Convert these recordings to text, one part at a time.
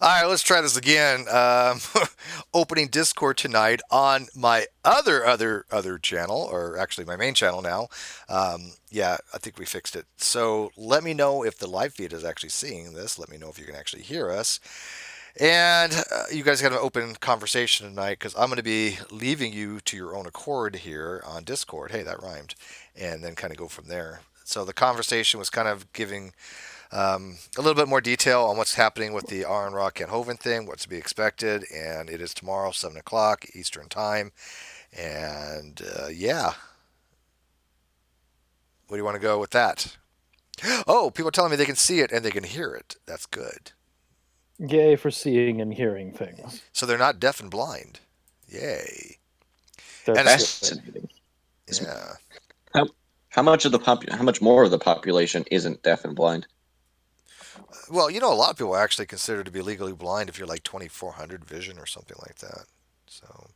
All right, let's try this again. Opening Discord tonight on my other channel, or actually my main channel now. Yeah, I think we fixed it. So let me know if the live feed is actually seeing this. Let me know if you can actually hear us. And you guys got an open conversation tonight because I'm going to be leaving you to your own accord here on Discord. Hey, that rhymed. And then kind of go from there. So the conversation was kind of giving a little bit more detail on what's happening with the Aron Ra and Hovind thing, what's to be expected, and it is tomorrow, 7 o'clock Eastern Time. And yeah, where do you want to go with that? Oh, people are telling me they can see it and they can hear it. That's good. Yay for seeing and hearing things. So they're not deaf and blind. Yay. That's fascinating. Yeah. How much more of the population isn't deaf and blind? Well, a lot of people are actually considered to be legally blind if you're like 2400 vision or something like that. So.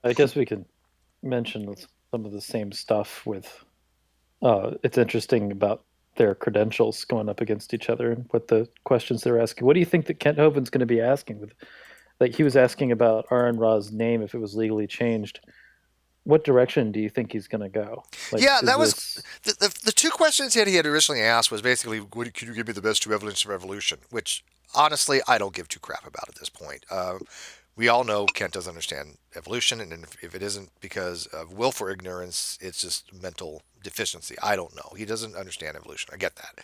I guess we could mention some of the same stuff with. It's interesting about their credentials going up against each other and what the questions they're asking. What do you think that Kent Hovind's going to be asking? Like he was asking about Aron Ra's name if it was legally changed. What direction do you think he's going to go? Yeah, that was the two questions that he had originally asked was basically, could you give me the best two evidence of evolution? Which honestly, I don't give two crap about at this point. We all know Kent doesn't understand evolution, and if it isn't because of willful ignorance, it's just mental deficiency. I don't know. He doesn't understand evolution. I get that.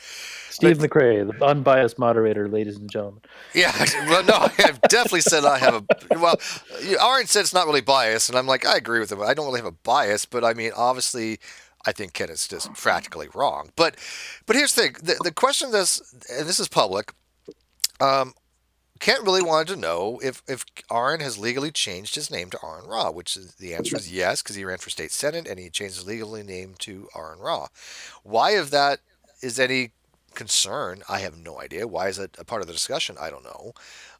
Steve McRae, the unbiased moderator, ladies and gentlemen. Yeah, well, no, I've definitely said I have a. Well, Aron said it's not really biased, and I'm like, I agree with him. I don't really have a bias, but I mean, obviously, I think Ken is just practically wrong. But here's the thing: the question and this is public. Kent really wanted to know if Aron has legally changed his name to Aron Ra, which the answer is yes, because he ran for state senate and he changed his legal name to Aron Ra. Why, if that is any concern, I have no idea. Why is it a part of the discussion? I don't know.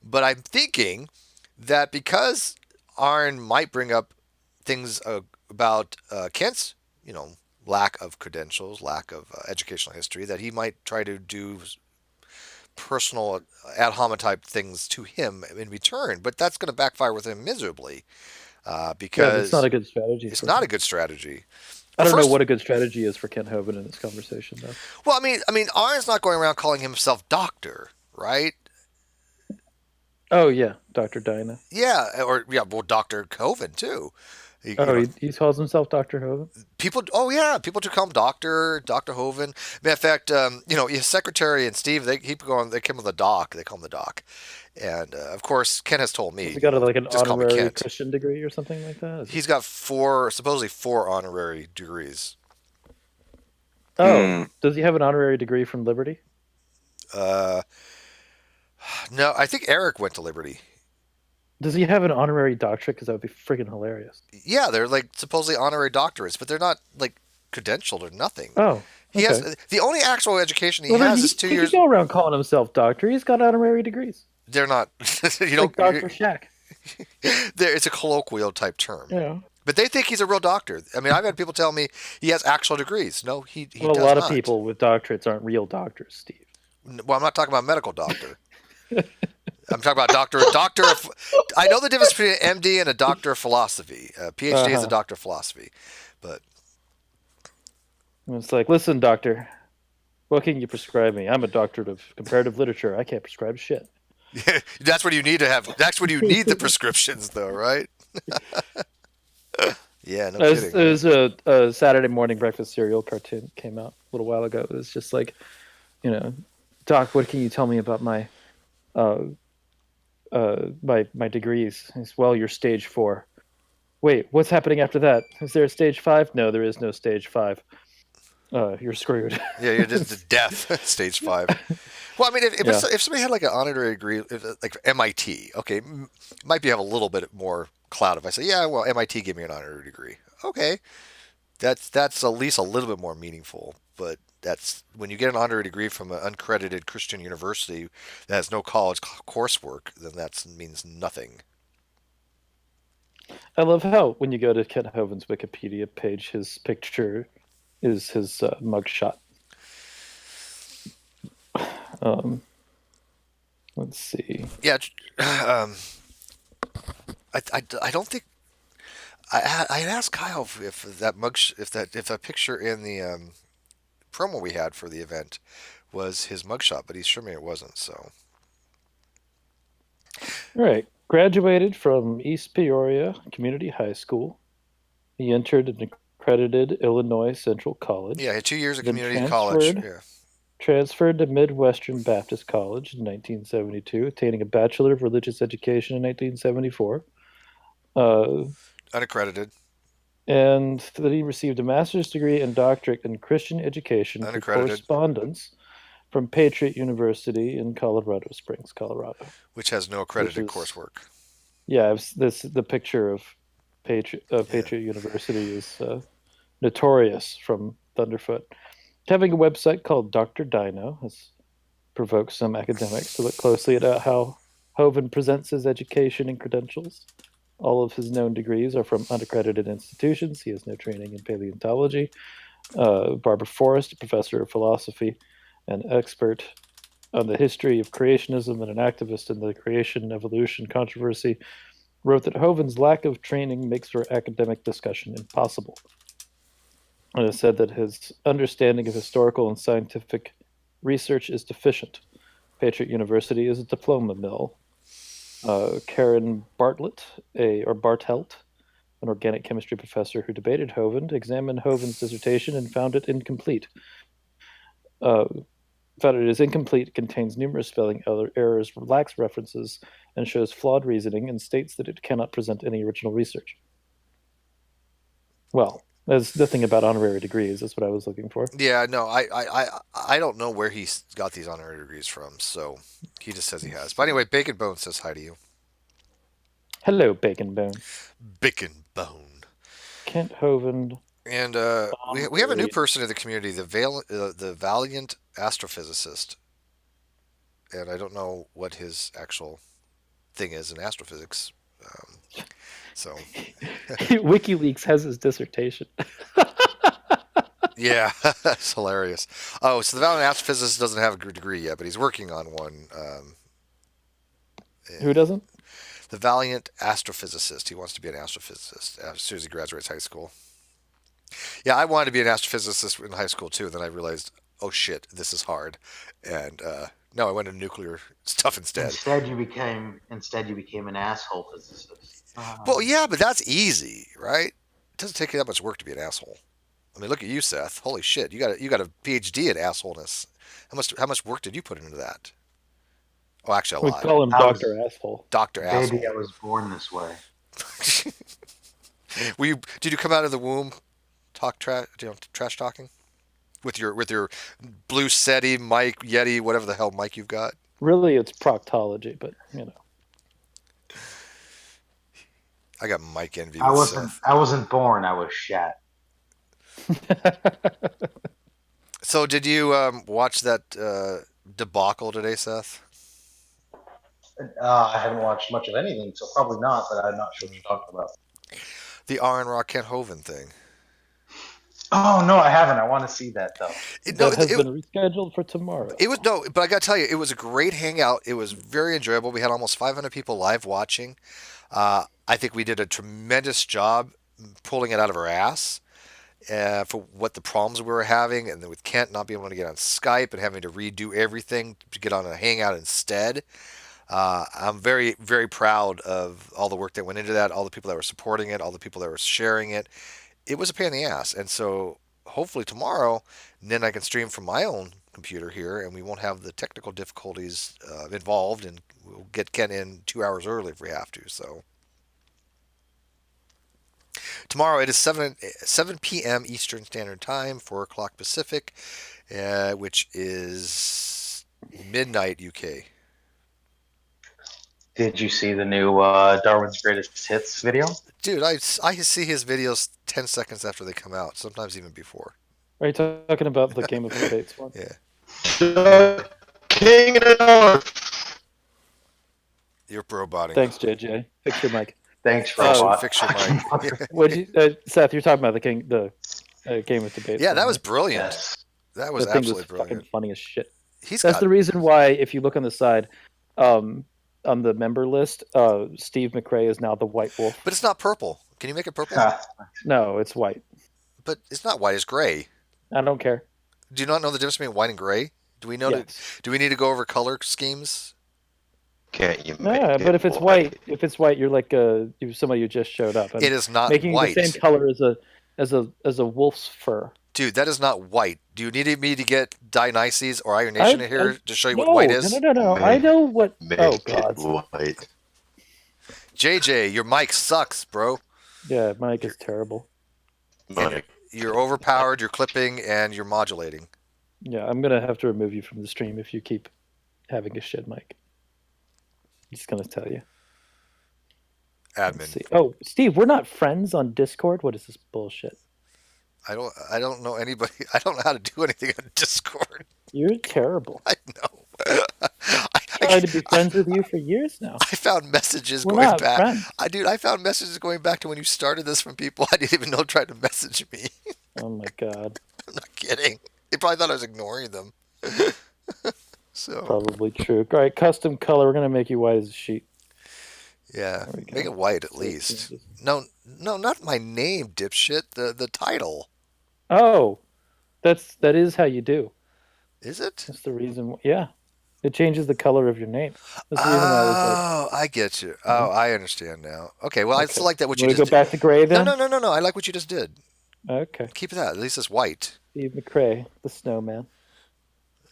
But I'm thinking that because Aron might bring up things about Kent's, lack of credentials, lack of educational history, that he might try to do personal ad hominem type things to him in return, but that's going to backfire with him miserably because it's not a good strategy. It's not a good strategy. I don't know what a good strategy is for Kent Hovind in this conversation, though. Well, I mean, Aron's not going around calling himself doctor, right? Oh yeah, Dr. Dinah. Yeah, well, Dr. Hovind too. He calls himself Dr. Hovind? People do call him Dr. Hovind. Matter of fact, his secretary and Steve, they keep going, they call him the doc. They call him the doc. And, of course, Ken has told me. He got an honorary Christian degree or something like that? He's got supposedly four honorary degrees. Oh, does he have an honorary degree from Liberty? No, I think Eric went to Liberty. Does he have an honorary doctorate? Because that would be freaking hilarious. Yeah, they're like supposedly honorary doctorates, but they're not like credentialed or nothing. Oh, okay. He has the only actual education he has is 2 years. He can go around calling himself doctor. He's got honorary degrees. They're not. You don't. Like Dr. Shack. It's a colloquial type term. Yeah. But they think he's a real doctor. I mean, I've had people tell me he has actual degrees. No, he does not. A lot of people with doctorates aren't real doctors, Steve. Well, I'm not talking about medical doctor. I'm talking about doctor. I know the difference between an MD and a doctor of philosophy. A PhD is a doctor of philosophy, but it's like, listen, doctor, what can you prescribe me? I'm a doctorate of comparative literature. I can't prescribe shit. That's what you need to have. That's when you need the prescriptions, though, right? Yeah, no kidding. It was a Saturday morning breakfast cereal cartoon came out a little while ago. It was just like, Doc, what can you tell me about my my degrees? Well, you're stage 4. Wait, what's happening after that? Is there a stage 5? No, there is no stage 5. You're screwed. Yeah, you're just death. Stage 5. Well, I mean, if somebody had like an honorary degree, like MIT, okay, might have a little bit more clout if I say, yeah, well, MIT gave me an honorary degree. Okay, that's at least a little bit more meaningful. But that's when you get an honorary degree from an uncredited Christian university that has no college coursework, then that means nothing. I love how when you go to Kent Hovind's Wikipedia page, his picture is his mugshot. Let's see. Yeah, I don't think I had asked Kyle if that if that picture in the promo we had for the event was his mugshot, but he's sure me it wasn't. So All right. Graduated from East Peoria Community High School. He entered an accredited Illinois Central College. yeah, he had 2 years of Then community college. transferred to Midwestern Baptist College in 1972, attaining a Bachelor of Religious Education in 1974. Unaccredited. And that he received a master's degree and doctorate in Christian education through Unaccredited. correspondence from Patriot University in Colorado Springs, Colorado. Which has no accredited coursework. Yeah, the picture of Patriot University is notorious from Thunderfoot. Having a website called Dr. Dino has provoked some academics to look closely at how Hovind presents his education and credentials. All of his known degrees are from unaccredited institutions. He has no training in paleontology. Barbara Forrest, a professor of philosophy and expert on the history of creationism and an activist in the creation evolution controversy, wrote that Hovind's lack of training makes for academic discussion impossible. And it said that his understanding of historical and scientific research is deficient. Patriot University is a diploma mill. Karen Bartlett, Bartelt, an organic chemistry professor who debated Hovind, examined Hovind's dissertation and found it incomplete. Found it is incomplete, contains numerous spelling errors, lacks references, and shows flawed reasoning, and states that it cannot present any original research. Well, there's nothing about honorary degrees. That's what I was looking for. Yeah, no, I don't know where he got these honorary degrees from, so he just says he has. But anyway, Bacon Bone says hi to you. Hello, Bacon Bone. Bacon Bone. Kent Hovind. And we have a new person in the community, the Valiant Astrophysicist. And I don't know what his actual thing is in astrophysics. So WikiLeaks has his dissertation. Yeah, it's hilarious. Oh, so the Valiant Astrophysicist doesn't have a degree yet, but he's working on one. Who doesn't? The Valiant Astrophysicist. He wants to be an astrophysicist as soon as he graduates high school. Yeah, I wanted to be an astrophysicist in high school too. Then I realized, oh shit, this is hard. And no, I went into nuclear stuff instead. Instead, you became an asshole physicist. Well, yeah, but that's easy, right? It doesn't take you that much work to be an asshole. I mean, look at you, Seth. Holy shit, you got a PhD in assholeness. How much work did you put into that? Oh, actually, a lot. We call him Dr. Asshole. Dr. Asshole. Maybe I was born this way. Did you come out of the womb trash talking with your blue SETI mic, Yeti, whatever the hell mic you've got? Really, it's proctology, but you know. I got mic envy. I wasn't born. I was shat. So, did you watch that debacle today, Seth? I haven't watched much of anything, so probably not. But I'm not sure what you're talking about. The Aron Ra Kent Hovind thing. Oh no, I haven't. I want to see that though. That has been rescheduled for tomorrow. But I got to tell you, it was a great hangout. It was very enjoyable. We had almost 500 people live watching. I think we did a tremendous job pulling it out of our ass for what the problems we were having, and then with Kent not being able to get on Skype and having to redo everything to get on a hangout instead. I'm very, very proud of all the work that went into that, all the people that were supporting it, all the people that were sharing it. It was a pain in the ass. And so hopefully tomorrow, then I can stream from my own computer here, and we won't have the technical difficulties involved, and we'll get Ken in 2 hours early if we have to. So tomorrow it is 7 p.m. Eastern Standard Time, 4 o'clock Pacific, which is midnight UK. Did you see the new Darwin's Greatest Hits video? Dude, I see his videos 10 seconds after they come out, sometimes even before. Are you talking about the Game of Debates one? Yeah. King of the North. You're roboting. Thanks, JJ. Fix your mic. Thanks for fix your mic. Seth, you're talking about the Game of Debates. Yeah, that was brilliant. Yes. That was that thing absolutely was brilliant. fucking funny as shit. That's the reason why, if you look on the side, on the member list, Steve McRae is now the White Wolf. But it's not purple. Can you make it purple? No, it's white. But it's not white. It's gray. I don't care. Do you not know the difference between white and gray? Do we know? Yes. Do we need to go over color schemes? Can't you make Yeah, it but if it's white, you're like you're somebody who just showed up. And It is not making white. the same color as a wolf's fur. Dude, that is not white. Do you need me to get Dionysus or Iron Nation in here to show you what No, white is? No. I know what. Make Oh it God. white. JJ, your mic sucks, bro. Yeah, Mike is terrible. Mike. You're overpowered, you're clipping, and you're modulating. Yeah, I'm gonna have to remove you from the stream if you keep having a shit mic. I'm just gonna tell you. Let's Admin. see. Oh, Steve, we're not friends on Discord. What is this bullshit? I don't know anybody. I don't know how to do anything on Discord. You're terrible. I know. I've tried to be friends with you for years now. I found messages We're going not back. friends. I found messages going back to when you started this from people I didn't even know tried to message me. Oh my God. I'm not kidding. They probably thought I was ignoring them. So Probably true. All right, custom color. We're gonna make you white as a sheet. yeah, There we go. make it white at least. No, not my name, dipshit. The title. Oh, that is how you do. Is it? That's the reason. Yeah, it changes the color of your name. That's the reason why I was like, Oh, I get you. Oh, I understand now. Okay, well, I still like that. What you you want to just go back to gray then? No. I like what you just did. Okay. Keep that. At least it's white. Steve McRae, the snowman,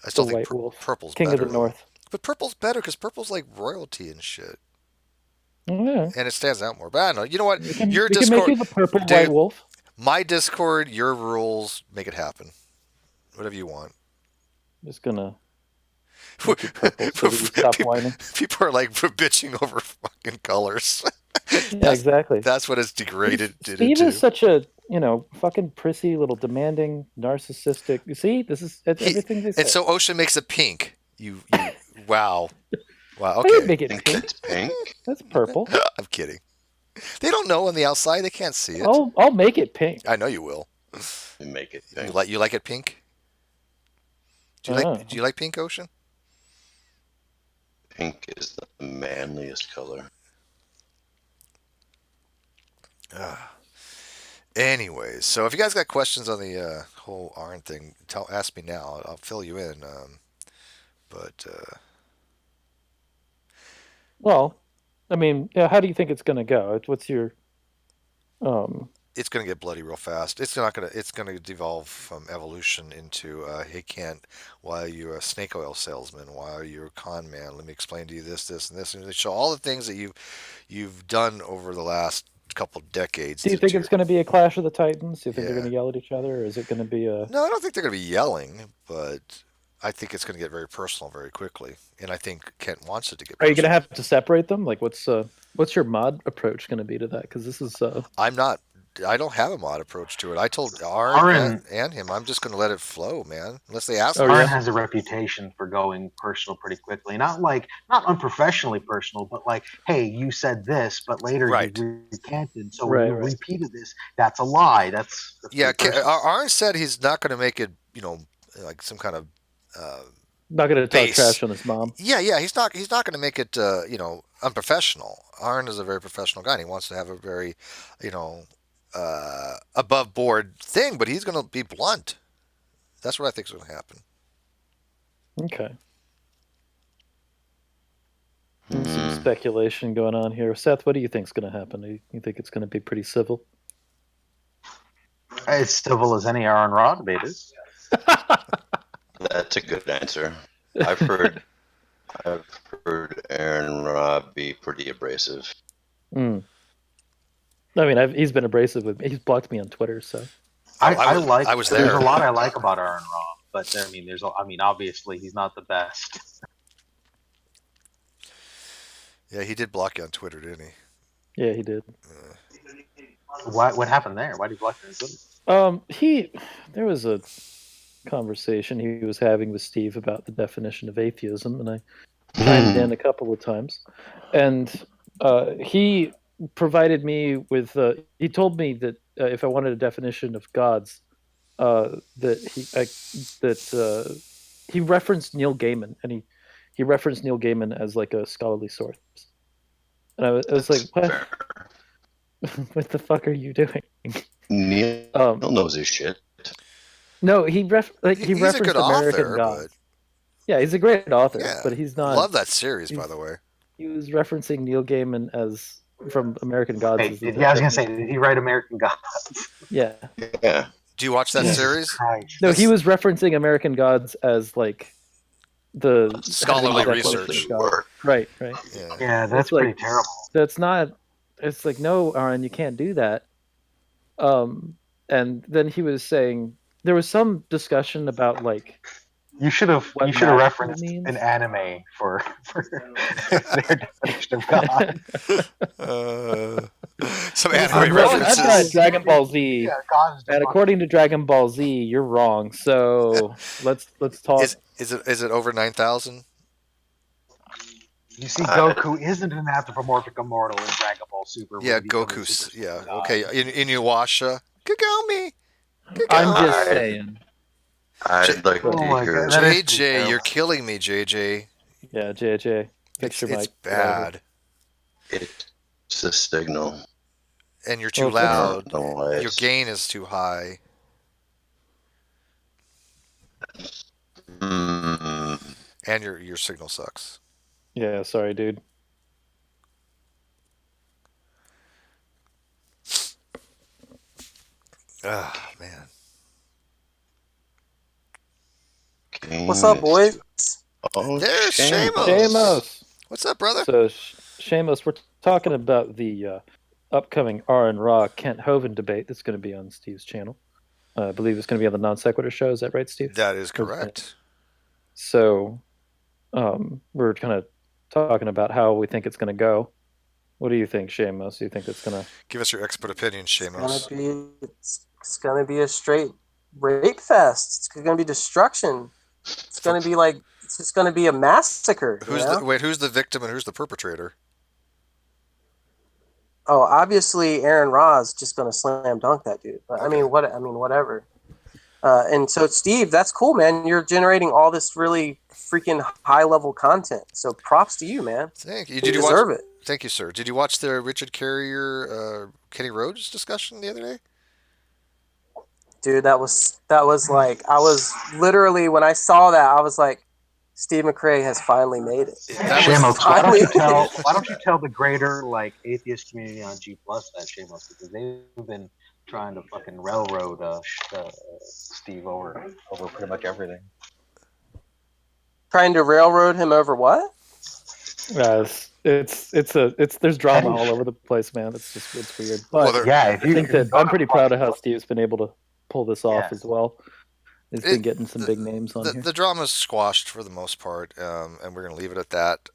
I still the think White Wolf, purple's King better. of the North. But purple's better because purple's like royalty and shit, Oh, yeah. and it stands out more. But I don't know. You know what? We can, Your we can make Discord, you the purple dude, White Wolf. my Discord, your rules, make it happen. Whatever you want. I'm just gonna make you purple so that you stop whining. People are like bitching over fucking colors. Yeah, exactly. That's what it's degraded Steve into. is such a fucking prissy, little demanding, narcissistic. You see, it's everything they say. And so Ocean makes it pink. You wow. Wow, I didn't okay. make it Think pink. it's pink? That's purple. I'm kidding. They don't know on the outside. They can't see it. I'll make it pink. I know you will. Make it pink. You like it pink? Do you like pink, Ocean? Pink is the manliest color. Anyways, so if you guys got questions on the whole Aron thing, ask me now. I'll fill you in. Well, I mean, how do you think it's going to go? What's your it's going to get bloody real fast. It's not going to. It's going to devolve from evolution into hey, can't. Why are you a snake oil salesman? Why are you a con man? Let me explain to you this, and this, and they show all the things that you've done over the last couple decades. Do you think it's going to be a clash of the titans? Do you think they're going to yell at each other, or is it going to be a? No, I don't think they're going to be yelling, but I think it's going to get very personal very quickly, and I think Kent wants it to get. Are you going to have to separate them? Like, what's your mod approach going to be to that? Because this is. I don't have a mod approach to it. I told Aron and him, I'm just going to let it flow, man. Unless they ask me. Aron has a reputation for going personal pretty quickly. Not unprofessionally personal, but like, hey, you said this, but later you recanted. So when you repeated this, that's a lie. That's Aron said he's not going to make it, like some kind of. Not going to talk trash on his mom. Yeah. He's not going to make it, unprofessional. Aron is a very professional guy, and he wants to have a very, above board thing, but he's going to be blunt. That's what I think is going to happen. Okay. Some speculation going on here. Seth, what do you think is going to happen? You think it's going to be pretty civil? As civil as any Aron Ra debate is. That's a good answer. I've heard Aron Ra be pretty abrasive. I mean, he's been abrasive with me. He's blocked me on Twitter, so. I was there. There's a lot I like about Aron Ra, but obviously he's not the best. Yeah, he did block you on Twitter, didn't he? Yeah, he did. What happened there? Why did he block you on Twitter? There was a conversation he was having with Steve about the definition of atheism, and I chimed in a couple of times, and he provided me with. He told me that if I wanted a definition of gods, that he referenced Neil Gaiman, and he referenced Neil Gaiman as like a scholarly source, and I was like, what? What the fuck are you doing? Neil knows his shit. No, he he's referenced a good American author, Gods. Yeah, he's a great author, yeah, but he's not. Love that series, by the way. He was referencing Neil Gaiman as from American Gods. I was gonna say, did he write American Gods? Yeah. Yeah. Do you watch that series? Christ. No, he was referencing American Gods as like the scholarly research. Right. Yeah, that's pretty terrible. That's not. It's like, no, Aaron, you can't do that. And then he was saying there was some discussion about like you should have referenced an anime for their definition of God. Some anime references. That's Dragon Ball Z. Yeah, God is and according to Dragon Ball Z, you're wrong. So let's talk. Is it over 9,000? You see, Goku isn't an anthropomorphic immortal in Dragon Ball Super. Yeah, Goku. Yeah, okay. Inuyasha. Kagami. I'm just saying. I'd like to hear. JJ, you're killing me, JJ. Yeah, JJ. It's bad. It's a signal. And you're too loud. Your gain is too high. And your signal sucks. Yeah, sorry, dude. Ah, man. What's up, boys? Oh, there's Shamos. Shamos. What's up, brother? So, Shamos, we're talking about the upcoming Aron Ra Kent Hovind debate that's going to be on Steve's channel. I believe it's going to be on the Non-sequitur show. Is that right, Steve? That is correct. So, we're kind of talking about how we think it's going to go. What do you think, Shamos? Do you think it's going to... Give us your expert opinion, Shamos. It's going to be a straight rape fest. It's going to be destruction. It's going to be like... It's just going to be a massacre. Who's the victim and who's the perpetrator? Oh, obviously Aron Ra is just going to slam dunk that dude. But okay. Whatever. And so, Steve, that's cool, man. You're generating all this really freaking high-level content. So props to you, man. Thank you. You deserve it. Thank you, sir. Did you watch the Richard Carrier, Kenny Rhodes discussion the other day? Dude, that was like, I was literally, when I saw that, I was like, Steve McRae has finally made it. Shamos, why don't you tell the greater like atheist community on G+ that, Shamos, because they've been trying to fucking railroad Steve over pretty much everything. Trying to railroad him over what? There's drama all over the place, man. It's weird. But I'm pretty proud of how Steve's been able to pull this off as well. He's been getting some big names on here. The drama's squashed for the most part, and we're going to leave it at that.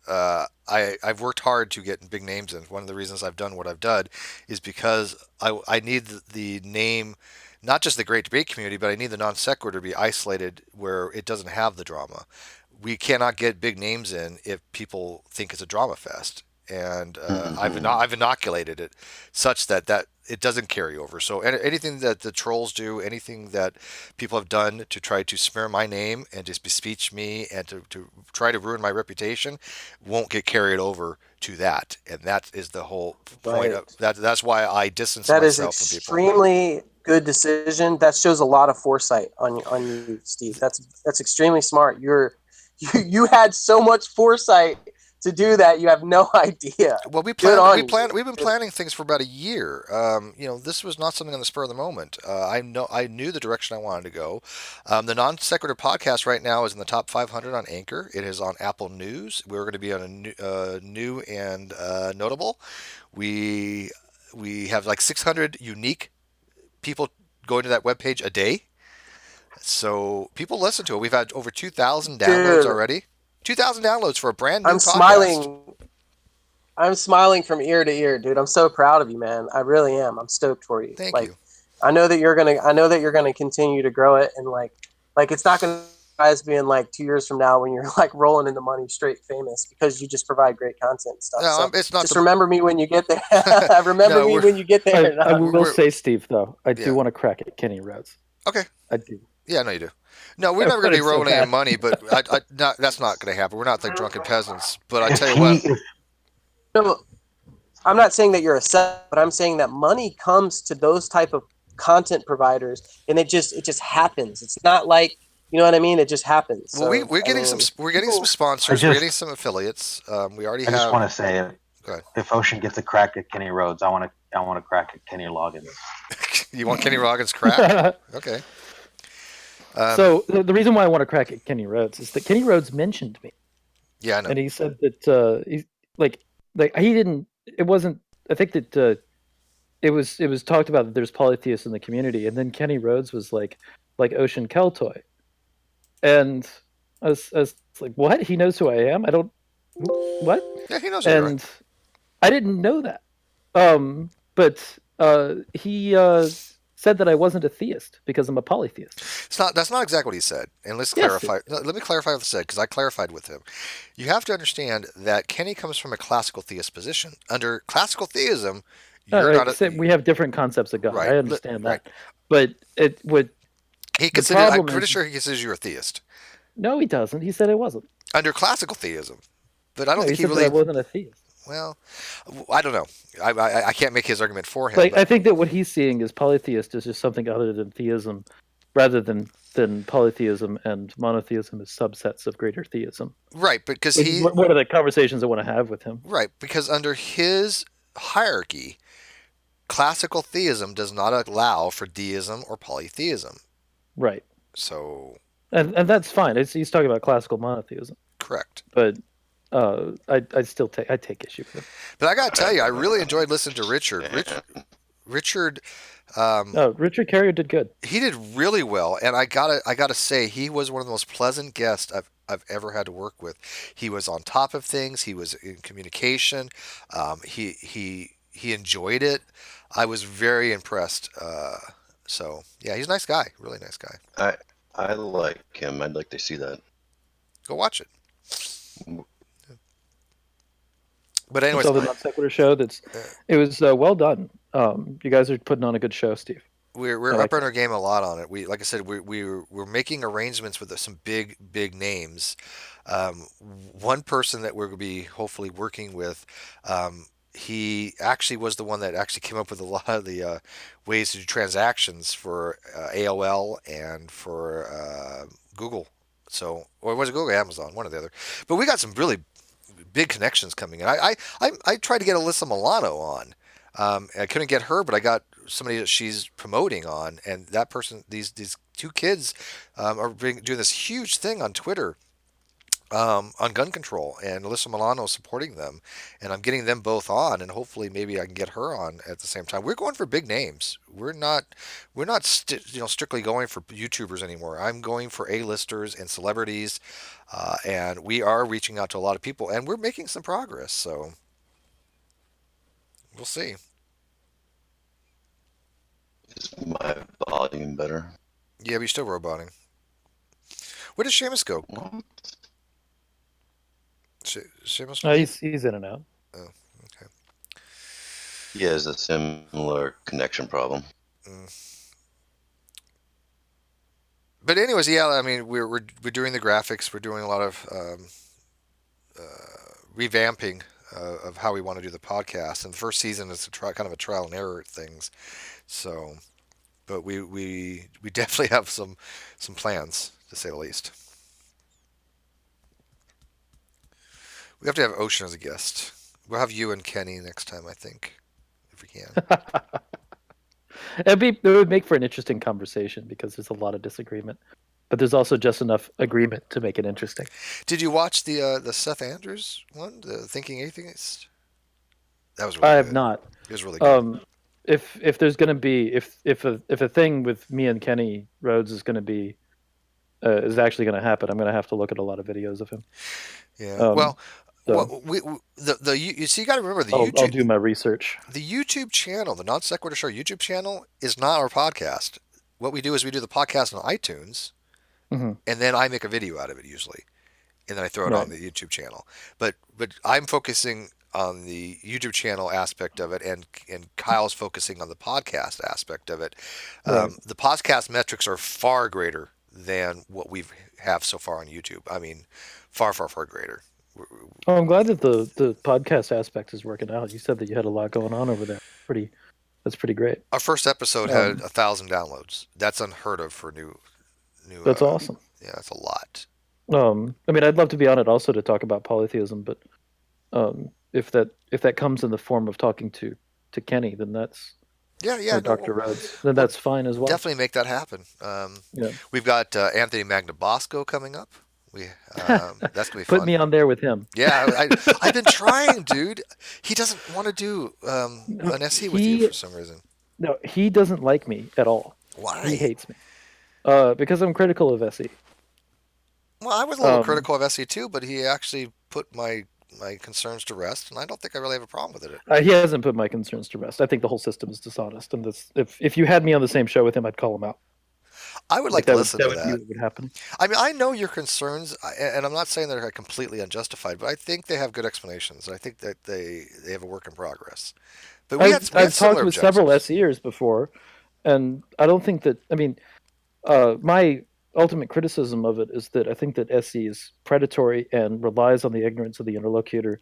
I've worked hard to get big names in. One of the reasons I've done what I've done is because I need the name, not just the great debate community, but I need the non-sequitur to be isolated where it doesn't have the drama. We cannot get big names in if people think it's a drama fest. And I've inoculated it such that it doesn't carry over. So anything that the trolls do, anything that people have done to try to smear my name and to bespeak me and to try to ruin my reputation won't get carried over to that. And that is the whole point of that. That's why I distance myself from people. That is extremely good decision. That shows a lot of foresight on you, Steve. That's extremely smart. You had so much foresight to do that, you have no idea. Well, we've been planning things for about a year. This was not something on the spur of the moment. I knew the direction I wanted to go. The Non-sequitur podcast right now is in the top 500 on Anchor. It is on Apple News. We're going to be on a new and notable. We have like 600 unique people going to that webpage a day. So people listen to it. We've had over 2,000 downloads already. 2,000 downloads for a brand new podcast. I'm smiling from ear to ear, dude. I'm so proud of you, man. I really am. I'm stoked for you. Thank you. I know that you're gonna continue to grow it, and like it's not gonna guys being like 2 years from now when you're like rolling in the money, straight famous, because you just provide great content and stuff. No, so it's not. Just remember me when you get there. When you get there. I will say, Steve, though, I do want to crack at Kenny Rhodes. Okay. I do. Yeah, no, you do. No, we're never going to be so rolling in bad. money, but that's not going to happen. We're not like drunken peasants. But I If tell you what, he, if No, I'm not saying that you're a set, but I'm saying that money comes to those type of content providers, and it just happens. It's not like, you know what I mean. It just happens. well, So we're I getting mean, we're getting some people, sponsors. We're getting some affiliates. We already I just have. want to say, Go ahead. if Ocean gets a crack at Kenny Rhodes, I want to crack at Kenny Loggins. You want Kenny Loggins crack? Okay. So the reason why I want to crack at Kenny Rhodes is that Kenny Rhodes mentioned me. Yeah, I know. And he said that he's like he didn't. It wasn't. I think that it was talked about that there's polytheists in the community, and then Kenny Rhodes was like Ocean Keltoy, and I was like, what? He knows who I am? I don't. What? Yeah, he knows who you are. And I didn't know that. But he said that I wasn't a theist because I'm a polytheist. That's not exactly what he said. And let's clarify. Let me clarify what he said, because I clarified with him. You have to understand that Kenny comes from a classical theist position. Under classical theism, you're not a, we have different concepts of God. Right. I understand Right. that. But it would. I'm pretty sure he considers you a theist. No, he doesn't. He said I wasn't. Under classical theism. But I don't think he said really. that I wasn't a theist. Well, I don't know. I can't make his argument for him. Like, I think that what he's seeing is polytheist is just something other than theism, rather than polytheism and monotheism as subsets of greater theism. Right, because one of the conversations I want to have with him. Right, because under his hierarchy, classical theism does not allow for deism or polytheism. Right. So. And that's fine. He's talking about classical monotheism. Correct. But I still take issue with it. But I got to tell you, I really enjoyed listening to Richard. Richard. Richard Carrier did good. He did really well, and I gotta say, he was one of the most pleasant guests I've ever had to work with. He was on top of things. He was in communication. He enjoyed it. I was very impressed. So yeah, he's a nice guy. Really nice guy. I like him. I'd like to see that. Go watch it. But anyways, the Non-sequitur show. It was well done. You guys are putting on a good show, Steve. We're up on our game a lot on it. Like I said, we're making arrangements with some big names. One person that we're going to be hopefully working with, he actually was the one that actually came up with a lot of the ways to do transactions for AOL and for Google. So, or was it Google, Amazon, one or the other? But we got some really big connections coming in. I tried to get Alyssa Milano on. I couldn't get her, but I got somebody that she's promoting on, and that person, these two kids, are doing this huge thing on Twitter on gun control, and Alyssa Milano is supporting them, and I'm getting them both on, and hopefully maybe I can get her on at the same time. We're going for big names. We're not strictly going for YouTubers anymore. I'm going for A-listers and celebrities, and we are reaching out to a lot of people, and we're making some progress. So we'll see. Is my volume better? Yeah, but you're still roboting. Where does Seamus go? Seamus? He's in and out. Oh, okay. He has a similar connection problem. But anyways, yeah, I mean, we're doing the graphics. We're doing a lot of revamping of how we want to do the podcast. And the first season is kind of a trial and error at things. So, but we definitely have some plans, to say the least. We have to have Ocean as a guest. We'll have you and Kenny next time, I think, if we can. It would make for an interesting conversation because there's a lot of disagreement, but there's also just enough agreement to make it interesting. Did you watch the Seth Andrews one, the Thinking Atheist? That was really I good. have not. It was really good. If there's going to be if a thing with me and Kenny Rhodes is going to be is actually going to happen, I'm going to have to look at a lot of videos of him. Yeah. You see, you got to remember I'll do my research. The YouTube channel, the Non-Sequitur Show YouTube channel, is not our podcast. What we do is we do the podcast on iTunes, and then I make a video out of it usually, and then I throw it on the YouTube channel. But I'm focusing on the YouTube channel aspect of it, and Kyle's focusing on the podcast aspect of it. The podcast metrics are far greater than what we have so far on YouTube. I mean, far, far, far greater. Oh, I'm glad that the podcast aspect is working out. You said that you had a lot going on over there. That's pretty great. Our first episode had 1,000 downloads. That's unheard of for new. That's awesome. Yeah, that's a lot. I mean, I'd love to be on it also to talk about polytheism, but if that comes in the form of talking to Kenny, then that's or Dr. Rhodes, then that's fine as well. Definitely make that happen. We've got Anthony Magnabosco coming up. That's gonna be fun. Put me on there with him. Yeah, I've been trying, dude. He doesn't want to do an SE with you for some reason. No, he doesn't like me at all. Why? He hates me. Because I'm critical of SE. Well, I was a little critical of SE too, but he actually put my concerns to rest, and I don't think I really have a problem with it. He hasn't put my concerns to rest. I think the whole system is dishonest, and if you had me on the same show with him, I'd call him out. I would like to listen to that. That would happen. I mean, I know your concerns, and I'm not saying they're completely unjustified, but I think they have good explanations. I think that they have a work in progress. But I've talked with several SEers before, and I don't think that. I mean, my ultimate criticism of it is that I think that SE is predatory and relies on the ignorance of the interlocutor,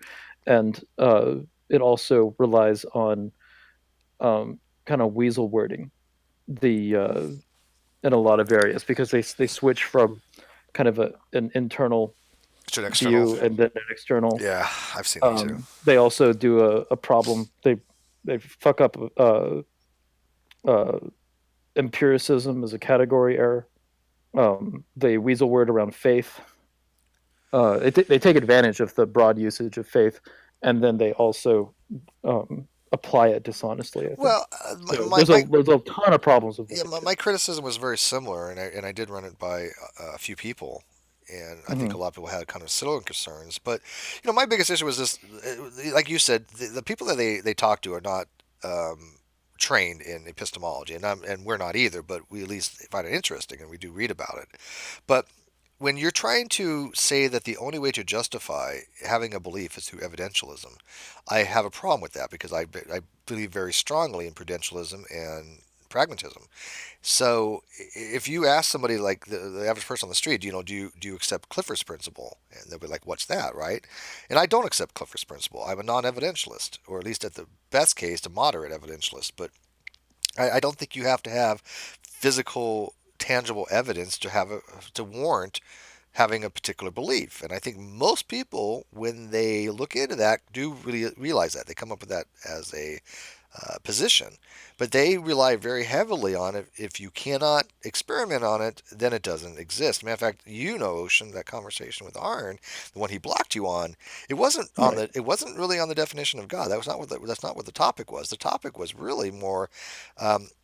and it also relies on kind of weasel wording. In a lot of areas, because they switch from kind of an internal to an external view and then an external. Yeah, I've seen that too. They also do a problem. They fuck up empiricism as a category error. They weasel word around faith. They take advantage of the broad usage of faith, and then they also apply it dishonestly. Well, there's a ton of problems with it. Yeah, my criticism was very similar, and I did run it by a few people, and I think a lot of people had kind of similar concerns. But my biggest issue was this: like you said, the people that they talk to are not trained in epistemology, and we're not either. But we at least find it interesting, and we do read about it. But when you're trying to say that the only way to justify having a belief is through evidentialism, I have a problem with that, because I believe very strongly in prudentialism and pragmatism. So if you ask somebody like the average person on the street, do you accept Clifford's principle? And they'll be like, what's that, right? And I don't accept Clifford's principle. I'm a non-evidentialist, or at least at the best case, a moderate evidentialist. But I don't think you have to have physical, tangible evidence to warrant having a particular belief. And I think most people, when they look into that, do really realize that. They come up with that as a position. But they rely very heavily on it. If you cannot experiment on it, then it doesn't exist. Matter of fact, Ocean, that conversation with Aron, the one he blocked you on, it wasn't really on the definition of God. That's not what the topic was. The topic was really more,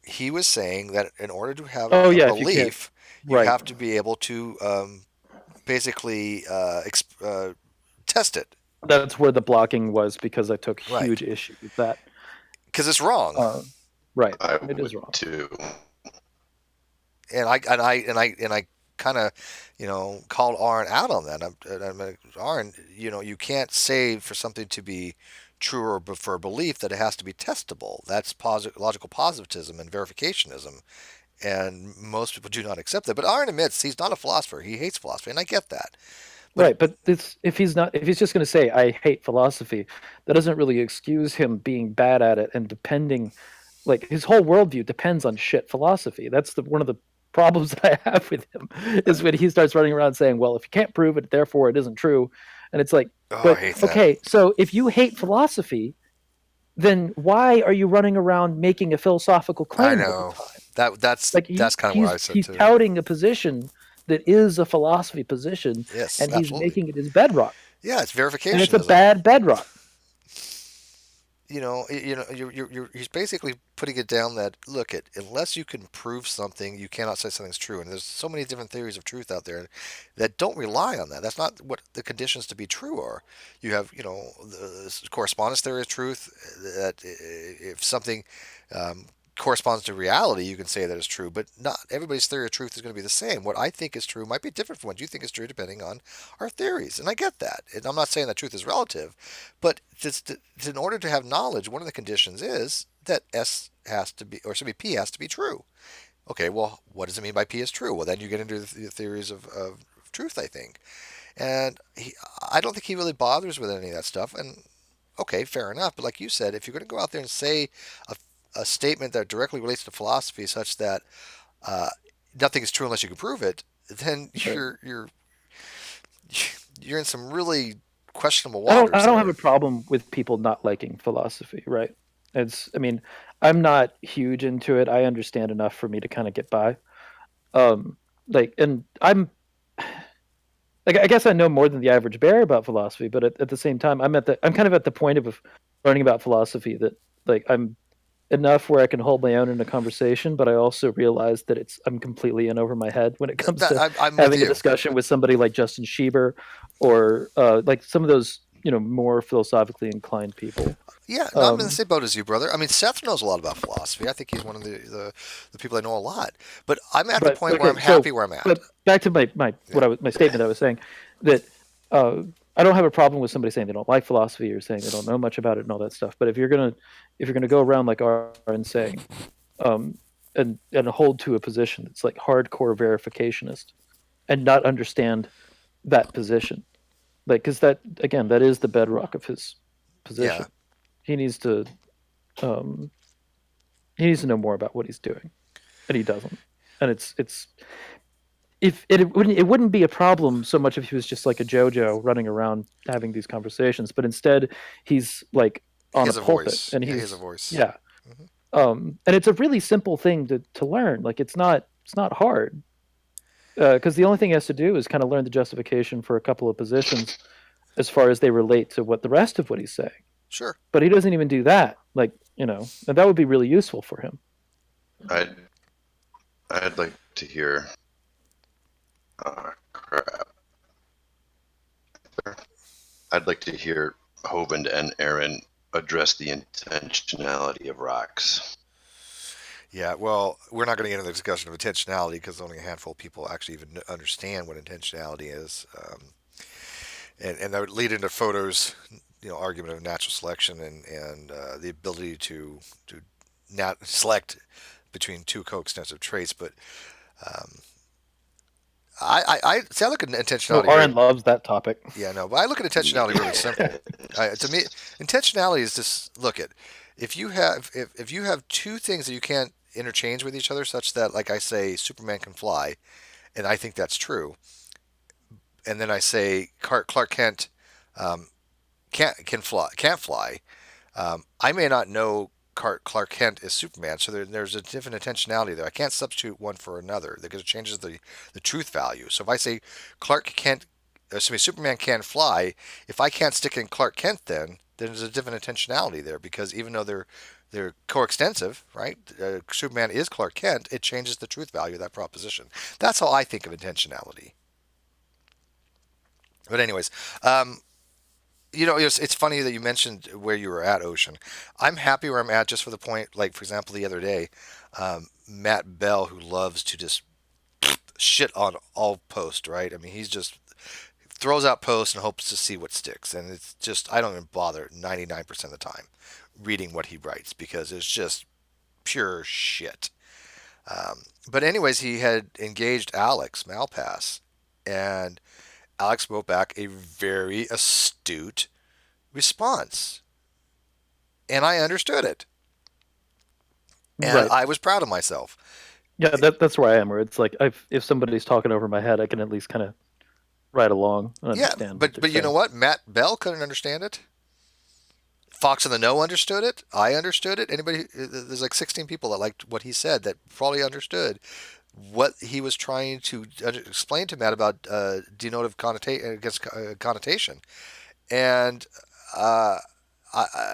he was saying that in order to have a belief, you have to be able to basically test it. That's where the blocking was, because I took huge issue with that. Because it's wrong. It is wrong too. And I kind of called Aron out on that. I'm like, Aron, you can't say for something to be true or for a belief that it has to be testable. That's logical positivism and verificationism. And most people do not accept that. But Aron admits he's not a philosopher. He hates philosophy, and I get that. But if he's just going to say I hate philosophy, that doesn't really excuse him being bad at it and depending, like his whole worldview depends on shit philosophy. That's one of the problems that I have with him, is when he starts running around saying, well, if you can't prove it, therefore it isn't true. And it's like, okay, so if you hate philosophy, then why are you running around making a philosophical claim? I know. That's kind of what I said too. He's touting a position that is a philosophy position, yes, and absolutely. He's making it his bedrock. Yeah, it's verificationism. And it's a bad bedrock. He's basically putting it down that, look, unless you can prove something, you cannot say something's true. And there's so many different theories of truth out there that don't rely on that. That's not what the conditions to be true are. You have, the correspondence theory of truth, that if something corresponds to reality, you can say that is true, but not everybody's theory of truth is going to be the same. What I think is true might be different from what you think is true depending on our theories. And I get that. And I'm not saying that truth is relative, but in order to have knowledge, one of the conditions is that S has to be, or excuse me, P has to be true. Okay, well, what does it mean by P is true? Well, then you get into the theories of truth, I think. And I don't think he really bothers with any of that stuff. And okay, fair enough. But like you said, if you're going to go out there and say a statement that directly relates to philosophy, such that nothing is true unless you can prove it, then you're in some really questionable waters. I don't have a problem with people not liking philosophy, right? I mean, I'm not huge into it. I understand enough for me to kind of get by. And I'm like, I guess I know more than the average bear about philosophy, but at the same time, I'm kind of at the point of learning about philosophy that like I'm enough where I can hold my own in a conversation, but I also realize that I'm completely in over my head when it comes to having a discussion with somebody like Justin Schieber or like some of those, more philosophically inclined people. Yeah, no, I'm in the same boat as you, brother. I mean, Seth knows a lot about philosophy. I think he's one of the people I know a lot. But I'm at the point where I'm happy where I'm at. But back to my statement I was saying, that I don't have a problem with somebody saying they don't like philosophy or saying they don't know much about it and all that stuff. But if you're gonna go around like Aron saying, and hold to a position that's like hardcore verificationist, and not understand that position, like, because that is the bedrock of his position. Yeah. He needs to know more about what he's doing, and he doesn't. And it wouldn't be a problem so much if he was just like a JoJo running around having these conversations, but instead he's like on a pulpit, and he has a voice. Yeah. Mm-hmm. And it's a really simple thing to learn. Like it's not hard, because the only thing he has to do is kind of learn the justification for a couple of positions as far as they relate to what the rest of what he's saying. Sure. But he doesn't even do that. Like, and that would be really useful for him. I'd like to hear. Crap. I'd like to hear Hovind and Aron address the intentionality of rocks. Yeah, well, we're not going to get into the discussion of intentionality because only a handful of people actually even understand what intentionality is. And that would lead into Fodor's argument of natural selection and the ability to select between two coextensive traits. But I look at intentionality. Aron loves that topic. Yeah, no, but I look at intentionality really simple. To me, intentionality is just look at if you have two things that you can't interchange with each other, such that, like I say, Superman can fly, and I think that's true. And then I say Clark Kent can't fly. I may not know Clark Kent is Superman, so there's a different intentionality there. I can't substitute one for another because it changes the truth value. So if I say Superman can fly, if I can't stick in Clark Kent, then there's a different intentionality there, because even though they're coextensive, right? Superman is Clark Kent. It changes the truth value of that proposition. That's how I think of intentionality. But anyways, it's funny that you mentioned where you were at, Ocean. I'm happy where I'm at just for the point, like, for example, the other day, Matt Bell, who loves to just shit on all posts, right? I mean, he's just throws out posts and hopes to see what sticks. And it's just, I don't even bother 99% of the time reading what he writes because it's just pure shit. But anyways, he had engaged Alex Malpass, and Alex wrote back a very astute response. And I understood it. And I was proud of myself. Yeah, that's where I am, where it's like, if somebody's talking over my head, I can at least kind of ride along and understand. Yeah, but you know what? Matt Bell couldn't understand it. Fox in the Know understood it. I understood it. There's like 16 people that liked what he said that probably understood what he was trying to explain to Matt about denotative connotation. And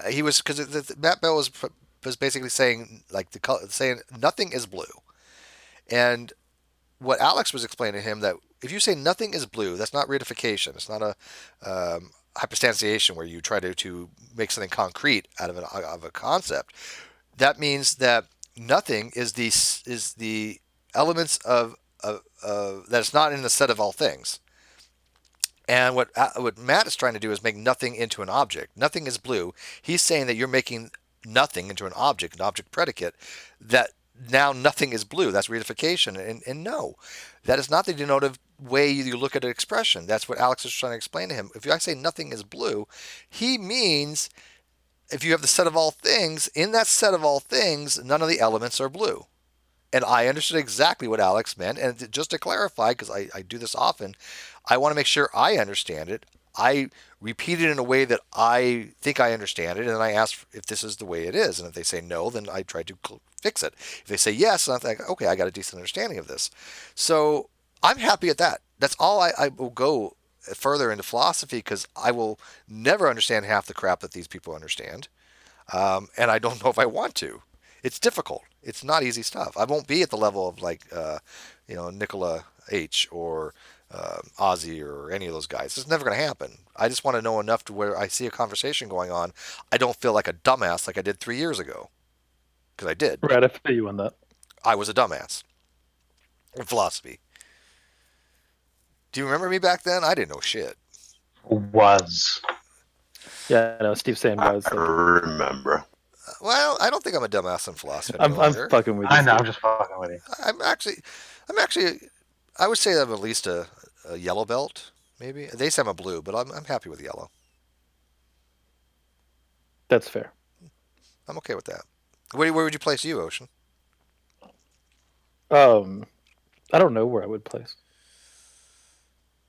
he was, because Matt Bell was basically saying, saying nothing is blue. And what Alex was explaining to him, that if you say nothing is blue, that's not reification. It's not a hyperstantiation where you try to make something concrete out of a concept. That means that nothing is the elements of that's not in the set of all things. And what Matt is trying to do is make nothing into an object. Nothing is blue. He's saying that you're making nothing into an object predicate, that now nothing is blue. That's reification. And no, that is not the denotive way you look at an expression. That's what Alex is trying to explain to him. If I say nothing is blue, he means if you have the set of all things, in that set of all things, none of the elements are blue. And I understood exactly what Alex meant. And just to clarify, because I do this often, I want to make sure I understand it. I repeat it in a way that I think I understand it, and then I ask if this is the way it is. And if they say no, then I try to fix it. If they say yes, then I think, okay, I got a decent understanding of this. So I'm happy at that. That's all I will go further into philosophy, because I will never understand half the crap that these people understand. And I don't know if I want to. It's difficult. It's not easy stuff. I won't be at the level of like, Nicola H. or Ozzy or any of those guys. It's never going to happen. I just want to know enough to where I see a conversation going on, I don't feel like a dumbass like I did 3 years ago. Because I did. Right, I feel you on that. I was a dumbass in philosophy. Do you remember me back then? I didn't know shit. Was. Yeah, I know. Steve saying was. I remember. Well, I don't think I'm a dumbass in philosophy any I'm longer. fucking with you. I know, Steve. I'm just fucking with you. I'm actually, I would say I'm at least a yellow belt, maybe. They say I'm a blue, but I'm happy with yellow. That's fair. I'm okay with that. Where would you place you, Ocean? I don't know where I would place.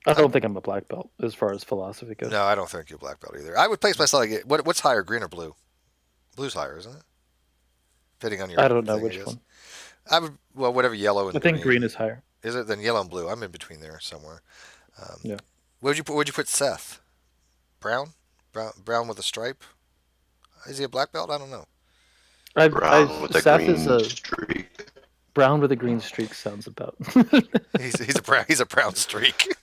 I don't think I'm a black belt as far as philosophy goes. No, I don't think you're a black belt either. I would place myself like, what's higher, green or blue? Blue's higher, isn't it? Depending on your. I don't know thing, which one. I would, well, whatever yellow and I think green is higher. Is it? Then yellow and blue. I'm in between there somewhere. Yeah. Where'd you put Seth? Brown with a stripe. Is he a black belt? I don't know. Brown with a Seth green is a streak. brown with a green streak sounds about. He's a brown streak.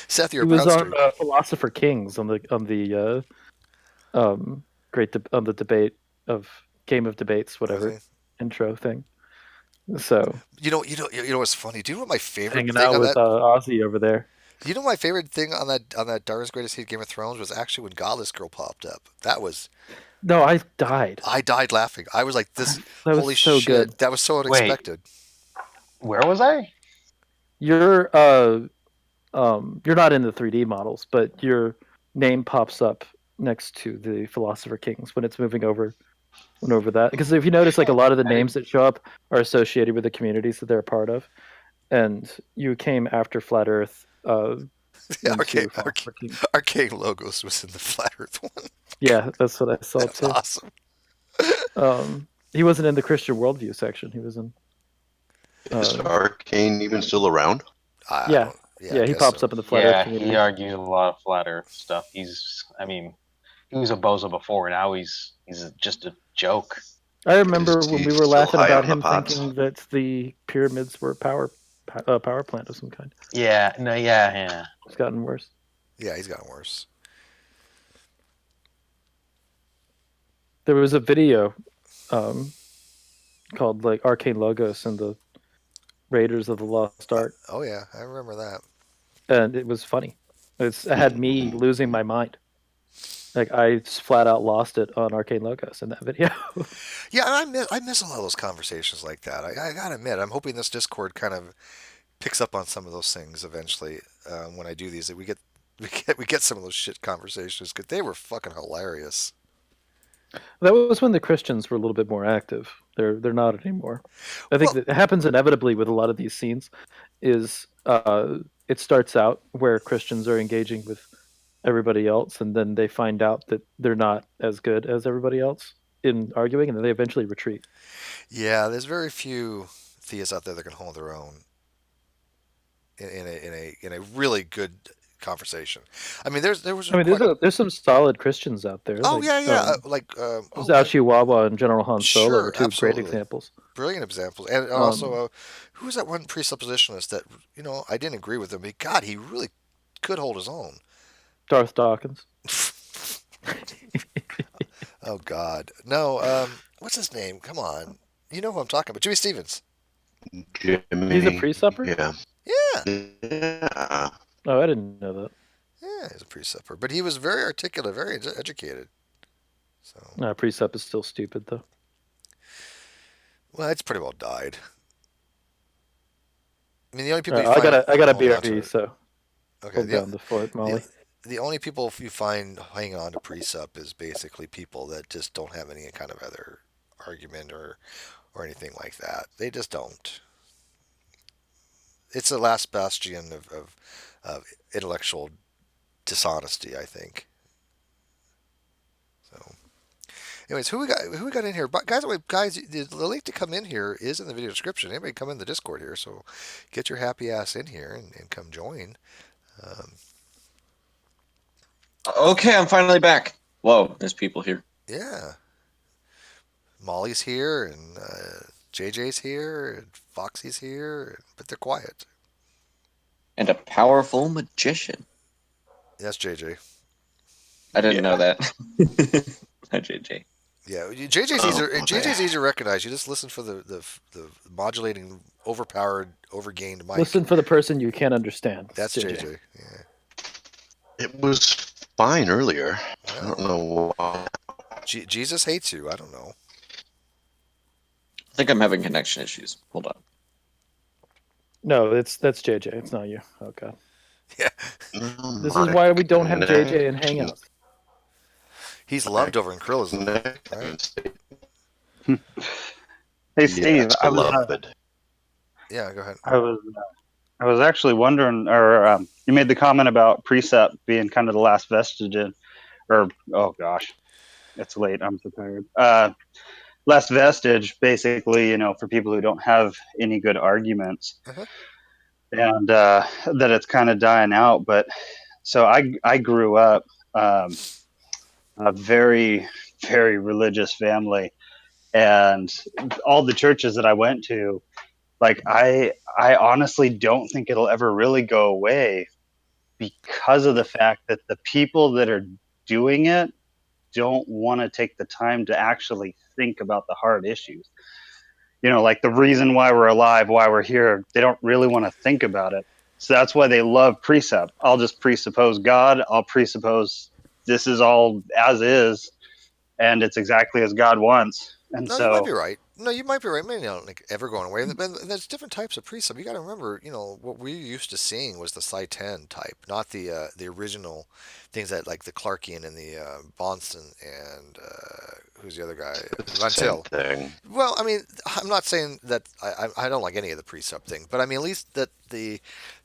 Seth, you're He a was brown on streak. Philosopher Kings on the on the debate of Game of Debates, whatever Okay. intro thing. So You know what's funny? Do you know what my favorite hanging thing out on with that? Ozzy over there. You know my favorite thing on that Darwin's Greatest Hit Game of Thrones was actually when Godless Girl popped up. That was, No, I died. I died laughing. I was like, this, That was holy so shit, good. that was so Wait. unexpected. Where was I? You're you're not in the 3D models, but your name pops up next to the Philosopher Kings when it's moving over that. Because if you notice, like a lot of the names that show up are associated with the communities that they're a part of, and you came after Flat Earth. Arcane Philosopher Kings. Logos was in the Flat Earth one. Yeah, that's what I saw That's too. awesome. He wasn't in the Christian worldview section. He was in. Is Arcane even still around? I Yeah. don't- Yeah, I he guess pops so. up in the Flat Earth Yeah, community. he argues a lot of flat Earth stuff. He was a bozo before, now he's just a joke. I remember Is when he we were still laughing high about on the him pots? thinking that the pyramids were power plant of some kind. Yeah, no, yeah. It's gotten worse. Yeah, he's gotten worse. There was a video called like Arcane Logos and the Raiders of the Lost Ark, Oh yeah, I remember that. and it was funny. It had me losing my mind. Like I just flat out lost it on Arcane Logos in that video. Yeah, I miss a lot of those conversations like that. I gotta admit, I'm hoping this Discord kind of picks up on some of those things eventually when I do these. That we get some of those shit conversations because they were fucking hilarious. That was when the Christians were a little bit more active. They're not anymore. I think Well- that it happens inevitably with a lot of these scenes. Is it starts out where Christians are engaging with everybody else, and then they find out that they're not as good as everybody else in arguing, and then they eventually retreat. Yeah, there's very few theists out there that can hold their own in a really good conversation. I mean, there was. I mean, there's some solid Christians out there. Oh like, yeah. Zhao Chihuahua and General Han Solo Sure, are two absolutely. great examples. Brilliant examples, and also who was that one presuppositionalist that I didn't agree with him, but God, he really could hold his own. Darth Dawkins. Oh God, no. What's his name? Come on, you know who I'm talking about? Jimmy Stevens. Jimmy. He's a presupper? Yeah. Yeah, Yeah. Oh, I didn't know that. yeah, he's a presupper, but he was very articulate, very educated. So, No, precept is still stupid though. well, it's pretty well died. I mean, the only people you find I got a holding on to BRB, it. so Okay, hold down the fort, the Molly. the only people you find hanging on to precept is basically people that just don't have any kind of other argument or anything like that. They just don't. It's the last bastion of intellectual dishonesty, I think. So, anyways, who we got in here? But guys, the link to come in here is in the video description. Anybody come in the Discord here, so get your happy ass in here and come join. Um, Okay, I'm finally back. Whoa, there's people here. yeah, Molly's here and JJ's here and Foxy's here, but they're quiet. And a powerful magician. That's JJ. I didn't know that. Hi, JJ. Yeah, JJ's easy to recognize. You just listen for the modulating, overpowered, overgained mic. Listen for the person you can't understand. That's JJ. Yeah. It was fine earlier. I don't know why. Jesus hates you. I don't know. I think I'm having connection issues. Hold on. No, that's JJ. It's not you. Oh God. Yeah. This is why we don't have JJ in Hangouts. He's loved over in Krillism. Right? Hey Steve, I love it. Yeah, go ahead. I was actually wondering, or you made the comment about precept being kind of the last vestige, or oh gosh, it's late. I'm so tired. Last vestige, basically, for people who don't have any good arguments, and that it's kind of dying out. But so I grew up a very very religious family, and all the churches that I went to, like I honestly don't think it'll ever really go away because of the fact that the people that are doing it don't want to take the time to actually think about the hard issues. Like the reason why we're alive, why we're here, they don't really want to think about it. So that's why they love precept. I'll just presuppose God. I'll presuppose this is all as is, and it's exactly as God wants. And No, you might be right. Maybe not like ever going away. And there's different types of precept. You got to remember, what we're used to seeing was the Psi 10 type, not the original things that like the Clarkian and the Bonson and who's the other guy? Rantil. Well, I mean, I'm not saying that I don't like any of the precept thing, but I mean at least that the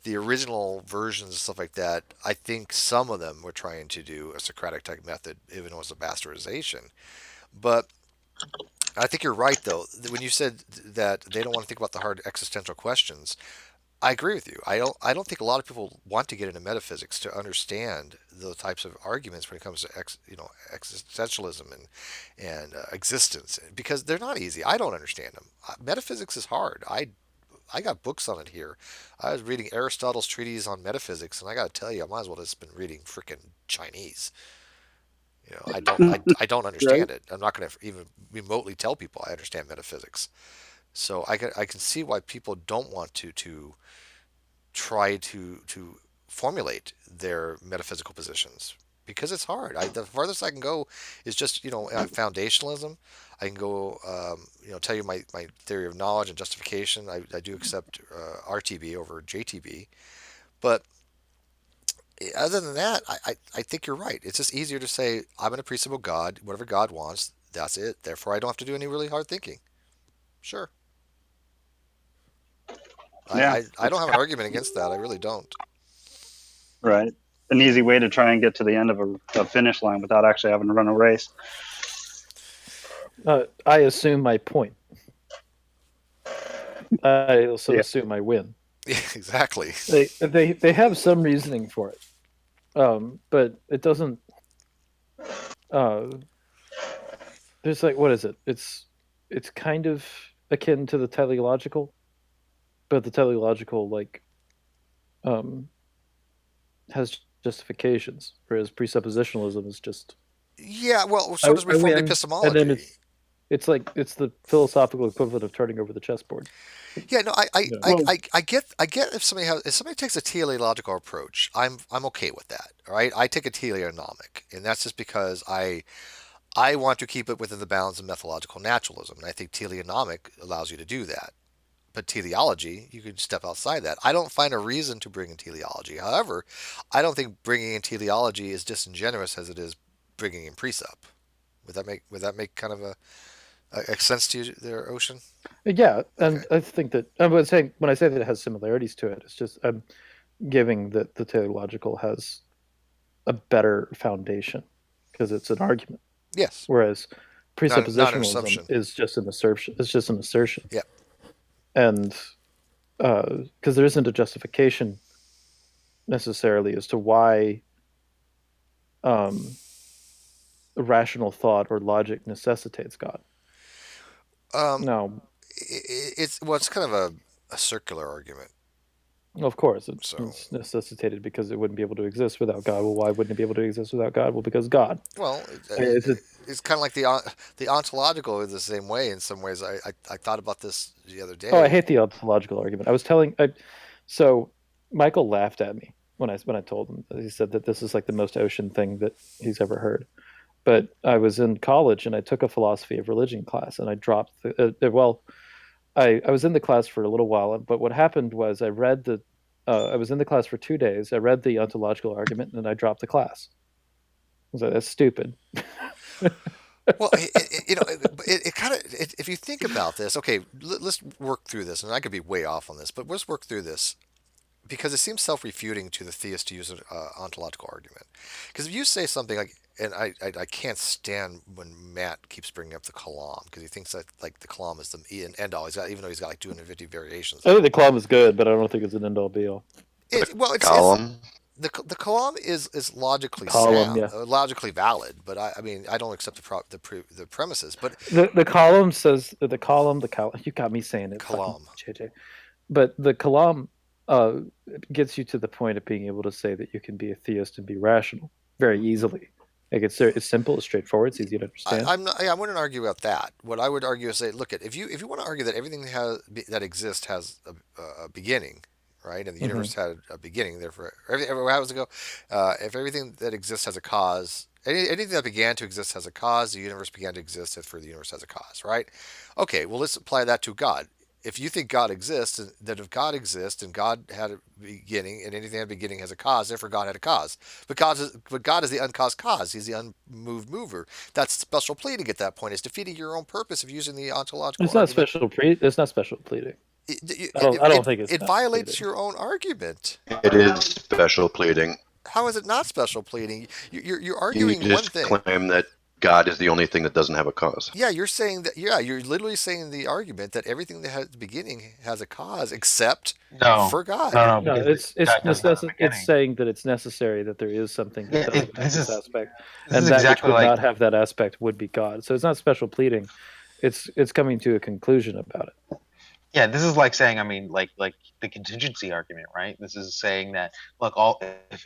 original versions and stuff like that. I think some of them were trying to do a Socratic type method, even though it was a bastardization, but. I think you're right, though. When you said that they don't want to think about the hard existential questions, I agree with you. I don't think a lot of people want to get into metaphysics to understand the types of arguments when it comes to existentialism and existence, because they're not easy. I don't understand them. Metaphysics is hard. I got books on it here. I was reading Aristotle's treatise on metaphysics, and I got to tell you, I might as well just been reading freaking Chinese. I don't understand it. I'm not going to even remotely tell people I understand metaphysics. So I can see why people don't want to try to formulate their metaphysical positions, because it's hard. The farthest I can go is just foundationalism. I can go tell you my theory of knowledge and justification. I do accept RTB over JTB, but other than that, I think you're right. It's just easier to say, I'm going to presuppose God, whatever God wants, that's it. Therefore, I don't have to do any really hard thinking. Sure. Yeah, I don't have an argument against that. I really don't. Right. An easy way to try and get to the end of a finish line without actually having to run a race. I assume my point. I also assume I win. Yeah, exactly. They have some reasoning for it, but it doesn't. There's like, what is it? It's kind of akin to the teleological, but the teleological has justifications, whereas presuppositionalism is just Yeah, well, so does Reformed epistemology. And then it's like it's the philosophical equivalent of turning over the chessboard. Yeah, no, You know. I get if somebody takes a teleological approach, I'm okay with that. All right, I take a teleonomic, and that's just because I want to keep it within the bounds of methodological naturalism, and I think teleonomic allows you to do that. But teleology, you can step outside that. I don't find a reason to bring in teleology. However, I don't think bringing in teleology is disingenuous as it is bringing in precept. Would that make kind of a sense to you there, Ocean? Yeah, and Okay. I think that when I say that it has similarities to it, it's just I'm giving that the teleological has a better foundation because it's an argument, Yes. whereas Not an presuppositionalism assumption. is just an assertion. It's just an assertion. Yeah. And because there isn't a justification necessarily as to why rational thought or logic necessitates God. Um, No, it's kind of a circular argument. of course, So it's necessitated because it wouldn't be able to exist without God. Well, why wouldn't it be able to exist without God? Well, because God. well, it's kind of like the ontological is the same way in some ways. I thought about this the other day. Oh, I hate the ontological argument. So Michael laughed at me when I told him. He said that this is like the most ocean thing that he's ever heard. But I was in college and I took a philosophy of religion class, and I dropped I was in the class for a little while, but what happened was I was in the class for 2 days. I read the ontological argument, and then I dropped the class. I was like, that's stupid. Well, it kind of if you think about this, okay, let's work through this, and I could be way off on this, but let's work through this because it seems self-refuting to the theist to use an ontological argument. Because if you say something like, and I can't stand when Matt keeps bringing up the kalam because he thinks that like the kalam is the end all. Even though he's got like 250 variations. I think the kalam is good, but I don't think it's an end all be all. It's Column. the kalam is logically Column, sound, yeah. logically valid, but I mean I don't accept the premises. But The column says the column. You got me saying it. Kalam. JJ. But the kalam gets you to the point of being able to say that you can be a theist and be rational very easily. Like it's simple, it's straightforward, it's easy to understand. I wouldn't argue about that. What I would argue is say, look, if you want to argue that everything that exists has a beginning, right, and the universe had a beginning, therefore, how does it go? If everything that exists has a cause, anything that began to exist has a cause. The universe began to exist, therefore the universe has a cause, right? Okay, well let's apply that to God. If you think God exists, that if God exists and God had a beginning, and anything that had a beginning has a cause, therefore God had a cause. But God is the uncaused cause. He's the unmoved mover. That's special pleading at that point. It's defeating your own purpose of using the ontological it's not argument. It's not special pleading. I don't think it violates your own argument. It is special pleading. How is it not special pleading? You're You arguing one just thing. claim that God is the only thing that doesn't have a cause. Yeah, you're saying that. Yeah, you're literally saying the argument that everything that has a beginning has a cause, except for God. No, it's saying that it's necessary that there is something that doesn't have this aspect, and that which would not have that aspect would be God. So it's not special pleading; it's coming to a conclusion about it. Yeah, this is like saying, I mean, like the contingency argument, right? This is saying that, look,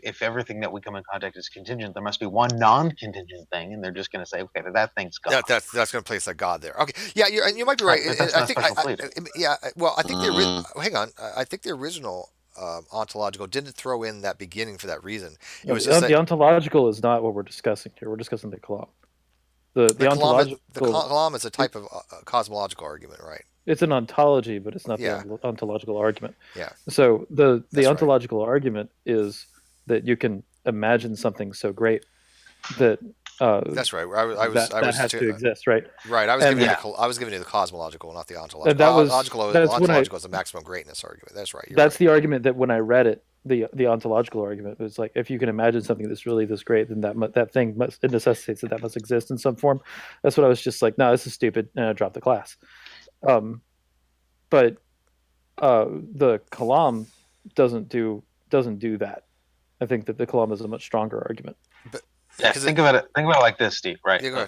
if everything that we come in contact is contingent, there must be one non-contingent thing, and they're just going to say, okay, that thing's God. That's going to place a God there. Okay, yeah, you might be right. I think well, I think hang on. I think the original ontological didn't throw in that beginning for that reason. It was just the ontological is not what we're discussing here. We're discussing the kalam. The ontological. The kalam is a type of cosmological argument, right? It's an ontology, but it's not the ontological argument. Yeah. So the ontological argument is that you can imagine something so great that that's right. I was has to exist, right? Right. I was giving you the cosmological, not the ontological. Ontological is a maximum greatness argument. That's right. That's the argument that when I read it, the ontological argument was like, if you can imagine something that's really this great, then that thing it necessitates that must exist in some form. That's what I was just like, no, this is stupid, and I dropped the class. But the kalam doesn't do that. I think that the kalam is a much stronger argument. But think about it like this, Steve. Right? Yeah,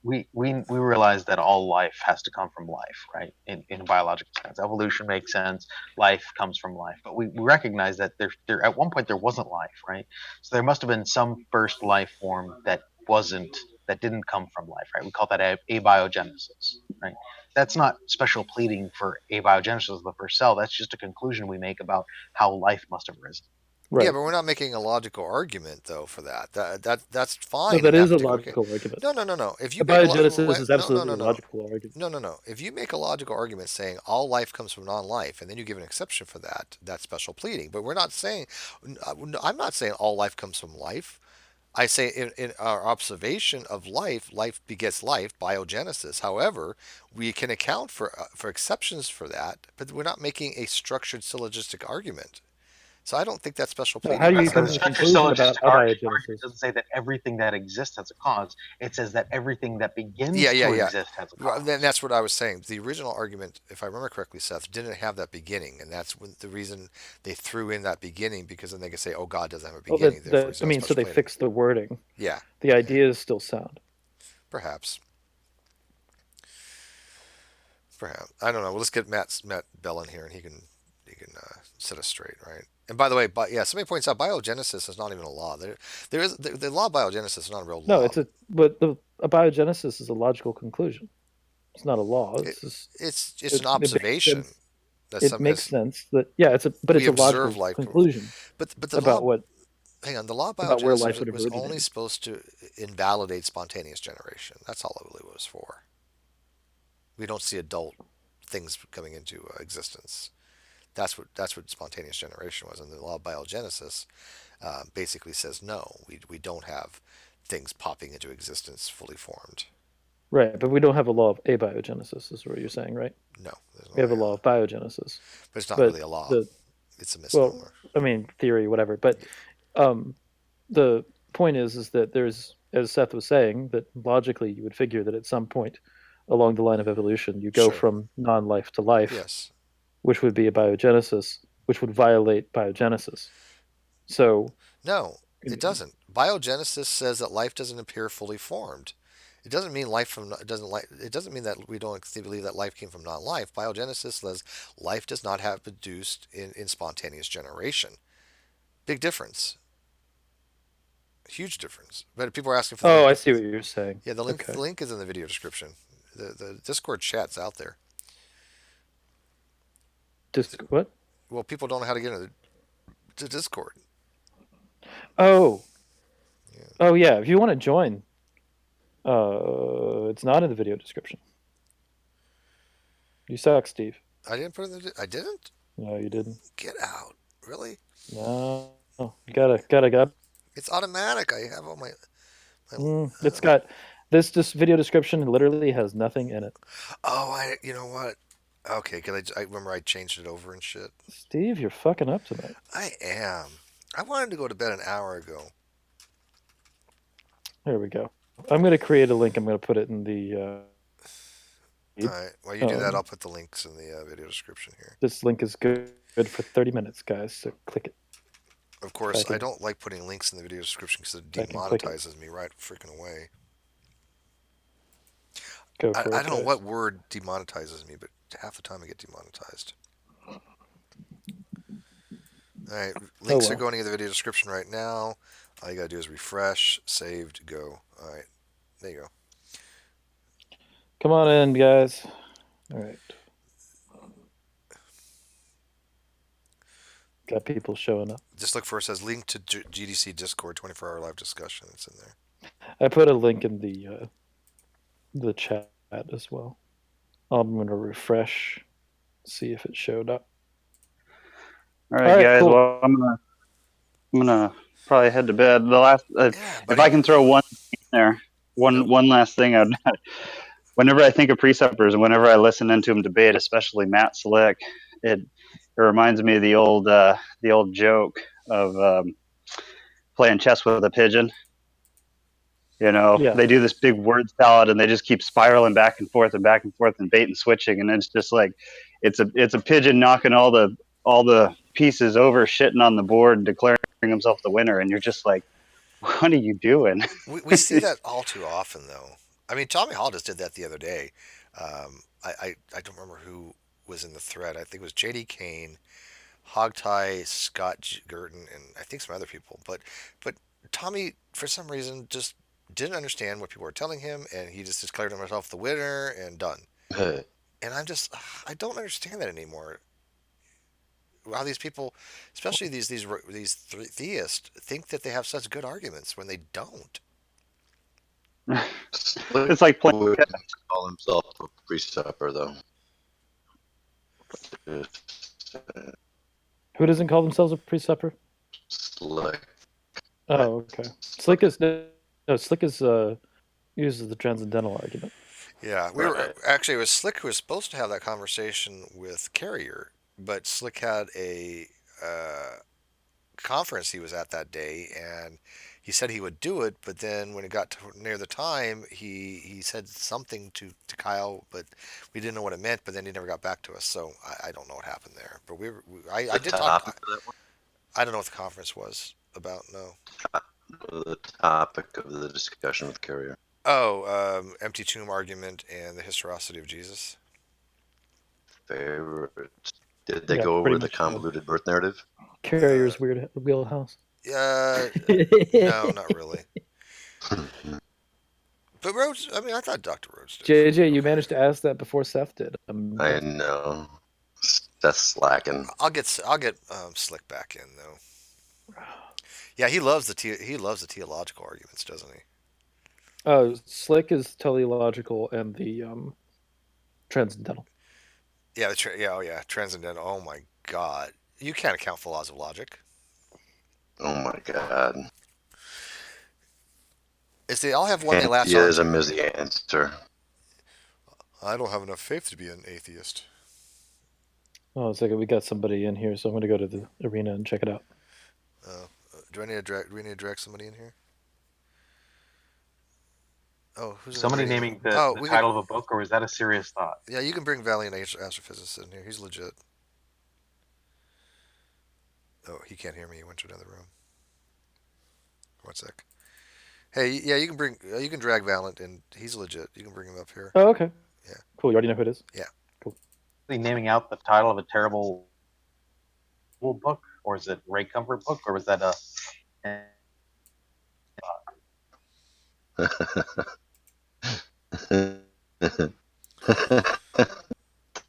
we realize that all life has to come from life, right? In a biological sense, evolution makes sense. Life comes from life, but we recognize that there at one point there wasn't life, right? So there must have been some first life form that that didn't come from life, right? We call that abiogenesis, right? That's not special pleading for abiogenesis of the first cell. That's just a conclusion we make about how life must have arisen. Right. Yeah, but we're not making a logical argument though for that. That's fine. No, In that that is a particular case. logical argument. No. If you make Abiogenesis is no, absolutely a logical argument. no. If you make a logical argument saying all life comes from non-life, and then you give an exception for that, that's special pleading. But we're not saying. I'm not saying all life comes from life. I say in our observation of life, life begets life, biogenesis. However, we can account for exceptions for that, but we're not making a structured syllogistic argument. So I don't think that's special So how pleading do you Right, but come the to the whatsoever. structure conclusion about syllogistic argument abiogenesis? doesn't say that everything that exists has a cause. It says that everything that begins Yeah. to exist has a Well, then cause. that's what I was saying. The original argument, if I remember correctly, Seth, didn't have that beginning, and that's when the reason they threw in that beginning because then they could say, "Oh, God doesn't have a Well, beginning, therefore he's I not mean, so special they pleading." fixed the wording. Yeah, The idea is still sound. perhaps. Perhaps I don't know. Well, let's get Matt Bell in here, and he can set us straight, right? And by the way, somebody points out biogenesis is not even a law. There is the law of biogenesis is not a real No, law. but the abiogenesis is a logical conclusion. It's not a law. It, It's just it's just an it makes observation sense. that It some makes as sense that we it's a observe logical life. conclusion But the law, about what hang on, the law of about where life biogenesis would have was only originated. supposed to invalidate spontaneous generation. That's all it really was for. We don't see adult things coming into existence. That's what spontaneous generation was, and the law of biogenesis basically says no, we don't have things popping into existence fully formed. Right, but we don't have a law of abiogenesis, is what you're saying, right? No, there's We no have a way. law of biogenesis. But it's not But really a law. the It's a well, misnomer. I mean, theory, whatever. But um, the point is that there's, as Seth was saying, that logically you would figure that at some point along the line of evolution, you go Sure. from non-life to life, Yes. which would be a biogenesis, which would violate biogenesis. So, No, it doesn't. Biogenesis says that life doesn't appear fully formed. It doesn't mean life from it doesn't like it doesn't mean that we don't believe that life came from non-life. Biogenesis says life does not have produced in spontaneous generation. Big difference. Huge difference. But people are asking for the oh, I link. see what you're saying. Yeah, the link Okay. the link is in the video description. The Discord chat's out there. What? Well, people don't know how to get into the Discord. Oh, Yeah. oh yeah. If you want to join, it's not in the video description. You suck, Steve. I didn't put it in I didn't? No, you didn't. Get out. Really? No, you gotta. It's automatic. I have all my It's got this video description literally has nothing in it. Oh, you know what? Okay, because I remember I changed it over and shit. Steve, you're fucking up tonight. I am. I wanted to go to bed an hour ago. There we go. I'm gonna create a link. I'm gonna put it in the. All right. While you do that, I'll put the links in the video description here. This link is good for 30 minutes, guys. So click it. Of course, I don't like putting links in the video description because it demonetizes me right freaking away. Go for it. I don't know what word demonetizes me, but half the time I get demonetized. All right, links are going into the video description right now. All you gotta do is refresh, saved, go. All right, there you go. Come on in, guys. All right. Got people showing up. Just look for it says link to GDC Discord 24-hour live discussion. It's in there. I put a link in the chat as well. I'm gonna refresh, see if it showed up. All right, guys. Cool. Well, I'm gonna probably head to bed. The last, if I can throw one in there, one last thing. Whenever I think of preceptors and whenever I listen into them debate, especially Matt Slick, it reminds me of the old joke of playing chess with a pigeon. You know, They do this big word salad and they just keep spiraling back and forth and bait and switching, and it's just like it's a pigeon knocking all the pieces over, shitting on the board, declaring himself the winner, and you're just like, what are you doing? We see that all too often, though. I mean, Tommy Hall just did that the other day. I don't remember who was in the thread. I think it was J.D. Kane, Hogtie, Scott Gurton, and I think some other people. But Tommy, for some reason, just didn't understand what people were telling him, and he just declared himself the winner and done. And I don't understand that anymore. How these people, especially these theists, think that they have such good arguments when they don't. It's like playing. Would call himself a pre-supper, though. Who doesn't call themselves a pre-supper? Slick. Oh, okay. Slick is uses the transcendental argument. Yeah, we were actually, it was Slick who was supposed to have that conversation with Carrier, but Slick had a conference he was at that day, and he said he would do it, but then when it got near the time, he said something to Kyle, but we didn't know what it meant. But then he never got back to us, so I don't know what happened there. But I did talk. I don't know what the conference was about. No. The topic of the discussion with Carrier. Oh, empty tomb argument and the historicity of Jesus. Favorite. Did they go over the convoluted birth narrative? Carrier's weird wheelhouse. No, not really. But Rhodes, I mean, I thought Dr. Rhodes did. JJ, you managed to ask that before Seth did. I know. That's slacking. I'll get Slick back in though. Yeah, he loves the theological arguments, doesn't he? Oh, Slick is teleological and the transcendental. Yeah, transcendental. Oh my God, you can't account for laws of logic. Oh my God. It's they all have one they latch on. Atheism is the answer. I don't have enough faith to be an atheist. Oh, it's like we got somebody in here, so I'm going to go to the arena and check it out. Do we need to drag somebody in here? Oh, who's somebody naming the title of a book, or is that a serious thought? Yeah, you can bring Valiant Astrophysicist in here. He's legit. Oh, he can't hear me. He went to another room. One sec. Hey, yeah, you can drag Valiant, and he's legit. You can bring him up here. Oh, okay. Yeah. Cool. You already know who it is? Yeah. Cool. Are you naming out the title of a terrible book, or is it Ray Comfort book, or was that a...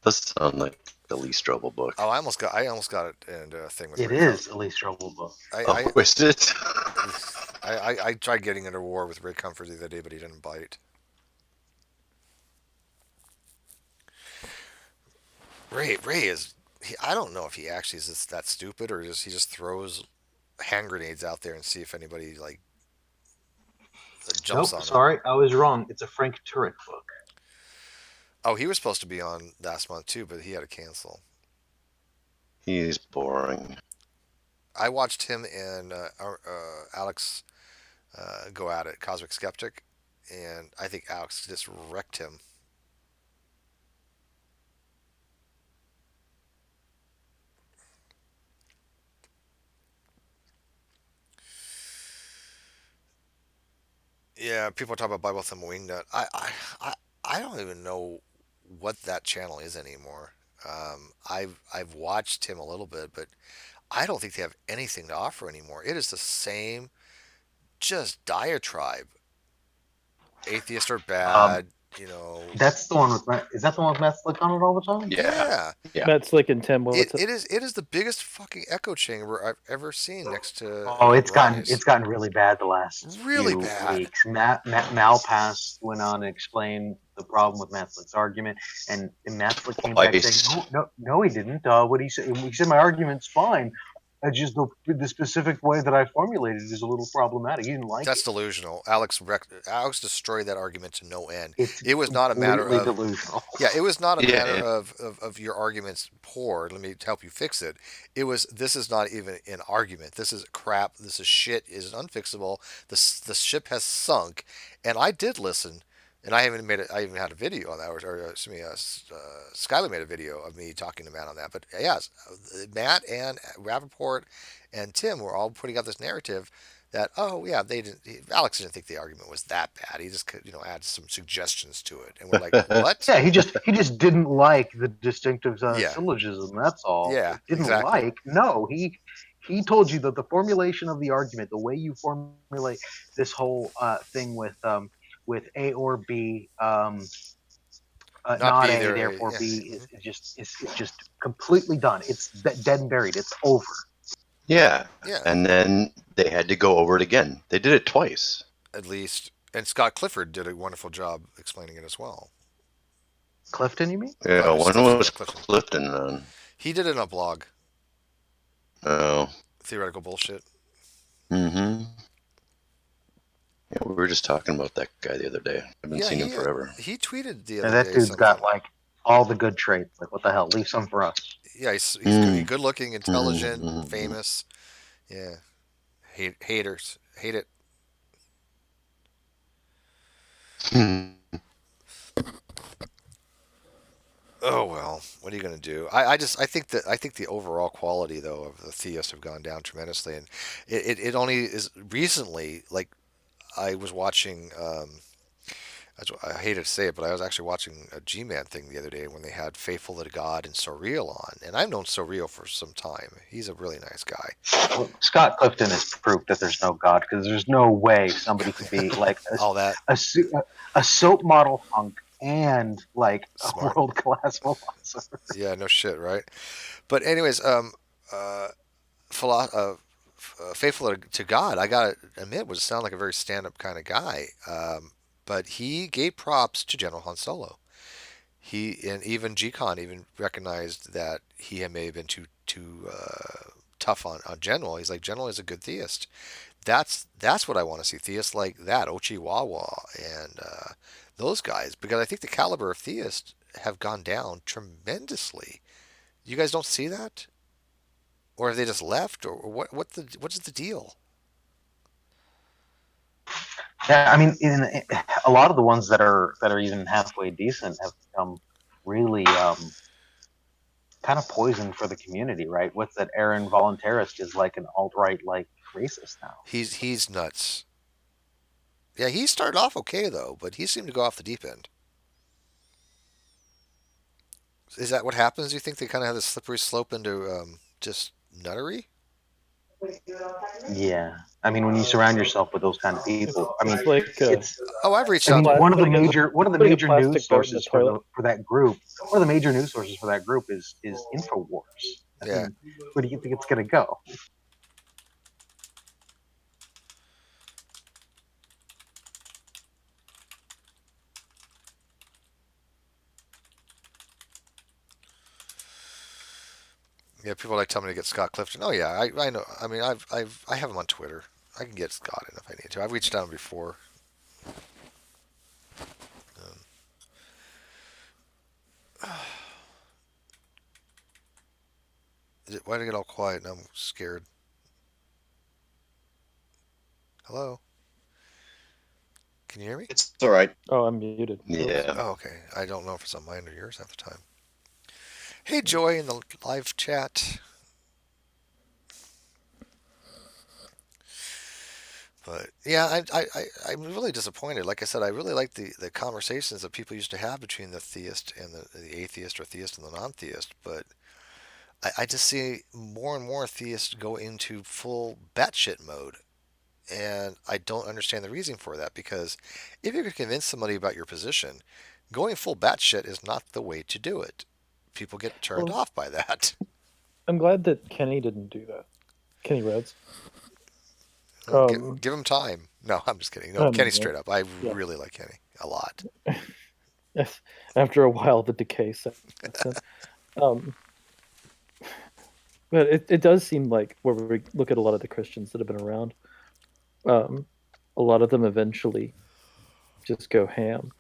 Does sound like the Lee Strobel book. Oh, I almost got it in a thing with. It is a Lee Strobel book. Is it? I tried getting into a war with Ray Comfort the other day, but he didn't bite. Ray is. I don't know if he actually is just that stupid, or he just throws hand grenades out there and see if anybody jumps on. Sorry, I was wrong. It's a Frank Turek book. Oh, he was supposed to be on last month too, but he had to cancel. He's boring. I watched him and Alex go at it, Cosmic Skeptic, and I think Alex just wrecked him. Yeah, people talk about Bible Thumb Wingnut. I don't even know what that channel is anymore. I've watched him a little bit, but I don't think they have anything to offer anymore. It is the same, just diatribe. Atheists are bad. That's the one with Matt. Is that the one with Matt Slick on it all the time? Yeah. Matt Slick and Tim. It is the biggest fucking echo chamber I've ever seen next to. Oh, it's gotten really bad the last really few bad weeks. Matt Malpass went on and explained the problem with Matt Slick's argument, and Matt Slick came back saying, "No, he didn't. What he said? He said my argument's fine. I just the specific way that I formulated it is a little problematic. He didn't like That's it. delusional. Alex destroyed that argument to no end. It was not a matter of delusional. Yeah, it was not a matter of your argument's poor. Let me help you fix it. It was this is not even an argument. This is crap. This is shit. Is unfixable. The ship has sunk. And I did listen. And I even had a video on that, Skylar made a video of me talking to Matt on that. But yes, Matt and Rappaport and Tim were all putting out this narrative that Alex didn't think the argument was that bad. He just could, add some suggestions to it, and we're like, what? Yeah, he just didn't like the distinctive syllogism. That's all. Yeah, didn't exactly. like. No, he he told you that the formulation of the argument, the way you formulate this whole thing with A or B, Not not be A, there. therefore Yeah. B is just completely done. It's dead and buried. It's over. Yeah. Yeah. And then they had to go over it again. They did it twice. At least, and Scott Clifford did a wonderful job explaining it as well. Clifton, you mean? Yeah, when was Clifton. Clifton on? He did it on a blog. Oh. Theoretical bullshit. Mm-hmm. Yeah, we were just talking about that guy the other day. I haven't seen him forever. He tweeted the And other that day dude's something. got like all the good traits. Like, what the hell? Leave some for us. Yeah, he's good looking, intelligent, Mm-hmm. famous. Yeah. Haters. Hate it. Oh well, what are you going to do? I think the overall quality though of the theists have gone down tremendously, and it only is recently. Like I was watching. I hate to say it, but I was actually watching a G-Man thing the other day when they had Faithful to God and Surreal on, and I've known Surreal for some time. He's a really nice guy. Well, Scott Clifton has proved that there's no God, because there's no way somebody could be like All that a soap model hunk and like smart. a world-class philosopher. Yeah, no shit, right? But anyways, Faithful to God, I gotta admit, would sound like a very stand-up kind of guy. But he gave props to General Han Solo. He and even G-Con even recognized that he may have been too tough on General. He's like, General is a good theist. That's what I want to see, theists like that, Ochiwawa and those guys, because I think the caliber of theists have gone down tremendously. You guys don't see that, or have they just left, or what? What's the deal? Yeah, I mean, a lot of the ones that are even halfway decent have become really kind of poison for the community, right? What's that? Aaron Voluntarist is like an alt-right like racist now. He's nuts. Yeah, he started off okay though, but he seemed to go off the deep end. Is that what happens? Do you think they kind of have this slippery slope into just nuttery? Yeah, I mean, when you surround yourself with those kind of people, I mean, It's like it's. Oh, I've reached I out mean, to. one of the putting a major plastic news boat in the sources toilet. for that group. One of the major news sources for that group is Infowars. I Yeah. mean, where do you think it's going to go? Yeah, people like tell me to get Scott Clifton. Oh yeah, I know. I mean, I have him on Twitter. I can get Scott in if I need to. I've reached out to him before. Why did it get all quiet? Now I'm scared. Hello? Can you hear me? It's all right. Oh, I'm muted. Yeah. Oh, okay. I don't know if it's on mine or yours half the time. Hey, Joy in the live chat. But yeah, I'm really disappointed. Like I said, I really like the conversations that people used to have between the theist and the atheist, or theist and the non-theist. But I just see more and more theists go into full batshit mode. And I don't understand the reason for that, because if you could convince somebody about your position, going full batshit is not the way to do it. People get turned off by that. I'm glad that Kenny didn't do that. Kenny Rhodes. Give him time. No, I'm just kidding. No, Kenny's straight up. I really like Kenny a lot. After a while, the decay sets in. But it does seem like, where we look at a lot of the Christians that have been around, a lot of them eventually just go ham.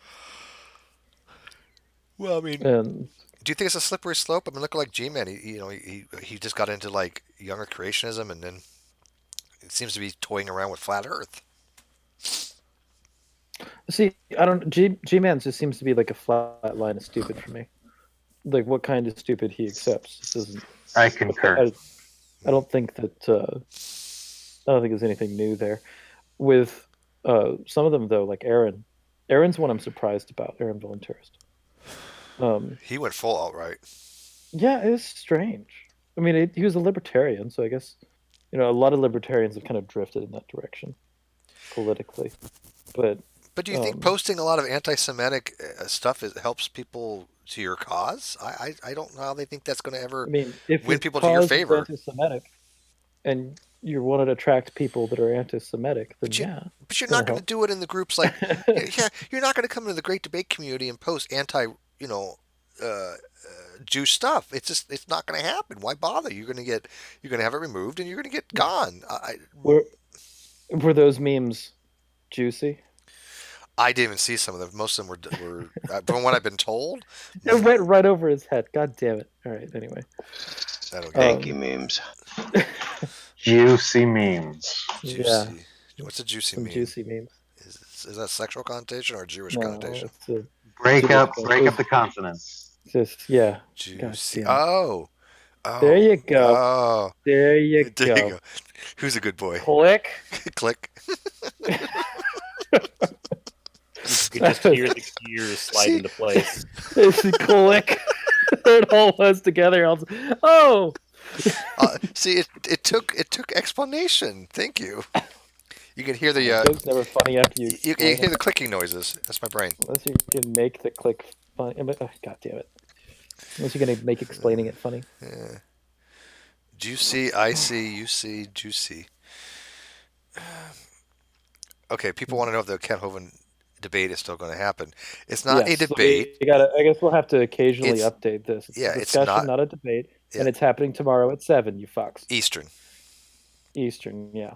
Well, I mean, and do you think it's a slippery slope? I mean, look like G-Man. He just got into like younger creationism, and then it seems to be toying around with flat Earth. See, I don't. G-Man just seems to be like a flat line of stupid for me. Like, what kind of stupid he accepts doesn't. I concur. I don't think that. I don't think there's anything new there. With some of them though, like Aaron. Aaron's one I'm surprised about. Aaron Voluntarist. He went full outright. Yeah, it's strange. I mean, he was a libertarian, so I guess a lot of libertarians have kind of drifted in that direction politically, but do you think posting a lot of anti-Semitic stuff helps people to your cause? I don't know how they think that's going to ever if win people to your favor. Is anti-Semitic, and you want to attract people that are anti-Semitic, then but you're not going to do it in the groups like you're not going to come into the Great Debate community and post anti Jewish stuff. It's not going to happen. Why bother? You're going to have it removed and you're going to get gone. Were those memes juicy? I didn't even see some of them. Most of them were from what I've been told. It went right over his head. God damn it! All right. Anyway. Thank you, memes. Juicy memes. Juicy. Yeah. What's a juicy meme? Juicy memes. Is that a sexual connotation or a Jewish connotation? Break up the consonants. Juicy. Oh. There you go. Oh. There you go. Who's a good boy? Click. Click. You could just hear the gears slide into place. Click. It all was together. Oh. See, it took explanation. Thank you. You can hear the. It's never funny after you. You can hear the clicking noises. That's my brain. Unless you can make the click funny. Oh, God damn it! Unless you're gonna make explaining it funny. Yeah. Juicy, icy, you see, juicy. Okay, people want to know if the Kent Hovind debate is still going to happen. It's not a debate. I guess we'll have to occasionally update this. It's a discussion, it's not a debate, and it's happening tomorrow at 7. You fucks. Eastern, yeah.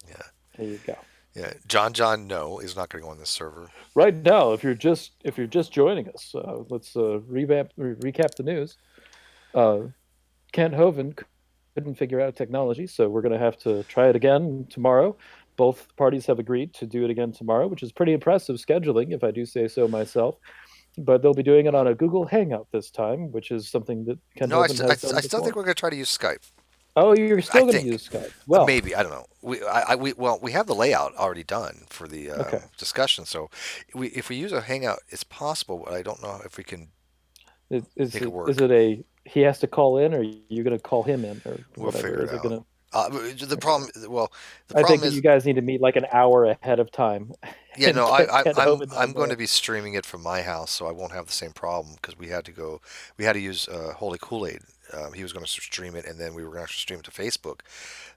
Yeah. There you go. Yeah, John, no, is not going to go on this server right now. If you're just joining us, let's recap the news. Kent Hovind couldn't figure out technology, so we're going to have to try it again tomorrow. Both parties have agreed to do it again tomorrow, which is pretty impressive scheduling, if I do say so myself. But they'll be doing it on a Google Hangout this time, which is something that Kent Hovind has done before. I still think we're going to try to use Skype. Oh, you're still going to use Skype? Well, maybe, I don't know. We have the layout already done for the discussion. So if we use a Hangout, it's possible. But I don't know if we can make it work. Is it he has to call in, or are you going to call him in, or we'll whatever? Figure it out. The problem I think you guys need to meet like an hour ahead of time. Yeah, no, I'm going to be streaming it from my house, so I won't have the same problem because we had to use Holy Kool-Aid. He was going to stream it, and then we were going to stream it to Facebook.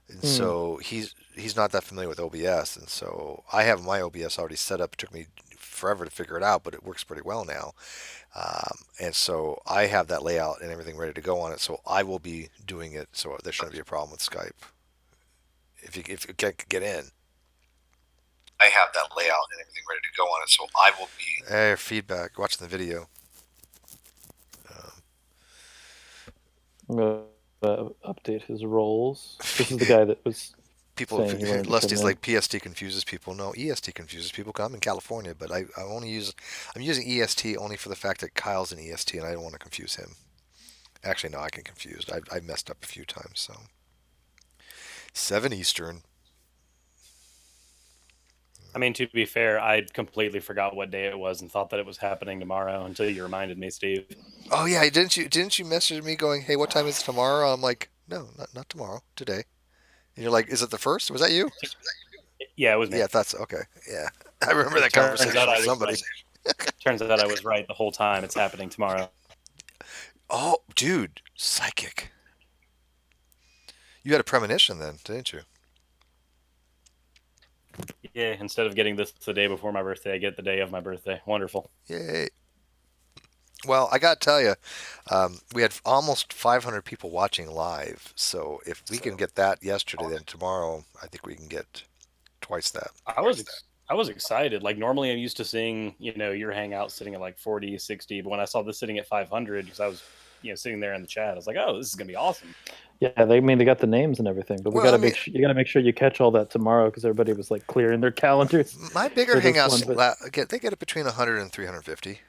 And so he's not that familiar with OBS, and so I have my OBS already set up. It took me forever to figure it out, but it works pretty well now. And so I have that layout and everything ready to go on it, so I will be doing it, so there shouldn't be a problem with Skype. If you can't get in. I have that layout and everything ready to go on it, so I will be... Hey, feedback, watching the video. I'm going to update his roles. This is the guy that was... Lusty's like PST confuses people. No, EST confuses people. I'm in California, but I'm using EST only for the fact that Kyle's an EST, and I don't want to confuse him. Actually, no, I get confused. I've messed up a few times. So 7 Eastern. I mean, to be fair, I completely forgot what day it was and thought that it was happening tomorrow until you reminded me, Steve. Oh yeah, didn't you message me going, "Hey, what time is it tomorrow?" I'm like, "No, not tomorrow. Today." And you're like, "Is it the 1st? Was that you?" Yeah, it was me. Yeah, that's okay. Yeah, I remember that conversation with somebody. Turns out I was right the whole time. It's happening tomorrow. Oh, dude, psychic. You had a premonition then, didn't you? Yeah, instead of getting this the day before my birthday, I get the day of my birthday. Wonderful. Yay. Well, I got to tell you, we had almost 500 people watching live. So if we can get that yesterday, then tomorrow, I think we can get twice that. I was excited. Like normally I'm used to seeing, your Hangout sitting at like 40, 60. But when I saw this sitting at 500, because I was, sitting there in the chat, I was like, oh, this is going to be awesome. Yeah, they got the names and everything, but you got to make sure you catch all that tomorrow because everybody was like clearing their calendars. My bigger Hangouts, they get it between 100 and 350.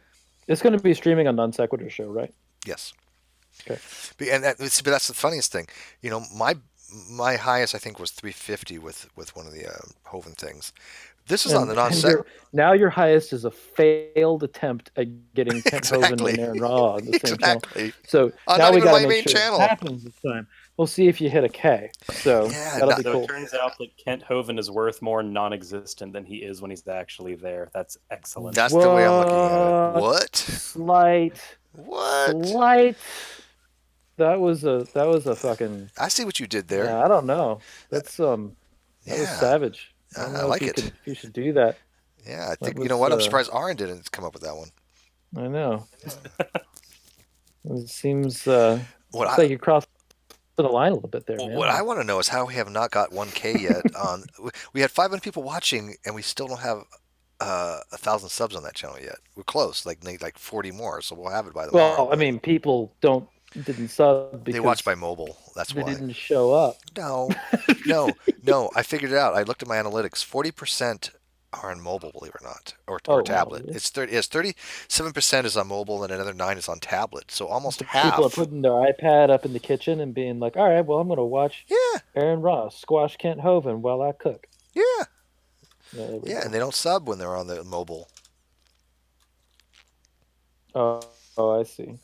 It's going to be streaming on Non-sequitur show, right? Yes. Okay. But that's the funniest thing. My highest I think was 350 with one of the Hovind things. This is on the non-sequitur. Now your highest is a failed attempt at getting Kent Hovind and Aron Ra on the same channel. So now we got my to main make sure channel. it happens this time. We'll see if you hit a K. So Yeah, that'll be So cool. it turns out that Kent Hovind is worth more non-existent than he is when he's actually there. That's excellent. That's the way I'm looking at it. What? Slight. That was a fucking. I see what you did there. Yeah, I don't know. That's that was savage. I don't know like if you should do that. Yeah, I think you know what? I'm surprised Aron didn't come up with that one. I know. It seems like you crossed the line a little bit there, man. What I want to know is how we have not got 1K yet. On we had 500 people watching, and we still don't have 1,000 subs on that channel yet. We're close, like 40 more, so we'll have it by tomorrow. Well, I mean, people didn't sub because they watch by mobile. That's why they didn't show up. No. I figured it out. I looked at my analytics. 40% are on mobile, believe it or not, or tablet. Wow. It's 37% is on mobile, and another 9 is on tablet. So almost half. People are putting their iPad up in the kitchen and being like, "All right, well, I'm going to watch Aron Ra squash Kent Hovind while I cook." Yeah, and they don't sub when they're on the mobile. Oh, I see.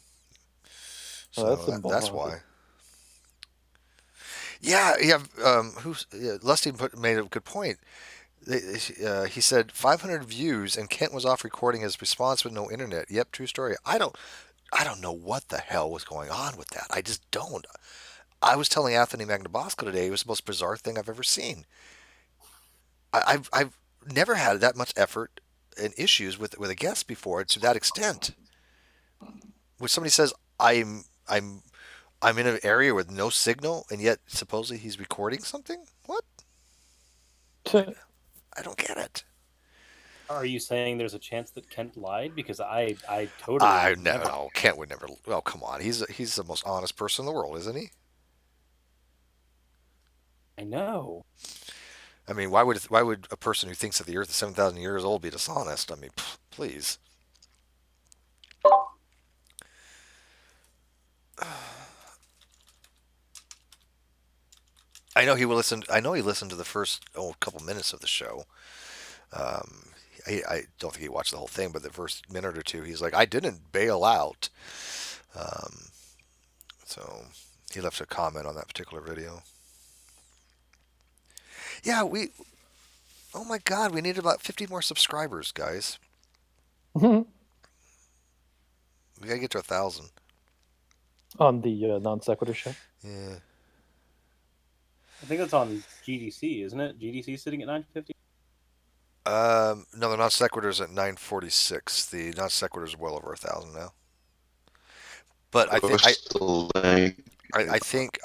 So that's why. Yeah. Lusty made a good point. He said 500 views, and Kent was off recording his response with no internet. Yep, true story. I don't know what the hell was going on with that. I just don't. I was telling Anthony Magnabosco today it was the most bizarre thing I've ever seen. I've never had that much effort and issues with a guest before to that extent. When somebody says I'm in an area with no signal, and yet supposedly he's recording something. What? I don't get it. Are you saying there's a chance that Kent lied? Because I totally. No, Kent would never. Well, come on. He's the most honest person in the world, isn't he? I know. I mean, why would a person who thinks that the Earth is 7,000 years old be dishonest? I mean, please. I know he listened to the first couple minutes of the show. I don't think he watched the whole thing, but the first minute or two, he's like, "I didn't bail out." So he left a comment on that particular video. Yeah, oh my God, we need about 50 more subscribers, guys. We gotta get to 1,000. On the Non-sequitur show? Yeah. I think that's on GDC, isn't it? GDC sitting at 950? No, the Non-sequitur's at 946. The Non-sequitur is well over 1,000 now. But I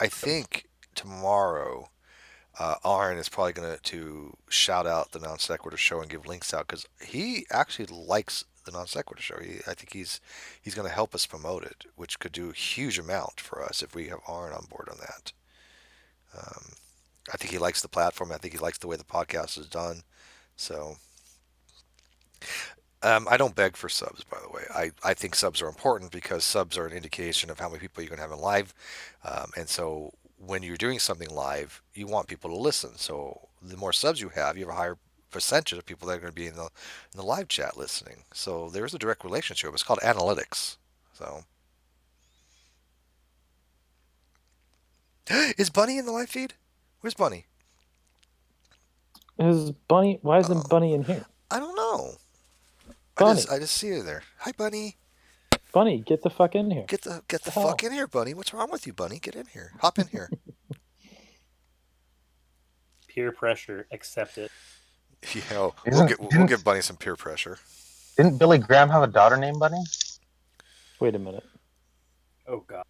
think tomorrow, Aron is probably going to shout out the Non-sequitur show and give links out because he actually likes the Non-sequitur show. I think he's going to help us promote it, which could do a huge amount for us if we have Aron on board on that. I think he likes the platform. I think he likes the way the podcast is done. So I don't beg for subs, by the way. I think subs are important because subs are an indication of how many people you're going to have in live. And so when you're doing something live, you want people to listen. So the more subs you have a higher percentage of people that are going to be in the live chat listening. So there's a direct relationship. It's called analytics. So is Bunny in the live feed? Where's Bunny? Why isn't Bunny in here? I don't know. Bunny. I just see her there. Hi, Bunny. Bunny, get the fuck in here. Get the fuck in here, Bunny. What's wrong with you, Bunny? Get in here. Hop in here. Peer pressure. Accept it. Yeah, we'll give Bunny some peer pressure. Didn't Billy Graham have a daughter named Bunny? Wait a minute. Oh, God.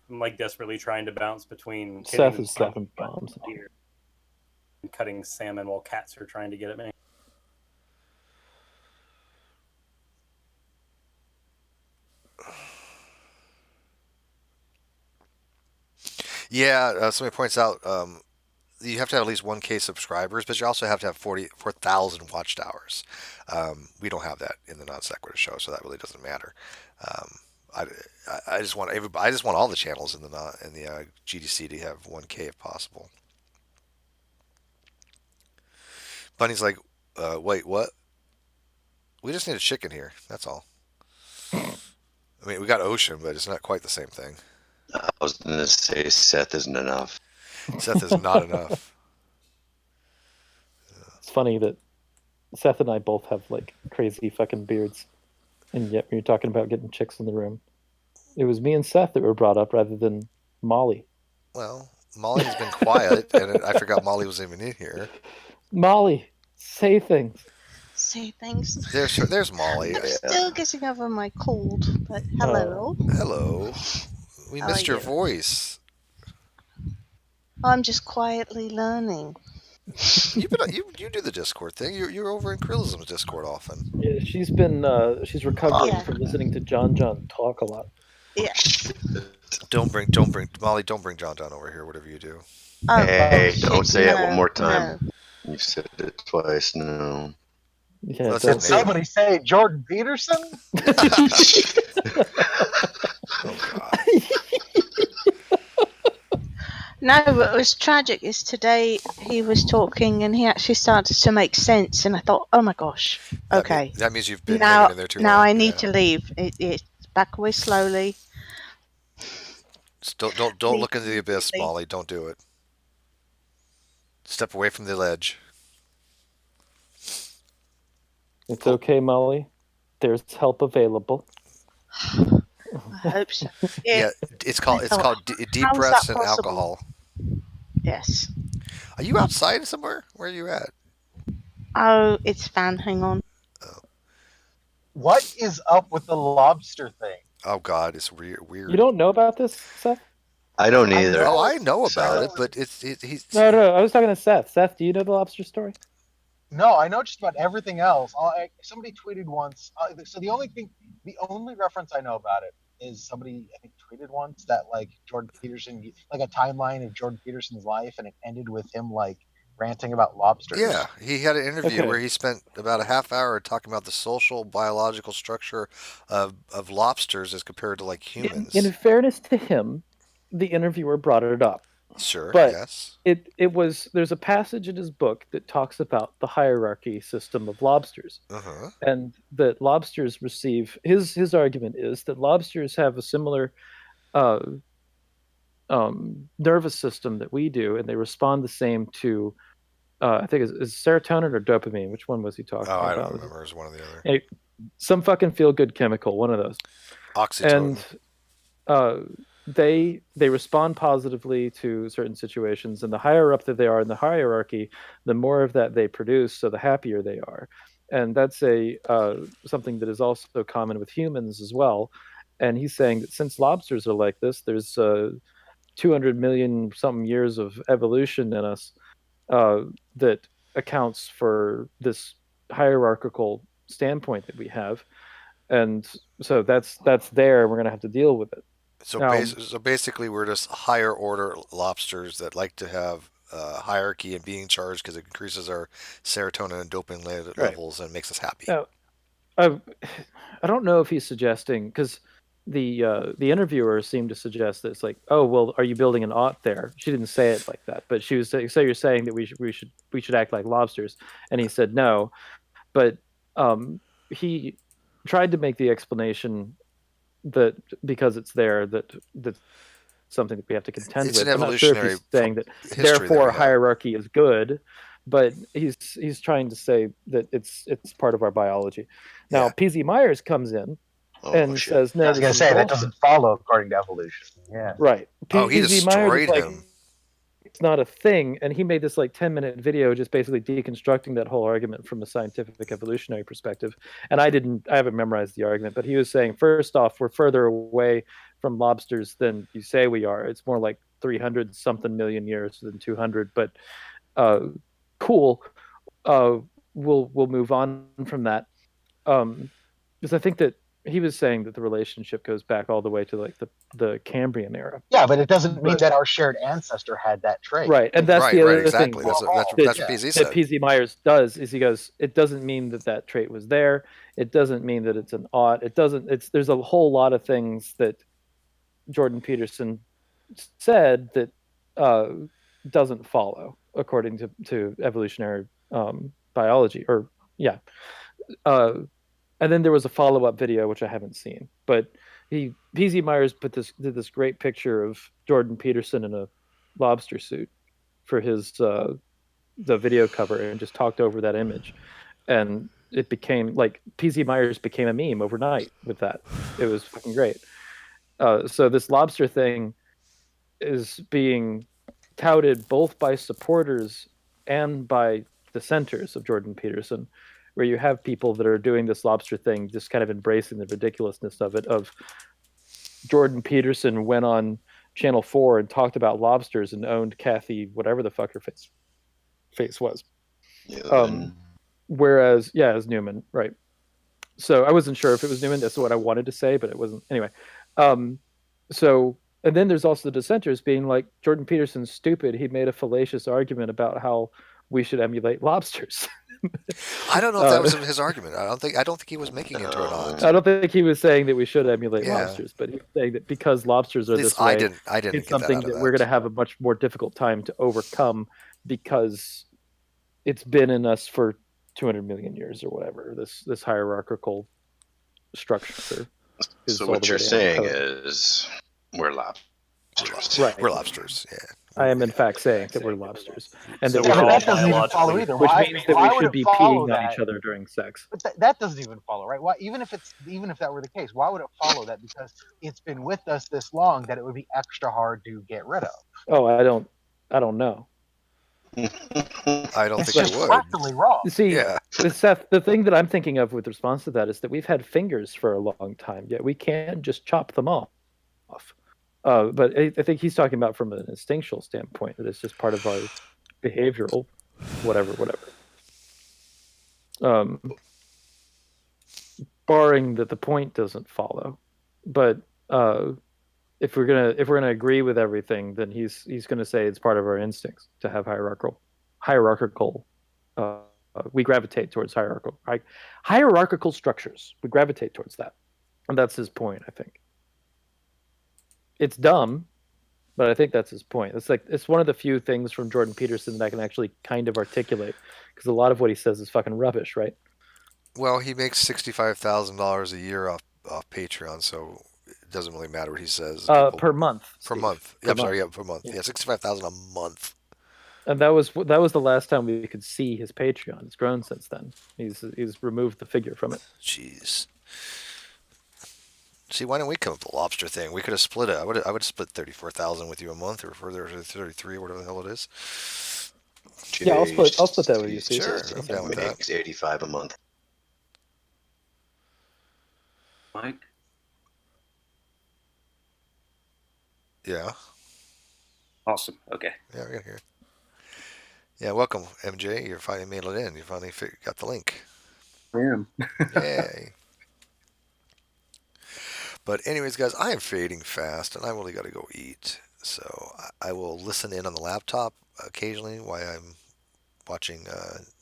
I'm like desperately trying to bounce between Seth is stepping bombs and cutting salmon while cats are trying to get at me. Yeah, somebody points out you have to have at least 1K subscribers, but you also have to have 4,000 watched hours. We don't have that in the Non-sequitur show, so that really doesn't matter. I just want I just want all the channels in the GDC to have 1K if possible. Bunny's like, wait, what? We just need a chicken here. That's all. I mean, we got ocean, but it's not quite the same thing. I was going to say Seth isn't enough. Seth is not enough. It's funny that Seth and I both have like crazy fucking beards, and yet when you're talking about getting chicks in the room, it was me and Seth that were brought up rather than Molly. Well, Molly has been quiet, and I forgot Molly was even in here. Molly, say things. Say things. There's Molly. I'm still getting over my cold, but hello. Hello. We missed your voice. I'm just quietly learning. You do the Discord thing. You're over in Krillism's Discord often. Yeah, she's recovering from listening to John talk a lot. Yeah. Don't bring Molly. Don't bring John over here. Whatever you do. Hey, don't say it one more time. No. You said it twice. No. Yeah, did somebody say Jordan Peterson? Oh God. No, what was tragic is today he was talking and he actually started to make sense, and I thought, oh my gosh, okay. That means you've been hanging in there too long. Now I need to leave. It's back away slowly. Don't look into the abyss, Molly. Don't do it. Step away from the ledge. It's okay, Molly. There's help available. I hope so. Yeah, it's called deep breaths and alcohol. Yes. Are you outside somewhere? Where are you at? Oh, it's fan. Hang on. Oh. What is up with the lobster thing? Oh God, it's weird. You don't know about this, Seth? I don't either. I know about it, but he's. No. I was talking to Seth. Seth, do you know the lobster story? No, I know just about everything else. Somebody tweeted once. So the only reference I know about it is somebody I think tweeted once that like Jordan Peterson, like a timeline of Jordan Peterson's life, and it ended with him like ranting about lobsters. Yeah, he had an interview where he spent about a half hour talking about the social biological structure of lobsters as compared to like humans. In fairness to him, the interviewer brought it up. Sure, but yes. There's a passage in his book that talks about the hierarchy system of lobsters. Uh-huh. And that lobsters receive, his argument is that lobsters have a similar nervous system that we do, and they respond the same to, I think is serotonin or dopamine. Which one was he talking about? I don't remember. It was one or the other. Some fucking feel-good chemical, one of those. Oxytocin. And they respond positively to certain situations, and the higher up that they are in the hierarchy, the more of that they produce, so the happier they are. And that's something that is also common with humans as well. And he's saying that since lobsters are like this, there's 200 million something years of evolution in us that accounts for this hierarchical standpoint that we have. And so that's there. We're going to have to deal with it. So basically, we're just higher order lobsters that like to have hierarchy and being charged because it increases our serotonin and dopamine levels and makes us happy. Now, I don't know if he's suggesting, because the interviewer seemed to suggest that it's like, oh well, are you building an ought there? She didn't say it like that, but she was saying, so you're saying that we should act like lobsters, and he said no, but he tried to make the explanation that because it's there, that's something that we have to contend with. I'm not sure if he's saying that therefore hierarchy is good, but he's trying to say that it's part of our biology. Now PZ Myers comes in and says, no, I was going to say that doesn't follow according to evolution. Yeah, right. He destroyed him. It's not a thing, and he made this like 10-minute video just basically deconstructing that whole argument from a scientific evolutionary perspective. And I haven't memorized the argument, but he was saying, first off, we're further away from lobsters than you say we are. It's more like 300 something million years than 200, but cool. We'll move on from that, because I think that he was saying that the relationship goes back all the way to like the Cambrian era. Yeah, but it doesn't mean that our shared ancestor had that trait. Right, and that's the other thing. That's what PZ said. That PZ Myers does is he goes, it doesn't mean that trait was there. It doesn't mean that it's an ought. It doesn't. There's a whole lot of things that Jordan Peterson said that doesn't follow according to evolutionary biology. And then there was a follow-up video which I haven't seen, but P.Z. Myers did this great picture of Jordan Peterson in a lobster suit for his the video cover, and just talked over that image, and it became like P.Z. Myers became a meme overnight with that. It was fucking great. So this lobster thing is being touted both by supporters and by dissenters of Jordan Peterson, where you have people that are doing this lobster thing, just kind of embracing the ridiculousness of it. Of Jordan Peterson went on Channel 4 and talked about lobsters and owned Kathy, whatever the fuck her face was. Whereas, yeah, it was Newman, right? So I wasn't sure if it was Newman. That's what I wanted to say, but it wasn't. Anyway, so, and then there's also the dissenters being like, Jordan Peterson's stupid. He made a fallacious argument about how we should emulate lobsters. I don't know if that was his argument. I don't think he was making it or not. I don't think he was saying that we should emulate lobsters, but he was saying that because lobsters are this way, I didn't it's something that we're going to have a much more difficult time to overcome because it's been in us for 200 million years or whatever. This hierarchical structure. So what you're saying is we're lobsters. Right. We're lobsters. Yeah. I am in fact saying that we're lobsters, and So that we that doesn't even follow either. Which Why, means that why we would should it be follow peeing that? on each other during sex. But that doesn't even follow, right? Why, even if that were the case, why would it follow that? Because it's been with us this long that it would be extra hard to get rid of. Oh, I don't know. I don't think just it would. factually wrong. See, Seth, the thing that I'm thinking of with response to that is that we've had fingers for a long time, yet we can't just chop them off. But I think he's talking about from an instinctual standpoint, that it's just part of our behavioral, whatever. Barring that the point doesn't follow, but if we're gonna agree with everything, then he's gonna say it's part of our instincts to have hierarchical. We gravitate towards hierarchical structures. We gravitate towards that, and that's his point, I think. It's dumb, but I think that's his point. It's one of the few things from Jordan Peterson that I can actually kind of articulate, because a lot of what he says is fucking rubbish, right? Well, he makes $65,000 a year off Patreon, so it doesn't really matter what he says. Per month. Per month. Yeah, per month. Yeah, $65,000 a month. And that was the last time we could see his Patreon. It's grown since then. He's removed the figure from it. Jeez. See, why didn't we come up with the lobster thing? We could have split it. I would have split 34,000 with you a month, or further 33, or whatever the hell it is. Yeah, I'll split that with you. Sure, I'm down with that. 85 a month. Mike? Yeah. Awesome. Okay. Yeah, we're here. Yeah, welcome, MJ. You finally made it in. You finally got the link. I am. Yay. But anyways, guys, I am fading fast, and I really got to go eat. So I will listen in on the laptop occasionally while I'm watching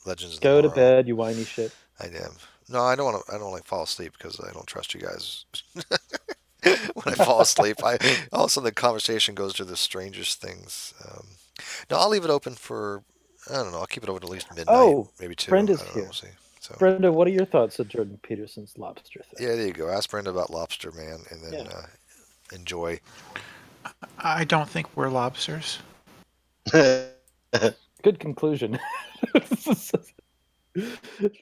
Legends of Go Tomorrow. to bed, you whiny shit. I am. No, I don't want to. I don't like fall asleep because I don't trust you guys. When I fall asleep, all of a sudden the conversation goes to the strangest things. No, I'll leave it open for. I don't know. I'll keep it open at least midnight. Oh, maybe 2. Brenda's I don't know, here. we'll see. So, Brenda, what are your thoughts on Jordan Peterson's lobster thing? yeah, there you go. Ask Brenda about Lobster Man, and then enjoy. I don't think we're lobsters. Good conclusion.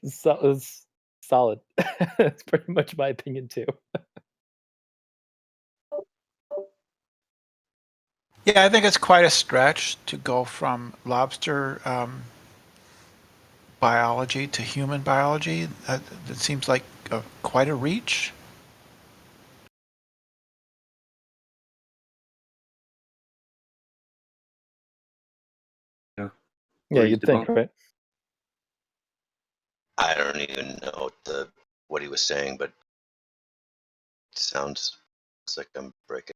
Solid. That's pretty much my opinion too. Yeah, I think it's quite a stretch to go from lobster biology to human biology. That seems like quite a reach. Yeah, you'd think, right? I don't even know what he was saying, but it sounds like I'm breaking.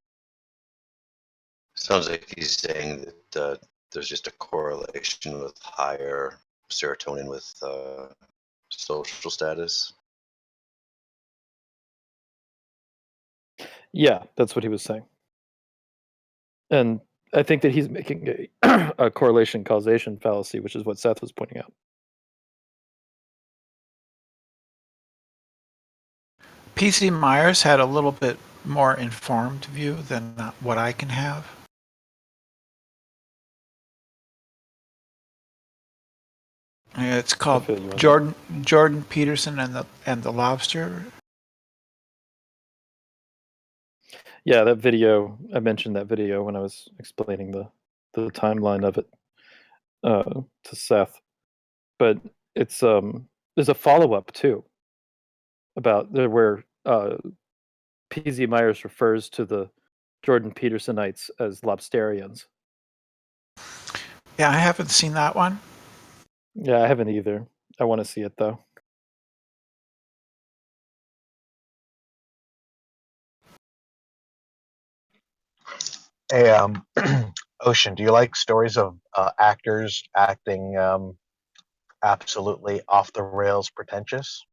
Sounds like he's saying that there's just a correlation with higher serotonin with social status. Yeah, that's what he was saying. And I think that he's making a correlation causation fallacy, which is what Seth was pointing out. P.C. Myers had a little bit more informed view than what I can have. It's called Jordan Peterson and the Lobster. Yeah, that video, I mentioned that video when I was explaining the timeline of it to Seth. But it's there's a follow-up too about where P.Z. Myers refers to the Jordan Petersonites as lobsterians. Yeah, I haven't seen that one. Yeah, I haven't either. I want to see it though. Hey, Ocean, do you like stories of actors acting absolutely off the rails pretentious?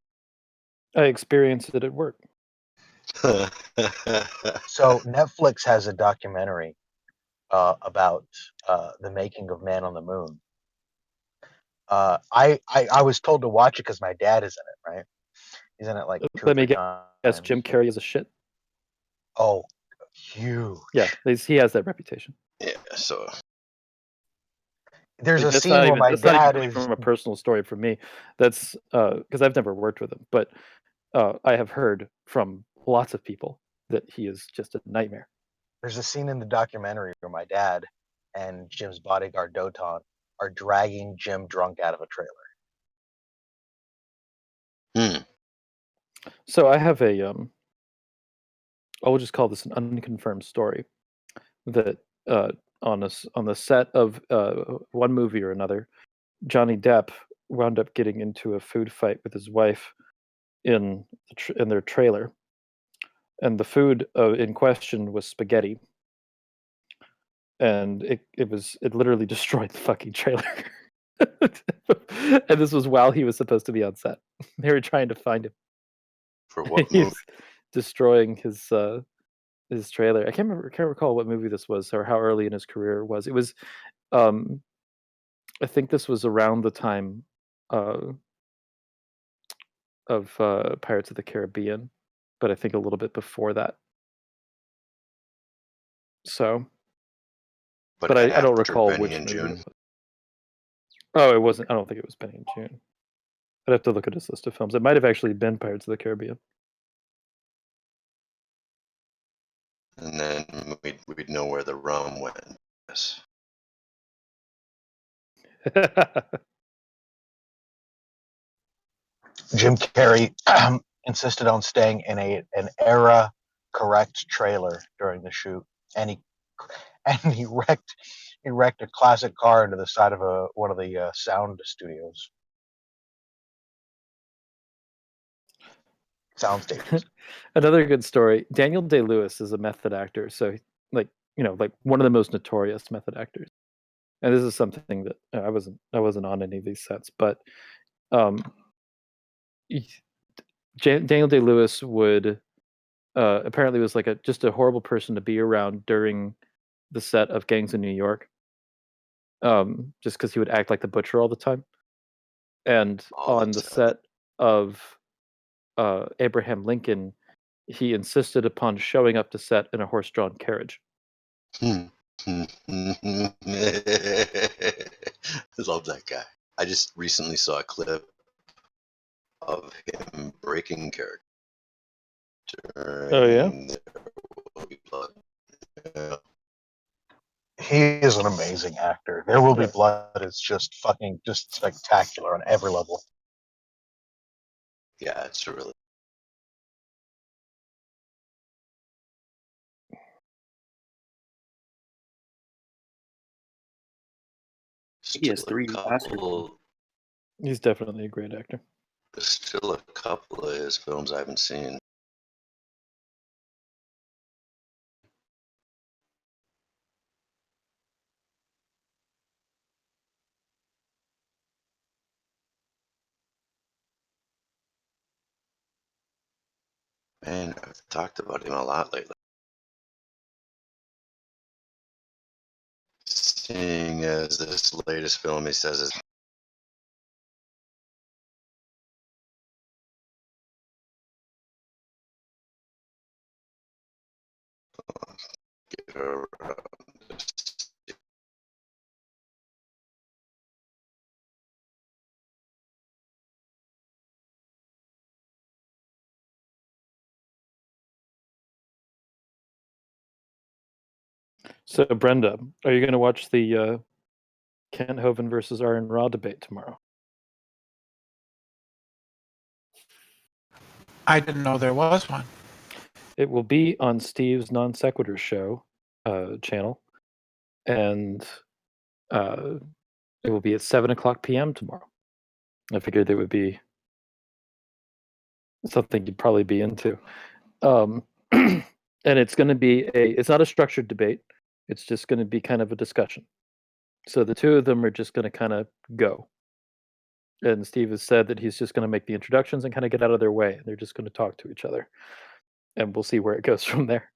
I experienced it at work. So Netflix has a documentary about the making of Man on the Moon. I was told to watch it because my dad is in it, right? He's in it like 2 or 3 times. Yes, Jim Carrey is a shit. Oh, huge. Yeah, he has that reputation. Yeah, so there's a scene where my dad is from a personal story for me. That's because I've never worked with him, but I have heard from lots of people that he is just a nightmare. There's a scene in the documentary where my dad and Jim's bodyguard Doton are dragging Jim drunk out of a trailer. So I have a I'll just call this an unconfirmed story that on the set of one movie or another, Johnny Depp wound up getting into a food fight with his wife in their trailer, and the food in question was spaghetti, and it literally destroyed the fucking trailer. And this was while he was supposed to be on set. They were trying to find him. For what He's movie? destroying his trailer. I can't recall what movie this was or how early in his career it was. It was, I think this was around the time of Pirates of the Caribbean, but I think a little bit before that. So, but I don't recall Benny which and movie June. it was. Oh, it wasn't. I don't think it was Benny and June. I'd have to look at his list of films. It might have actually been Pirates of the Caribbean. And then we'd know where the rum went. Yes. Jim Carrey insisted on staying in an era correct trailer during the shoot, and he wrecked a classic car into the side of one of the sound studios. Sound stages. Another good story. Daniel Day-Lewis is a method actor, so like one of the most notorious method actors. And this is something that I wasn't on any of these sets, but Daniel Day-Lewis would apparently was like just a horrible person to be around during the set of Gangs in New York. Just because he would act like the butcher all the time. And on the set of Abraham Lincoln, he insisted upon showing up to set in a horse-drawn carriage. I love that guy. I just recently saw a clip of him breaking character. Oh yeah? Yeah. He is an amazing actor. There Will Be Blood is just fucking just spectacular on every level. Yeah, it's really. He has 3 Oscars. He's definitely a great actor. There's still a couple of his films I haven't seen. Man, I've talked about him a lot lately. Seeing as this latest film he says is So, Brenda, are you going to watch the Kent Hovind versus Aron Ra debate tomorrow? I didn't know there was one. It will be on Steve's Non-sequitur show channel, and it will be at 7:00 p.m. tomorrow. I figured it would be something you'd probably be into. And it's going to be it's not a structured debate. It's just going to be kind of a discussion. So the two of them are just going to kind of go. And Steve has said that he's just going to make the introductions and kind of get out of their way. They're just going to talk to each other. And we'll see where it goes from there.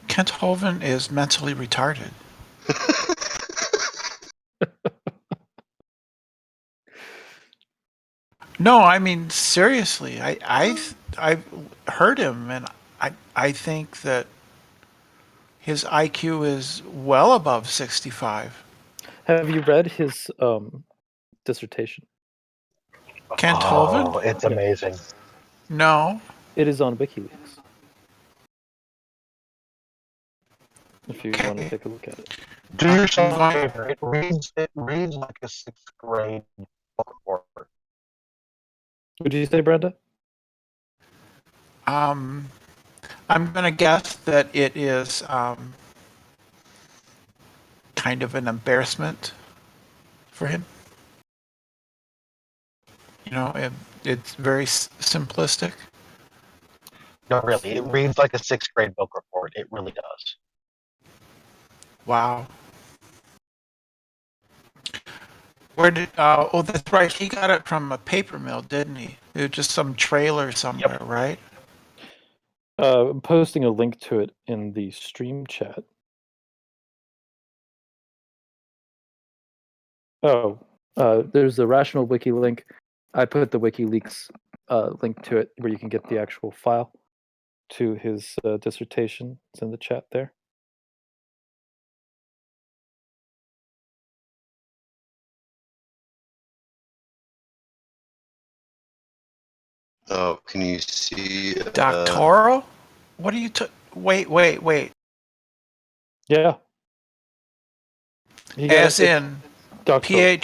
Kent Hovind is mentally retarded. No, I mean seriously. I've heard him, and I think that his IQ is well above 65. Have you read his dissertation? Kent Hovind? It's amazing. No. It is on WikiLeaks. If you want to take a look at it. Do yourself a favor. It reads like a 6th grade book report. What did you say, Brenda? I'm going to guess that it is kind of an embarrassment for him. You know, it's very simplistic. No, really. It reads like a 6th grade book report. It really does. Wow. Where did? Oh, that's right. He got it from a paper mill, didn't he? It was just some trailer somewhere, right? I'm posting a link to it in the stream chat. Oh, there's the Rational Wiki link. I put the WikiLeaks link to it where you can get the actual file to his dissertation. It's in the chat there. Oh, can you see? Doctoral? What are you? Wait. Yeah. As in doctoral.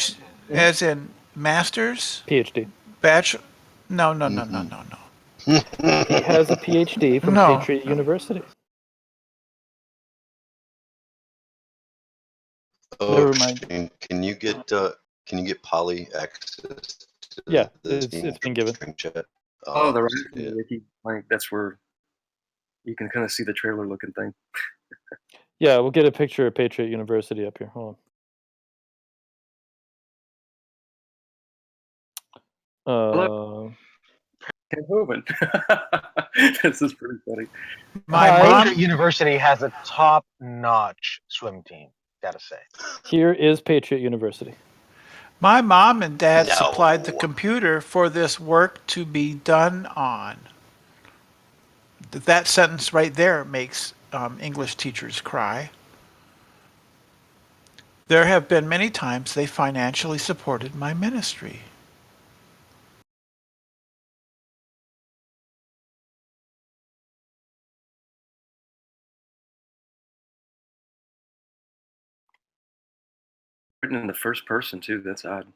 as in masters? PhD. Bachelor? No. He has a PhD from Patriot University. Oh, Never mind. can you get Poly access to it's been given. Chat? Oh, the Rational Wiki link. That's where you can kind of see the trailer looking thing. Yeah, we'll get a picture of Patriot University up here. Hold on. Hello. Kent Hovind. This is pretty funny. Patriot University has a top-notch swim team, gotta say. Here is Patriot University. My mom and dad supplied the computer for this work to be done on. That sentence right there makes English teachers cry. There have been many times they financially supported my ministry. Written in the first person too. That's odd.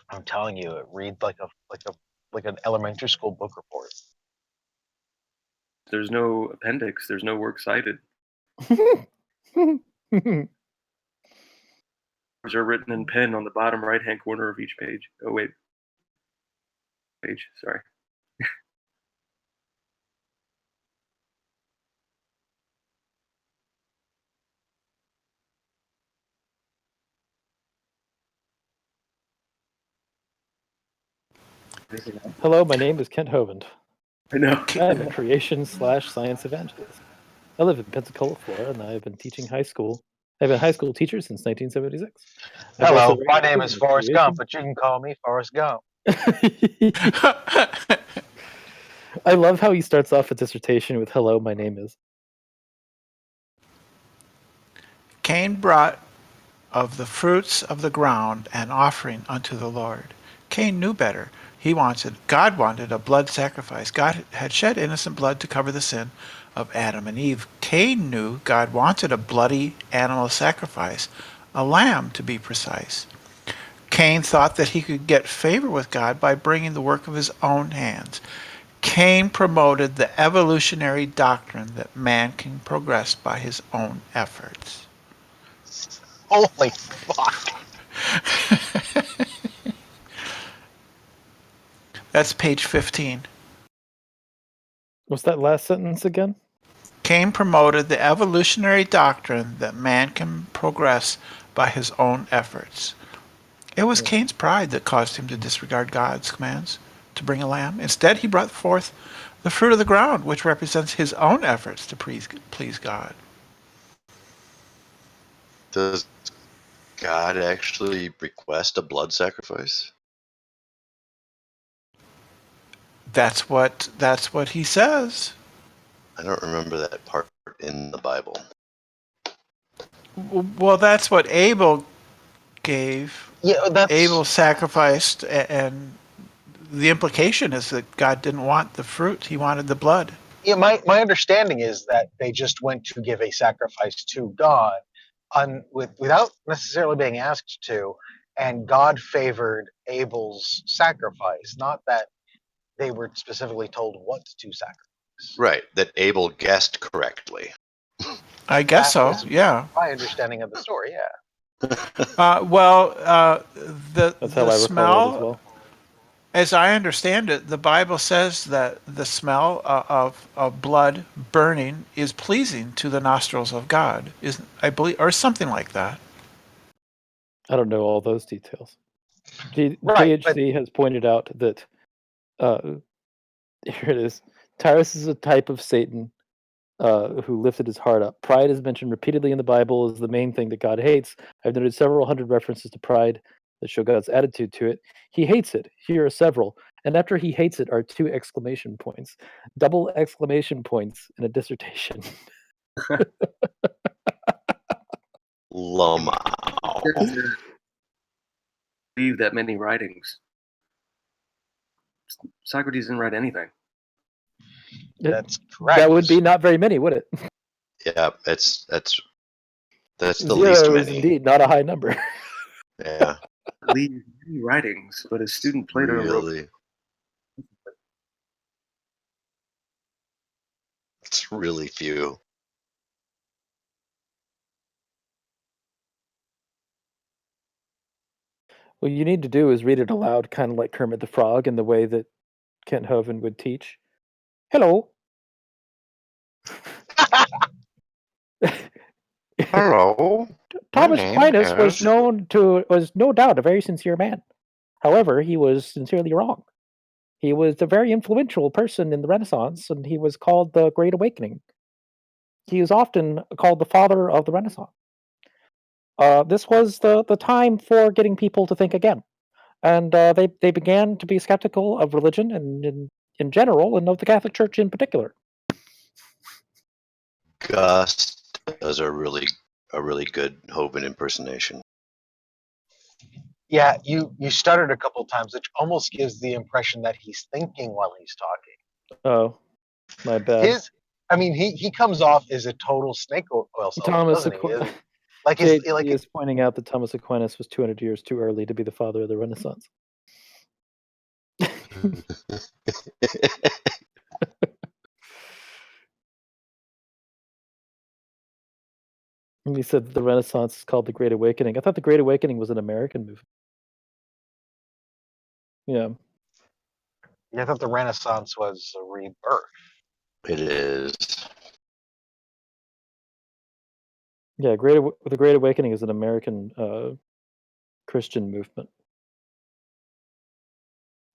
I'm telling you, it reads like an elementary school book report. There's no appendix. There's no works cited. Words are written in pen on the bottom right-hand corner of each page. Oh wait, page. Sorry. Hello, my name is Kent Hovind. I know. I'm a creation/science evangelist. I live in Pensacola, Florida, and I have been teaching high school I've been a high school teacher since 1976. Hello, my name is Forrest Gump, but you can call me Forrest Gump. I love how he starts off a dissertation with "Hello, my name is." Cain brought of the fruits of the ground an offering unto the Lord. Cain knew better. God wanted a blood sacrifice. God had shed innocent blood to cover the sin of Adam and Eve. Cain knew God wanted a bloody animal sacrifice, a lamb to be precise. Cain thought that he could get favor with God by bringing the work of his own hands. Cain promoted the evolutionary doctrine that man can progress by his own efforts. Holy fuck. That's page 15. What's that last sentence again? Cain promoted the evolutionary doctrine that man can progress by his own efforts. It was Cain's pride that caused him to disregard God's commands to bring a lamb. Instead, he brought forth the fruit of the ground, which represents his own efforts to please God. Does God actually request a blood sacrifice? That's what he says. I don't remember that part in the Bible. Well, that's what Abel gave. Yeah, Abel sacrificed, and the implication is that God didn't want the fruit; He wanted the blood. Yeah, my understanding is that they just went to give a sacrifice to God, without necessarily being asked to, and God favored Abel's sacrifice, not that they were specifically told what to sacrifice. Right, that Abel guessed correctly. I guess so. Yeah. My understanding of the story. Yeah. The smell, as I understand it, the Bible says that the smell of blood burning is pleasing to the nostrils of God, I believe, or something like that. I don't know all those details. PhD has pointed out that here it is. Tyrus is a type of Satan who lifted his heart up. Pride is mentioned repeatedly in the Bible as the main thing that God hates. I've noted several hundred references to pride that show God's attitude to it. He hates it. Here are several. And after he hates it are 2 exclamation points. Double exclamation points in a dissertation. Lamau. Leave that many writings. Socrates didn't write anything. That's correct. That would be not very many, would it? Yeah, that's the 0 least is many. indeed not a high number. Yeah. Leave many writings, but his student Plato really? wrote. It's really few. What you need to do is read it aloud, kind of like Kermit the Frog, in the way that Kent Hovind would teach. Hello. Hello. Thomas Aquinas was no doubt a very sincere man. However, he was sincerely wrong. He was a very influential person in the Renaissance, and he was called the Great Awakening. He is often called the father of the Renaissance. This was the time for getting people to think again. And they began to be skeptical of religion and in general, and of the Catholic Church in particular. Gus does a really good Hovind impersonation. Yeah, you stuttered a couple times, which almost gives the impression that he's thinking while he's talking. Oh, my bad. He comes off as a total snake oil salesman, doesn't he? Like he is pointing out that Thomas Aquinas was 200 years too early to be the father of the Renaissance. And he said that the Renaissance is called the Great Awakening. I thought the Great Awakening was an American movement. Yeah. I thought the Renaissance was a rebirth. It is. Yeah, the Great Awakening is an American Christian movement.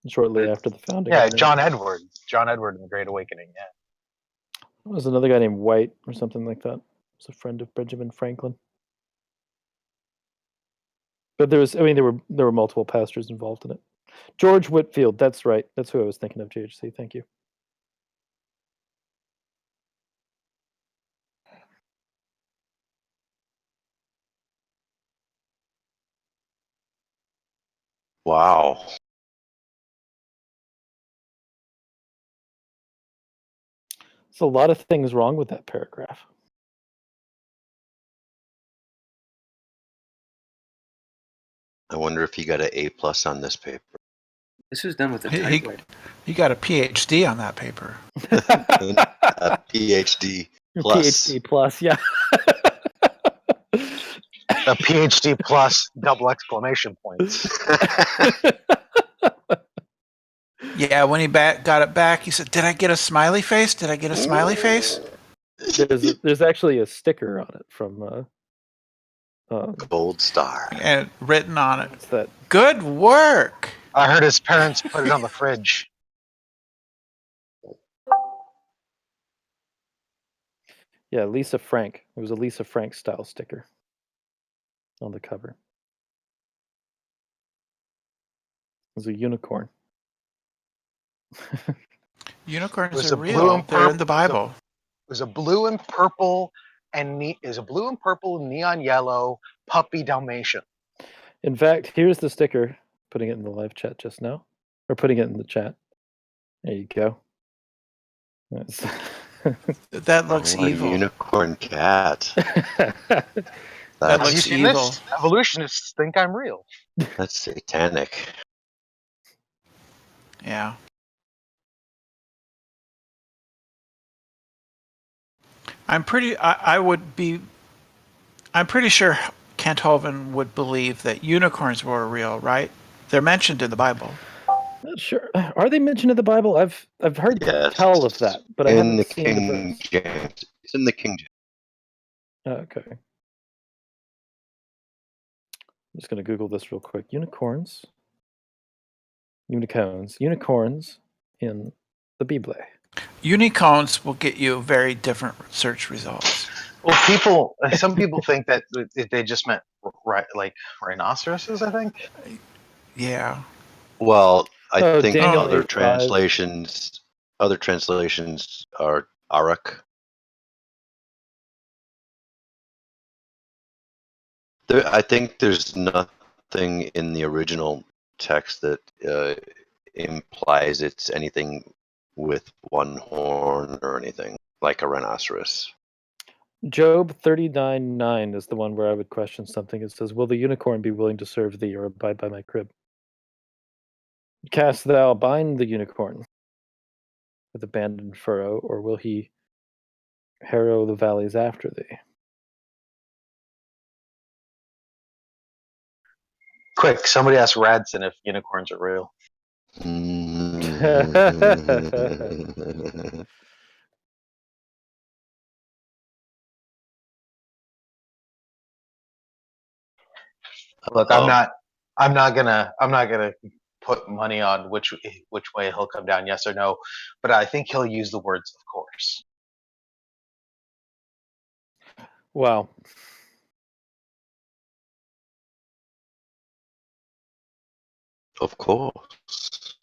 Shortly after the founding. Yeah, John Edward and the Great Awakening. Yeah. There was another guy named White or something like that. He was a friend of Benjamin Franklin. But there were multiple pastors involved in it. George Whitfield, that's right. That's who I was thinking of, GHC. Thank you. Wow. There's a lot of things wrong with that paragraph. I wonder if he got an A+ on this paper. This was done with a typewriter. He got a PhD on that paper. A PhD plus. PhD plus, yeah. A PhD plus double exclamation points. Yeah, when he got it back, he said, "Did I get a smiley face? Did I get a smiley face?" There's actually a sticker on it from Gold star, and written on it. What's that? Good work. I heard his parents put it on the fridge. Yeah, Lisa Frank. It was a Lisa Frank style sticker on the cover. It was a unicorn. Unicorns are real. They're in the Bible. It was a blue and purple and neon yellow puppy Dalmatian. In fact, here's the sticker. Putting it in the live chat just now, or putting it in the chat. There you go. That looks evil. Unicorn cat. That looks evil. Evolutionists think I'm real. That's satanic. Yeah. I'm pretty sure Kent Hovind would believe that unicorns were real, right? They're mentioned in the Bible. Not sure. Are they mentioned in the Bible? I've heard tell of that, but I haven't seen the verse. James. It's in the King James. Okay. I'm just going to Google this real quick. Unicorns in the Bible. Unicorns will get you very different search results. Well, some people think that they just meant like rhinoceroses, I think. Yeah. Well, I think Daniel other 8:5. translations are Arak. I think there's nothing in the original text that implies it's anything with one horn or anything like a rhinoceros. Job 39:9 is the one where I would question something. It says, "Will the unicorn be willing to serve thee or abide by my crib? Cast thou bind the unicorn with abandoned furrow, or will he harrow the valleys after thee?" Quick, somebody ask Radson if unicorns are real. Look, I'm not gonna put money on which way he'll come down, yes or no, but I think he'll use the words "of course." Wow. Of course.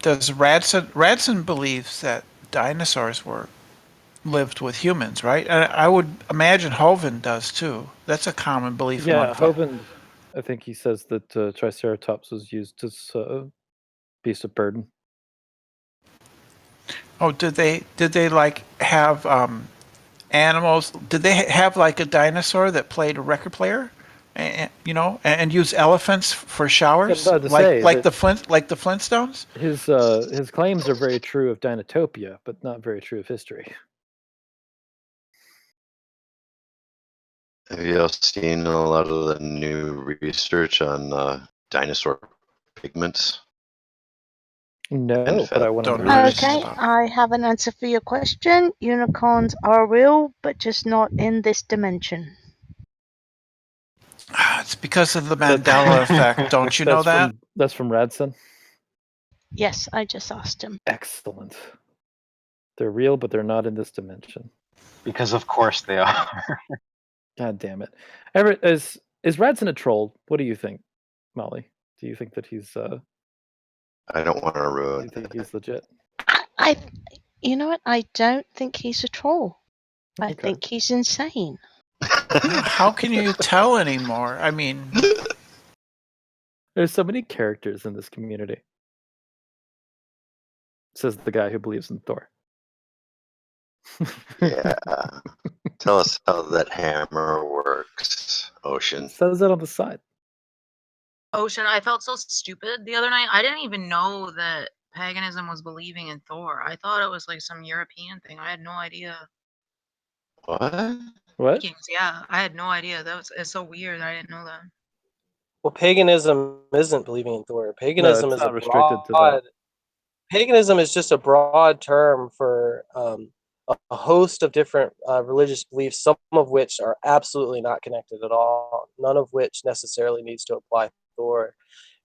Does Radson believes that dinosaurs lived with humans, right? And I would imagine Hovind does too. That's a common belief. Yeah, Hovind, I think he says that Triceratops was used as a beast of burden. Oh, did they like have animals? Did they have like a dinosaur that played a record player, and use elephants for showers, like the Flintstones? His claims are very true of Dinotopia, but not very true of history. Have you all seen a lot of the new research on dinosaur pigments? No, but I want to know. Okay, I have an answer for your question. Unicorns are real, but just not in this dimension. It's because of the Mandela effect. Don't you know that? That's from Radson? Yes, I just asked him. Excellent. They're real, but they're not in this dimension. Because of course they are. God damn it! Everett, is Radson a troll? What do you think, Molly? Do you think that he's? I don't want to Do ruin. you think he's legit? You know what? I don't think he's a troll. I Okay. think he's insane. How can you tell anymore? I mean, There's so many characters in this community. Says the guy who believes in Thor. Yeah. Tell us how that hammer works, Ocean. It says that on the side. Ocean, I felt so stupid the other night. I didn't even know that paganism was believing in Thor. I thought it was like some European thing. I had no idea. What? What? Vikings, yeah, I had no idea. It's so weird. I didn't know that. Well, paganism isn't believing in Thor. No, Paganism it's is a not restricted to broad. that. Paganism is just a broad term for a host of different religious beliefs, some of which are absolutely not connected at all, none of which necessarily needs to apply to Thor.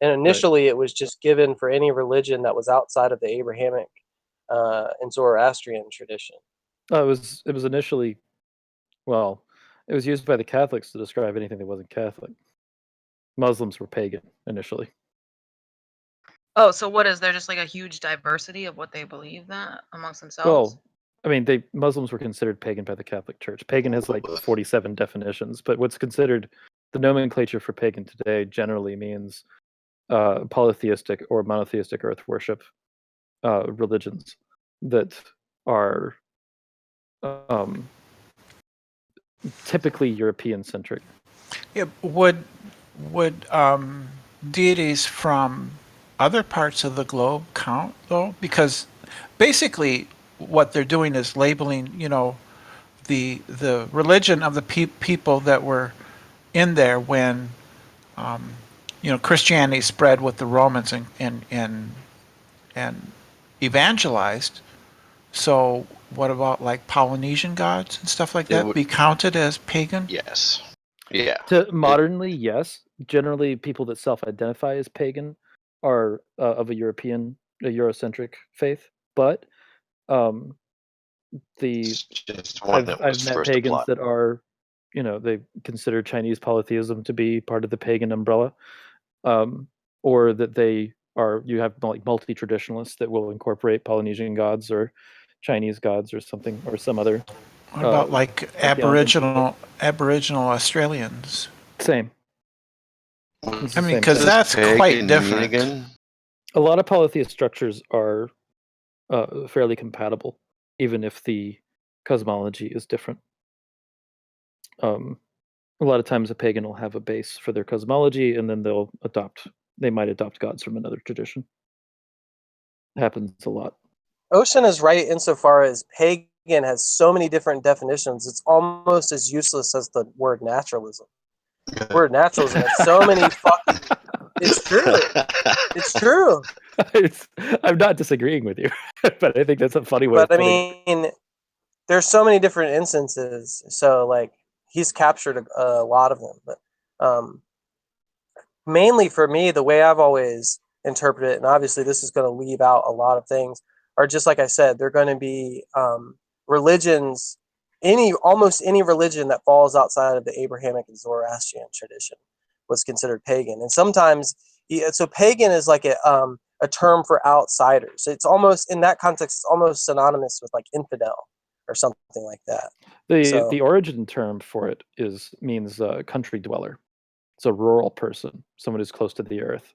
And initially, it was just given for any religion that was outside of the Abrahamic and Zoroastrian tradition. It was initially, well, it was used by the Catholics to describe anything that wasn't Catholic. Muslims were pagan initially. Oh, so what is there just like a huge diversity of what they believe that amongst themselves? Well, I mean, Muslims were considered pagan by the Catholic Church. Pagan has like 47 definitions, but what's considered the nomenclature for pagan today generally means polytheistic or monotheistic earth worship religions that are typically European centric. yeah, would deities from other parts of the globe count though? Because basically, what they're doing is labeling, the religion of the people that were in there when, Christianity spread with the Romans and evangelized. So, what about like Polynesian gods and stuff like that? Be counted as pagan? Yes. Yeah. Modernly, yes. Generally, people that self-identify as pagan are of a Eurocentric faith, but I've met pagans that are, they consider Chinese polytheism to be part of the pagan umbrella, or that you have like multi-traditionalists that will incorporate Polynesian gods or Chinese gods or something, or some other. What about like Aboriginal Australians? Same. I mean, because that's quite different. A lot of polytheist structures are fairly compatible, even if the cosmology is different. A lot of times a pagan will have a base for their cosmology, and then they might adopt gods from another tradition. It happens a lot. Ocean is right insofar as pagan has so many different definitions. It's almost as useless as the word naturalism. The word naturalism has so many fucking. It's true. It's true. I'm not disagreeing with you, but I think that's a funny way. But I mean, there's so many different instances. So like he's captured a lot of them. But mainly for me, the way I've always interpreted it, and obviously this is going to leave out a lot of things, are just like I said, they're going to be religions. Almost any religion that falls outside of the Abrahamic and Zoroastrian tradition was considered pagan. And sometimes, so pagan is like a term for outsiders. It's almost, in that context, it's almost synonymous with like infidel or something like that. The origin term for it means country dweller. It's a rural person, someone who's close to the earth.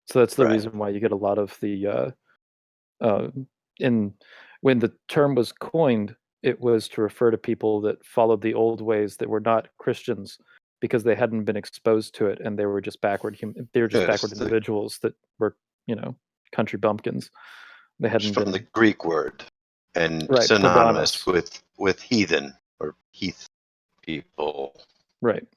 So that's the reason why you get a lot of the when the term was coined, it was to refer to people that followed the old ways that were not Christians because they hadn't been exposed to it, and they were just backward individuals that were, country bumpkins. They hadn't from been the Greek word and right, synonymous with heathen or heath people. Right.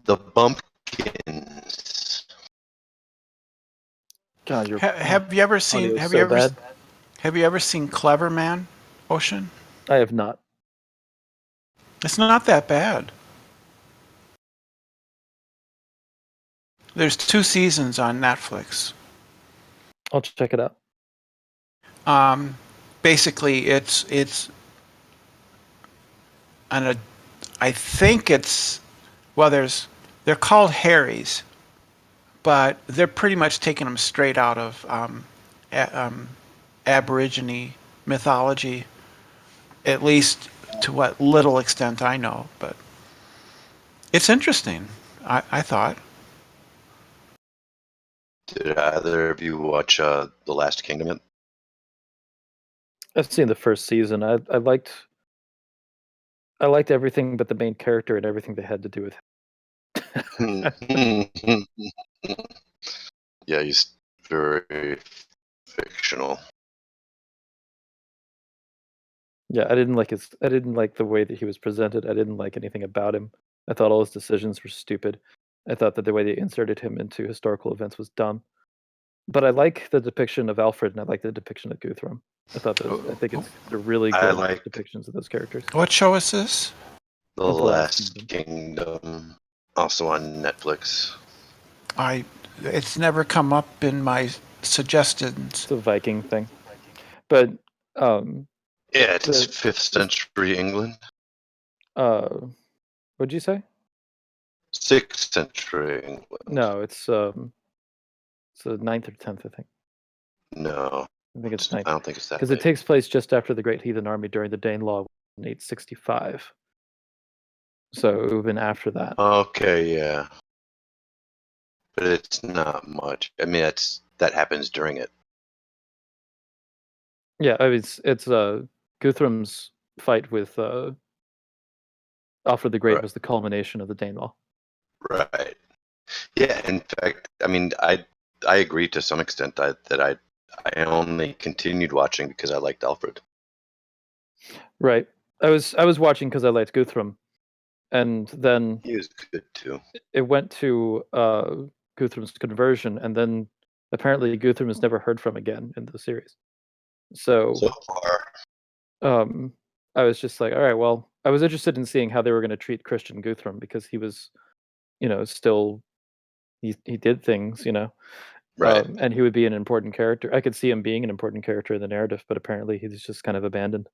The bumpkins. God, have you ever seen? Have you ever seen Clever Man, Ocean? I have not. It's not that bad. There's 2 seasons on Netflix. I'll check it out. basically it's I think it's well, they're called Harrys, but they're pretty much taking them straight out of Aborigine mythology, at least to what little extent I know. But it's interesting. I thought. Did either of you watch The Last Kingdom yet? I've seen the first season. I liked everything but the main character and everything they had to do with him. Yeah, he's very fictional. Yeah, I didn't like the way that he was presented. I didn't like anything about him. I thought all his decisions were stupid. I thought that the way they inserted him into historical events was dumb. But I like the depiction of Alfred, and I like the depiction of Guthrum. I think they're really good depictions of those characters. What show is this? The Last Kingdom, also on Netflix. It's never come up in my suggestions. It's a Viking thing, but yeah, it's 5th century England. What'd you say? 6th century England. No, it's the 9th or 10th, I think. No, I think it's 9th. I don't think it's that. Because it takes place just after the Great Heathen Army during the Danelaw in 865. So it would have been after that. Okay, yeah. But it's not much. I mean, that happens during it. Yeah, I mean, it's Guthrum's fight with Alfred the Great was the culmination of the Danelaw. Right. Yeah, in fact, I mean, I agree to some extent that I only continued watching because I liked Alfred. Right. I was watching because I liked Guthrum, and then he was good too. It went to Guthrum's conversion, and then apparently Guthrum is never heard from again in the series. So far, I was just like, all right, well, I was interested in seeing how they were going to treat Christian Guthrum because he was, still he did things, right, and he would be an important character. I could see him being an important character in the narrative, but apparently he's just kind of abandoned.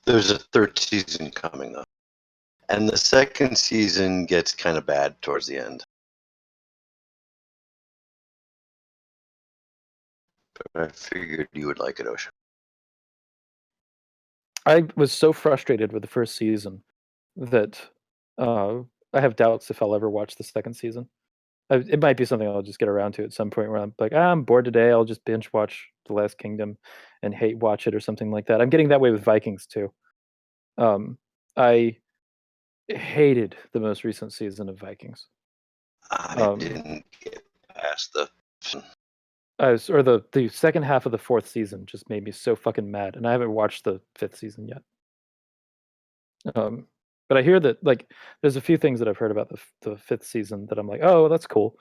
There's a 3rd season coming though, and the 2nd season gets kind of bad towards the end. But I figured you would like it, Ocean. I was so frustrated with the first season that I have doubts if I'll ever watch the 2nd season. It might be something I'll just get around to at some point where I'm like, I'm bored today. I'll just binge watch The Last Kingdom and hate watch it or something like that. I'm getting that way with Vikings too. I hated the most recent season of Vikings. I didn't get past the second half of the 4th season just made me so fucking mad, and I haven't watched the 5th season yet. But I hear that there's a few things that I've heard about the 5th season that I'm like, oh, that's cool,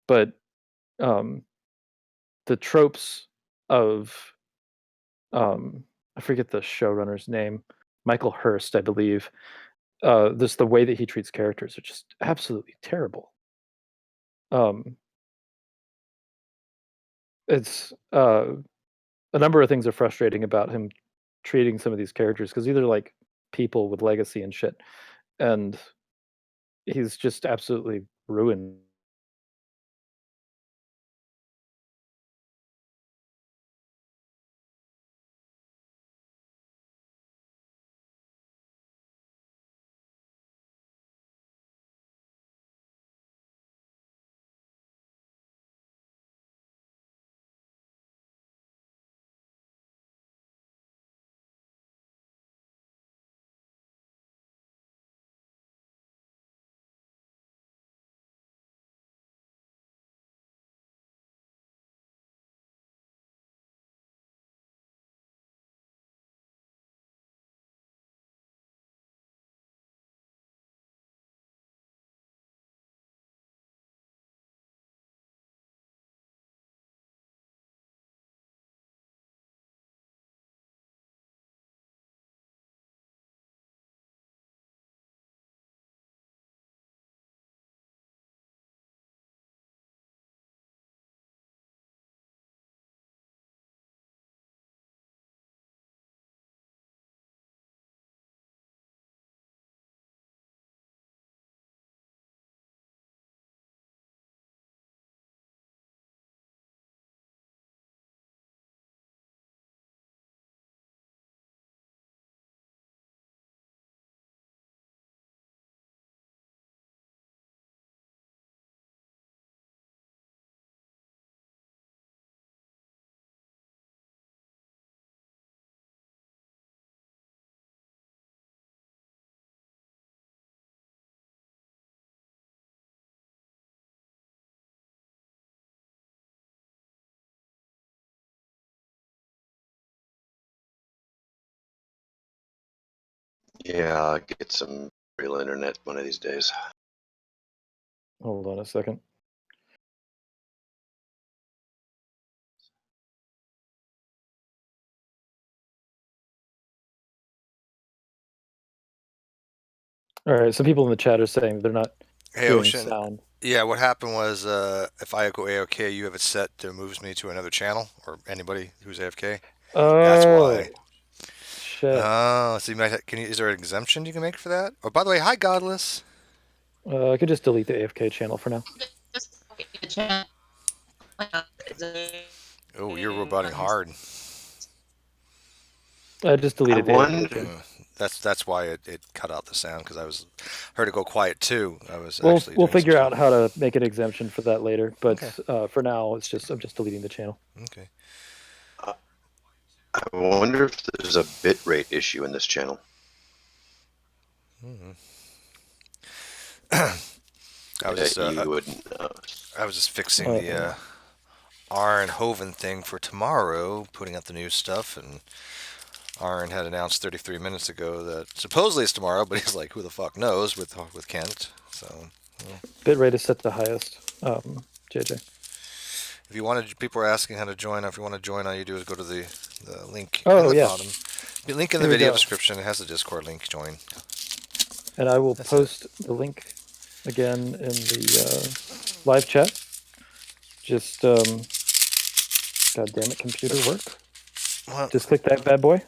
but the tropes of I forget the showrunner's name, Michael Hurst, I believe. Just the way that he treats characters are just absolutely terrible. It's a number of things are frustrating about him treating some of these characters because these are like people with legacy and shit, and he's just absolutely ruined Yeah, I'll get some real internet one of these days. Hold on a second. All right, some people in the chat are saying they're not Hey, hearing Ocean. sound. Yeah, what happened was if I go AOK, you have it set to moves me to another channel, or anybody who's AFK. That's why. Oh, shit. Oh, so you might is there an exemption you can make for that? Oh, by the way, hi, Godless. I could just delete the AFK channel for now. Oh, you're roboting hard. I just deleted the AFK channel. That's why it cut out the sound, because I heard it go quiet too. I was We'll actually doing figure some out how to make an exemption for that later, but Okay. for now I'm just deleting the channel. Okay. I wonder if there's a bitrate issue in this channel. I was You wouldn't know. I was just fixing the Aron Hovind thing for tomorrow, putting out the new stuff, and Aron had announced 33 minutes ago that supposedly it's tomorrow, but he's like, who the fuck knows with Kent. So bitrate is set to highest. JJ. If you wanted, people are asking how to join. If you want to join, all you do is go to the link Oh, in the yeah. bottom. The link in the Here we video go. description. It has a Discord link. Join. And I will post the link again in the live chat. Just, God damn it, computer work. What? Just click that bad boy.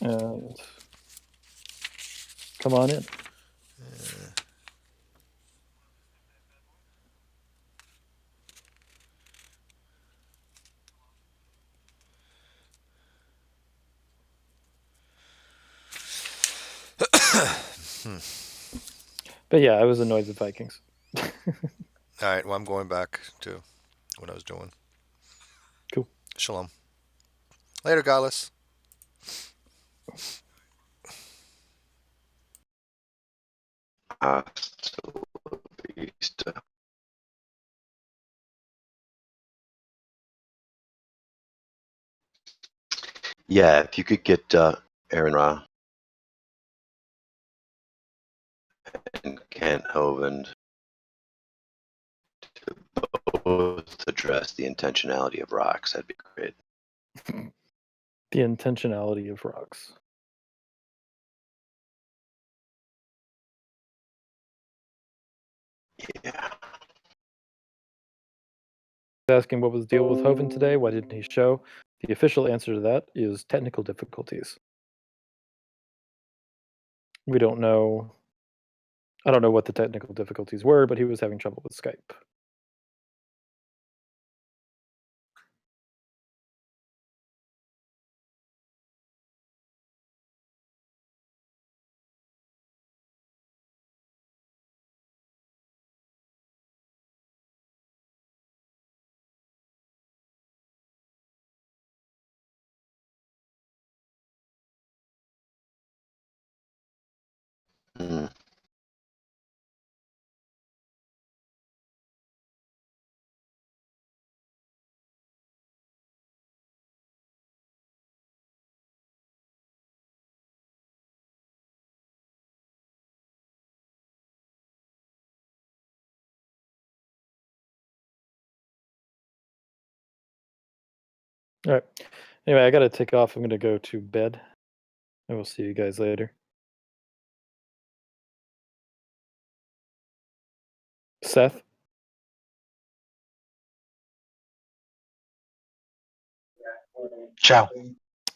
And come on in. But yeah, I was annoyed with Vikings. All right, well, I'm going back to what I was doing. Cool. Shalom. Later, Godless. Hasta la vista. Yeah, if you could get Aron Ra and Kent Hovind to both address the intentionality of rocks, that'd be great. The intentionality of rocks. Yeah. Asking what was the deal with Hovind today? Why didn't he show? The official answer to that is technical difficulties. We don't know. I don't know what the technical difficulties were, but he was having trouble with Skype. Mm. All right. Anyway, I got to take off. I'm going to go to bed. I will see you guys later. Seth? Ciao.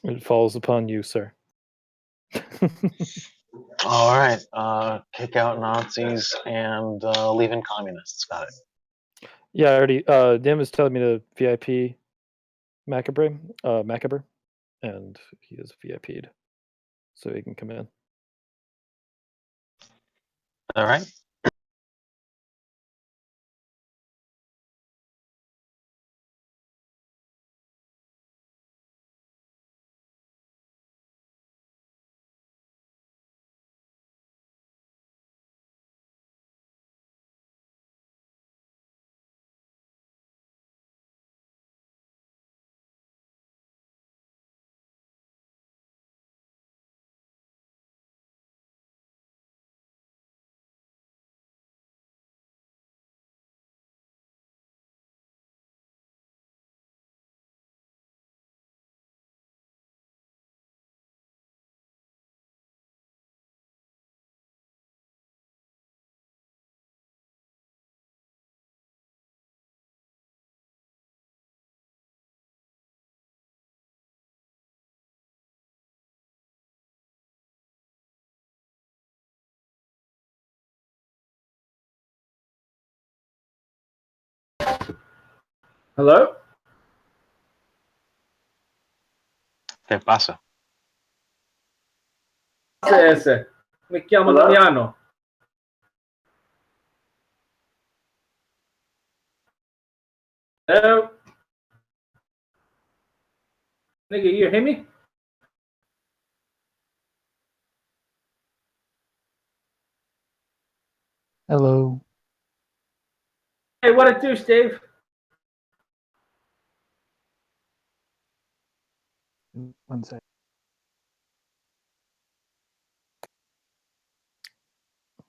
It falls upon you, sir. All right. Kick out Nazis and leave in communists. Got it. Yeah, I already. Dan was telling me to VIP Macabre, and he is VIP'd, so he can come in. All right. Hello? ¿Qué pasa? Ese. Mi chiamo Damiano. Hello? Nigga, you hear me? Hello. Hey, what it do, Steve? One sec.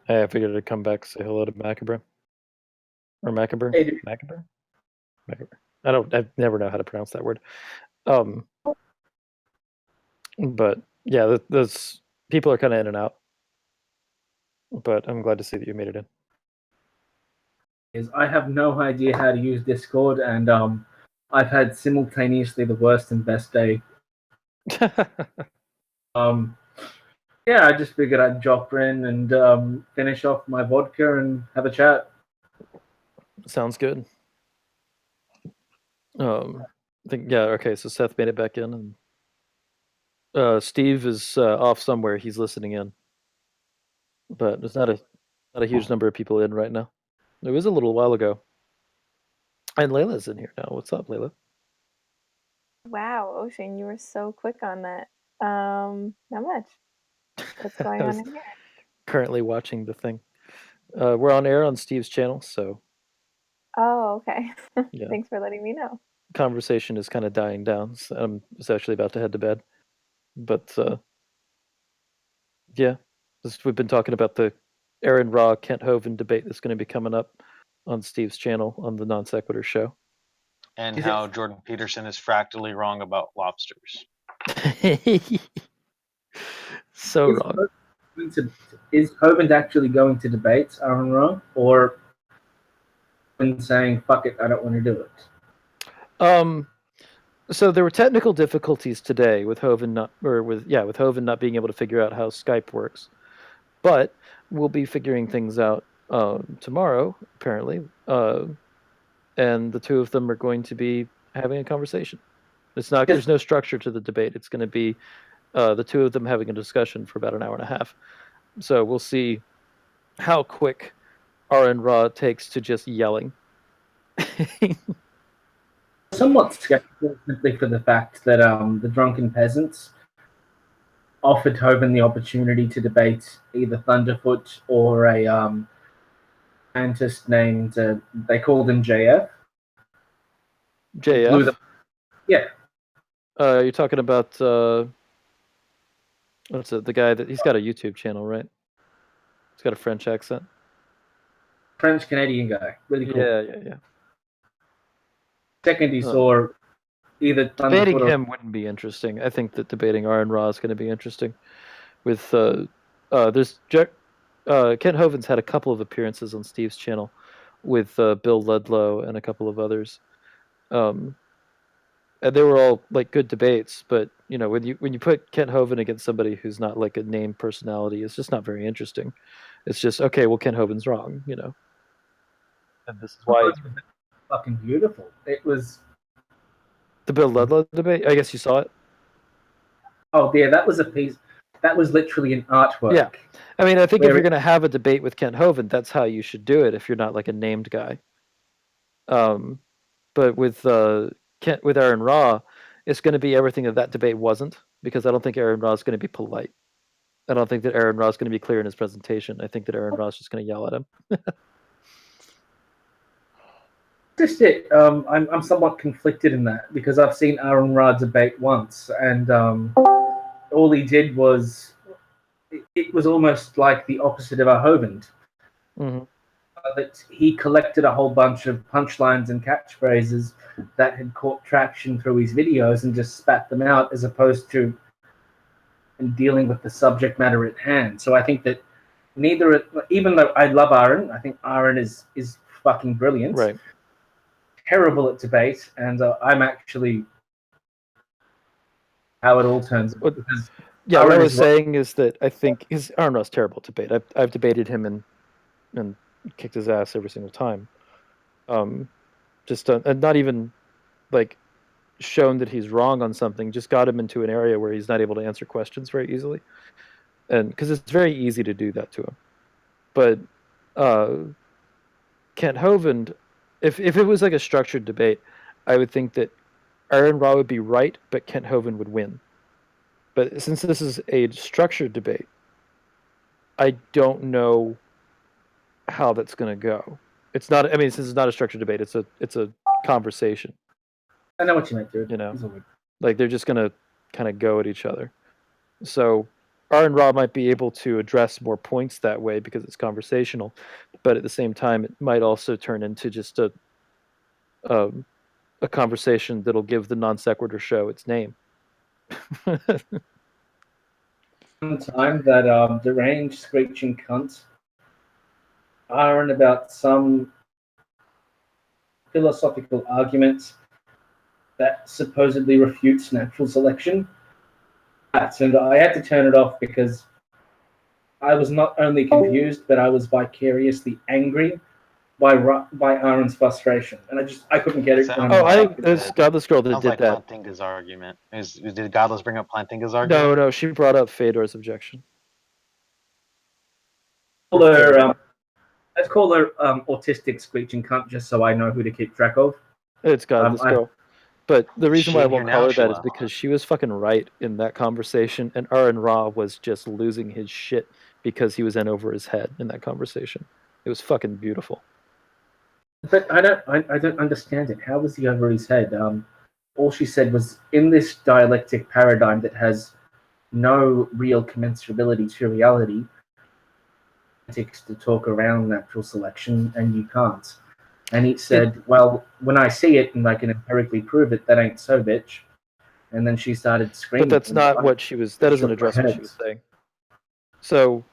Hey, I figured I'd come back say hello to Macabre. Or Macabre? Hey, dude. Macabre? Macabre. I never know how to pronounce that word. But yeah, those people are kind of in and out. But I'm glad to see that you made it in. Is I have no idea how to use Discord, and I've had simultaneously the worst and best day. Yeah, I just figured I'd drop in and finish off my vodka and have a chat. Sounds good. I think okay. So Seth made it back in, and Steve is off somewhere. He's listening in, but there's not a huge number of people in right now. It was a little while ago. And Layla's in here now. What's up, Layla? Wow, Ocean, you were so quick on that. Not much. What's going on in here? Currently watching the thing. We're on air on Steve's channel, so. Oh, okay. Yeah. Thanks for letting me know. Conversation is kind of dying down. So I'm actually about to head to bed, but yeah, we've been talking about the Aron Ra Kent Hovind debate that's going to be coming up on Steve's channel on the Non-sequitur show. And how Jordan Peterson is fractally wrong about lobsters. So wrong. Is Hovind actually going to debate Aron Ra, or saying "fuck it, I don't want to do it"? So there were technical difficulties today with Hovind with Hovind not being able to figure out how Skype works, but we'll be figuring things out tomorrow apparently, and the two of them are going to be having a conversation. There's no structure to the debate. It's going to be the two of them having a discussion for about an hour and a half. So we'll see how quick Aron Ra takes to just yelling. Somewhat skeptical simply for the fact that the drunken peasants offered Hovind the opportunity to debate either Thunderfoot or a scientist named they called him JF. JF? Yeah. You're talking about what's it? The guy that he's got a YouTube channel, right? He's got a French accent. French Canadian guy, really cool. Yeah. Second, he saw either debating him wouldn't be interesting. I think that debating Aron Ra is going to be interesting. With there's Kent Hovind's had a couple of appearances on Steve's channel with Bill Ludlow and a couple of others, and they were all like good debates. But you know, when you put Kent Hovind against somebody who's not like a named personality, it's just not very interesting. It's just okay. Well, Kent Hovind's wrong, you know, and this is why it's fucking beautiful. It was the Bill Ludlow debate. I guess you saw it. Oh yeah, that was a piece. That was literally an artwork. Yeah, I mean, I think if you're going to have a debate with Kent Hovind, that's how you should do it. If you're not like a named guy. But with Aron Ra, it's going to be everything that debate wasn't, because I don't think Aron Ra is going to be polite. I don't think that Aron Ra is going to be clear in his presentation. I think that Aron Ra is just going to yell at him. Just it. I'm somewhat conflicted in that because I've seen Aron Ra debate once, and all he did was it was almost like the opposite of a Hovind. Mm-hmm. That he collected a whole bunch of punchlines and catchphrases that had caught traction through his videos and just spat them out, as opposed to dealing with the subject matter at hand. So I think that even though I love Aron, I think Aron is fucking brilliant. Right. Terrible at debate, and I'm actually how it all turns out. Because what I was saying is that I think Aron Ra's terrible at debate. I've debated him and kicked his ass every single time. just and not even like shown that he's wrong on something, just got him into an area where he's not able to answer questions very easily, and because it's very easy to do that to him. But Kent Hovind, if it was like a structured debate, I would think that Aron Ra would be right, but Kent Hovind would win. But since this is a structured debate, I don't know how that's going to go. It's not. I mean, since it's not a structured debate, it's a conversation. I know what you meant, dude. You know, like they're just going to kind of go at each other. So Aron Ra might be able to address more points that way because it's conversational, but at the same time, it might also turn into just a conversation that'll give the non-sequitur show its name. One time that deranged screeching cunt Aron about some philosophical arguments that supposedly refutes natural selection. And I had to turn it off because I was not only confused, but I was vicariously angry by Aron's frustration, and I couldn't get it. There's Godless Girl that Sounds did like that. Plantinga's argument. Did Godless bring up Plantinga's argument? No, she brought up Fodor's objection. Let's call her autistic screeching cunt, just so I know who to keep track of. It's Godless Girl. But the reason why I won't call her that is Sheila. because she was fucking right in that conversation, and Aron Ra was just losing his shit because he was in over his head in that conversation. It was fucking beautiful. But I don't understand it. How was he over his head? All she said was, in this dialectic paradigm that has no real commensurability to reality, to talk around natural selection, and you can't. And he said, well, when I see it and I can empirically prove it, that ain't so, bitch. And then she started screaming. But that's not what she was... That doesn't address what she was saying. So,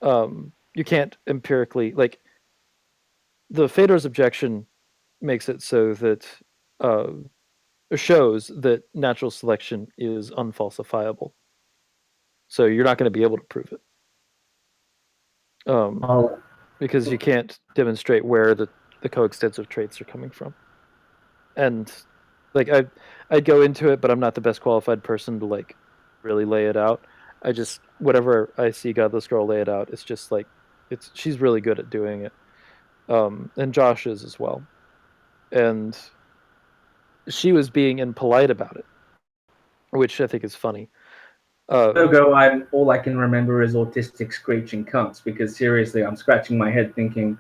you can't empirically... Like, the Fodor's objection makes it so that... shows that natural selection is unfalsifiable. So you're not going to be able to prove it. Because you can't demonstrate where the coextensive traits are coming from. And like I'd go into it, but I'm not the best qualified person to like really lay it out. I just whatever I see Godless Girl lay it out, it's just like she's really good at doing it. And Josh is as well. And she was being impolite about it, which I think is funny. All I can remember is autistic screeching cunts, because seriously, I'm scratching my head thinking,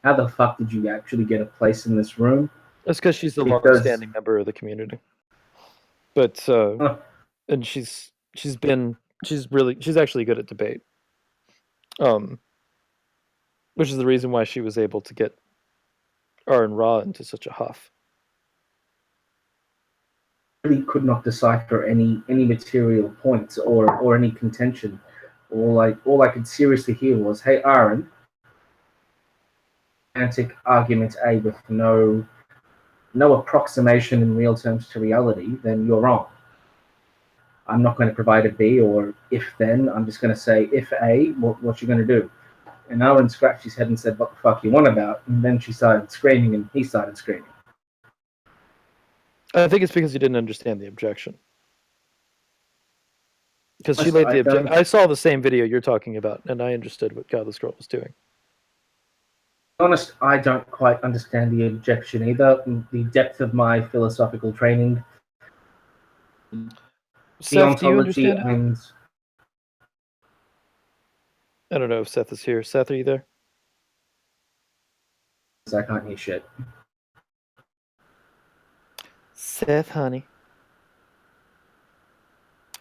how the fuck did you actually get a place in this room? That's because she's the longest-standing member of the community. But and she's actually good at debate. Which is the reason why she was able to get Aron Ra into such a huff. Really could not decipher any material points or any contention. All I could seriously hear was, "Hey, Aron, semantic argument A with no approximation in real terms to reality, then you're wrong. I'm not going to provide a B or if then. I'm just going to say if A, what you going to do?" And Aron scratched his head and said, "What the fuck you want about?" And then she started screaming, and he started screaming. I think it's because you didn't understand the objection. Because she made the objection. I saw the same video you're talking about, and I understood what Godless Girl was doing. Honest, I don't quite understand the objection either. The depth of my philosophical training. Seth, do you understand it? I don't know if Seth is here. Seth, are you there? I can't hear shit. Seth, honey.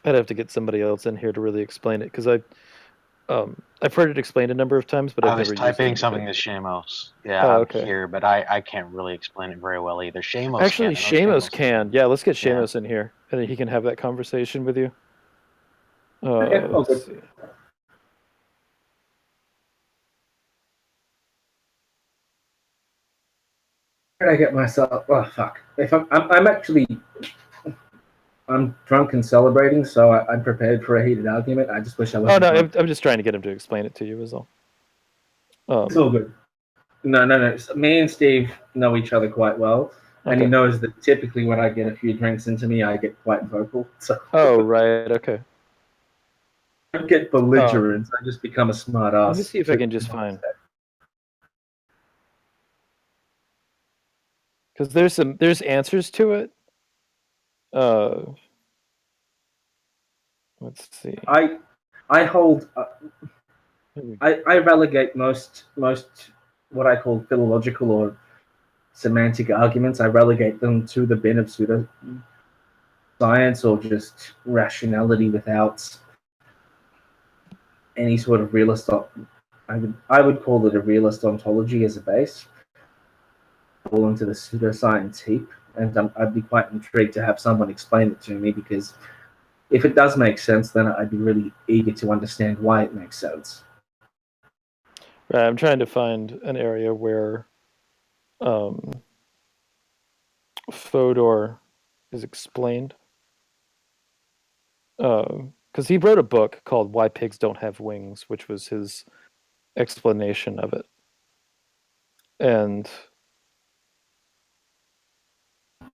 I'd have to get somebody else in here to really explain it, because I've heard it explained a number of times, but I've never used it. I was typing something to Shamos. Yeah, I'm here, but I can't really explain it very well either. Shamos Actually, Shamos can. Yeah, let's get Shamos in here, and then he can have that conversation with you. Let's see. Where did I get myself? Oh fuck! If I'm drunk and celebrating, so I'm prepared for a heated argument. I just wish I was. Oh no, I'm just trying to get him to explain it to you, is all. It's all good. No. Me and Steve know each other quite well, and he Okay. knows that typically when I get a few drinks into me, I get quite vocal. So Oh, right. Okay. I don't get belligerent. I just become a smart ass. Let me see if I can just find. Because there's answers to it. Let's see. I hold. I relegate most what I call philological or semantic arguments. I relegate them to the bin of pseudo science or just rationality without any sort of realist. I would call it a realist ontology as a base. Fall into the pseudoscience heap, and I'd be quite intrigued to have someone explain it to me, because if it does make sense, then I'd be really eager to understand why it makes sense. Right, I'm trying to find an area where Fodor is explained. Because he wrote a book called Why Pigs Don't Have Wings, which was his explanation of it. And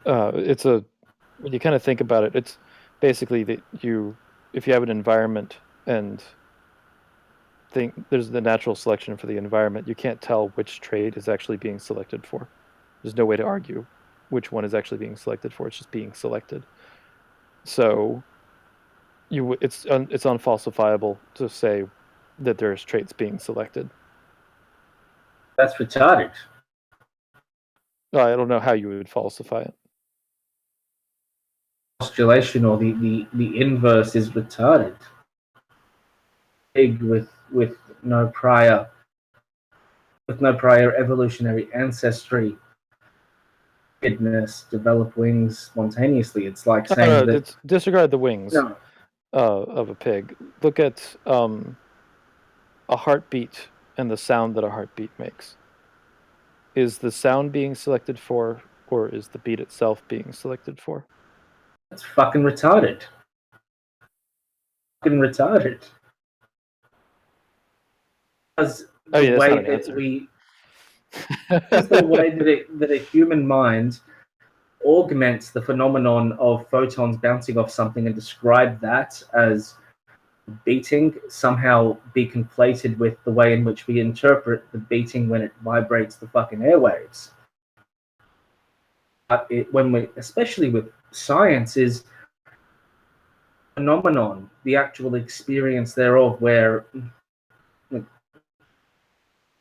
when you kind of think about it, it's basically that if you have an environment and think there's the natural selection for the environment, you can't tell which trait is actually being selected for. There's no way to argue which one is actually being selected for. It's just being selected. So it's unfalsifiable to say that there's traits being selected. That's retarded. I don't know how you would falsify it. Postulation or the inverse is retarded. Pig with no prior evolutionary ancestry, goodness, develop wings spontaneously. It's like saying that. Disregard the wings of a pig. Look at a heartbeat and the sound that a heartbeat makes. Is the sound being selected for, or is the beat itself being selected for? That's fucking retarded. Fucking retarded. Because the way that the way that a human mind augments the phenomenon of photons bouncing off something and describe that as beating somehow be conflated with the way in which we interpret the beating when it vibrates the fucking airwaves. But especially with science, is phenomenon, the actual experience thereof, where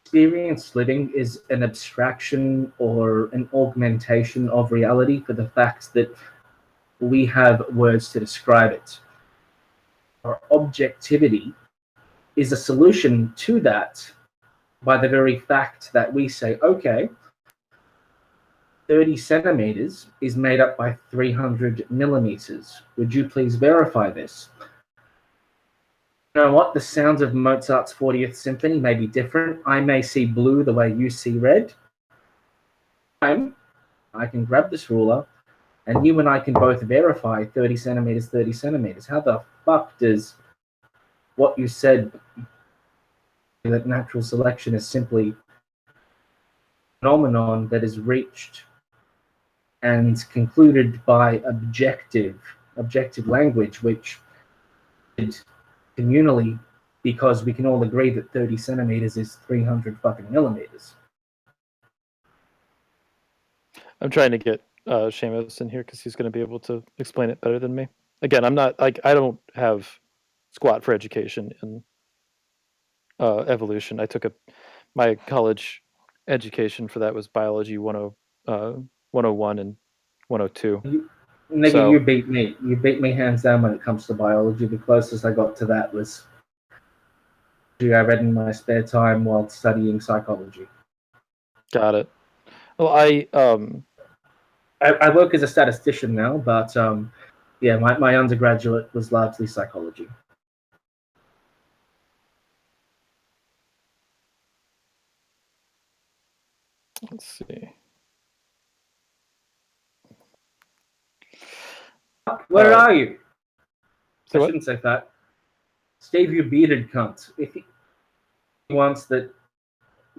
experienced living is an abstraction or an augmentation of reality for the fact that we have words to describe it. Our objectivity is a solution to that by the very fact that we say, okay, 30 centimeters is made up by 300 millimeters. Would you please verify this? You know what? The sounds of Mozart's 40th Symphony may be different. I may see blue the way you see red. I can grab this ruler, and you and I can both verify 30 centimeters, 30 centimeters. How the fuck does what you said, that natural selection is simply a phenomenon that is reached and concluded by objective language, which is communally, because we can all agree that 30 centimeters is 300 fucking millimeters. I'm trying to get Seamus in here because he's going to be able to explain it better than me. Again, I'm not I don't have squat for education in evolution. I took my college education for that was biology 101 and 102. Nigga, you beat me. You beat me hands down when it comes to biology. The closest I got to that was I read in my spare time while studying psychology. Got it. Well, I work as a statistician now, but yeah, my undergraduate was largely psychology. Let's see. Where are you? So I shouldn't say that. Steve, you bearded cunt. If he wants that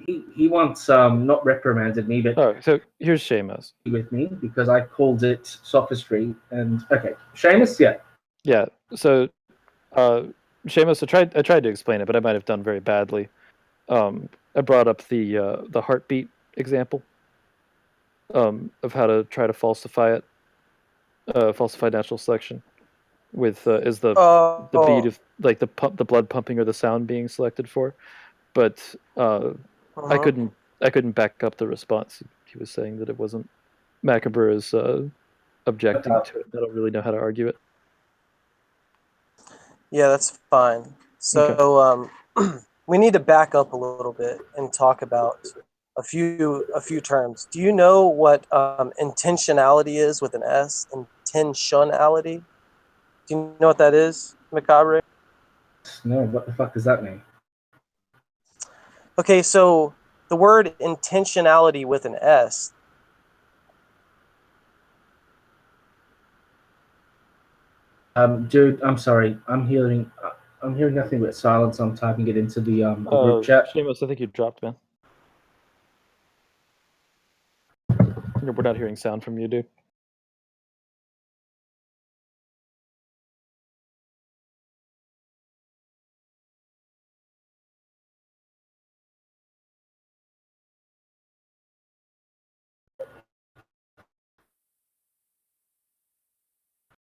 he once not reprimanded me, but so here's Seamus with me because I called it sophistry. And okay, Seamus, yeah. So Seamus, I tried to explain it, but I might have done very badly. I brought up the heartbeat example of how to try to falsify it, falsify natural selection with is the beat of like the blood pumping or the sound being selected for, but I couldn't back up the response. He was saying that it wasn't. Macabre is objecting to it. I don't really know how to argue it. Yeah, that's fine. So we need to back up a little bit and talk about a few terms. Do you know what intentionality is with an S? Intentionality. Do you know what that is, Macabre? No, what the fuck does that mean? Okay, so the word intentionality with an S. Dude, I'm sorry. I'm hearing nothing but silence. I'm typing it into the group chat. Seamus, I think you dropped, man. We're not hearing sound from you, dude.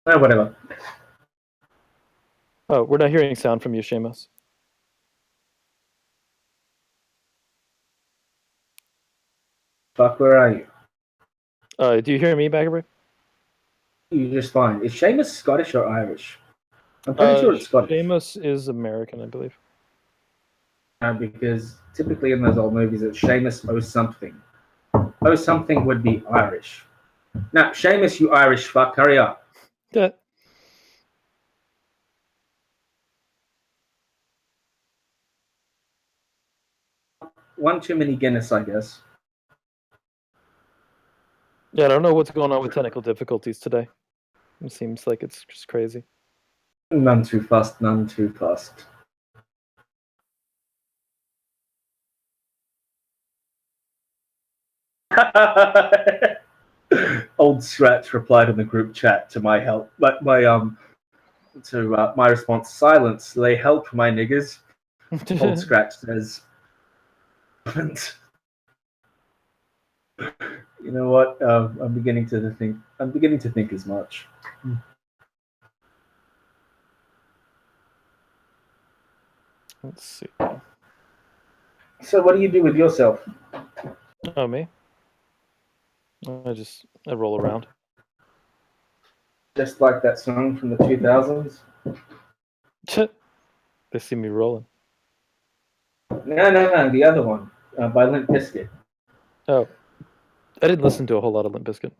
Oh, whatever. Oh, we're not hearing sound from you, Seamus. Fuck, where are you? Do you hear me, Macabre? You're just fine. Is Seamus Scottish or Irish? I'm pretty sure it's Scottish. Seamus is American, I believe. Because typically in those old movies, it's Seamus owes something. Owes something would be Irish. Now, Seamus, you Irish fuck, hurry up. Yeah. One too many Guinness, I guess. Yeah, I don't know what's going on with technical difficulties today. It seems like it's just crazy. None too fast, none too fast. Old Scratch replied in the group chat to my help, but my response: silence. They help my niggers. Old Scratch says, "You know what? I'm beginning to think as much." Let's see. So, what do you do with yourself? Oh, me? I roll around. Just like that song from the 2000s? They see me rolling. No, the other one by Limp Bizkit. Oh, I didn't listen to a whole lot of Limp Bizkit.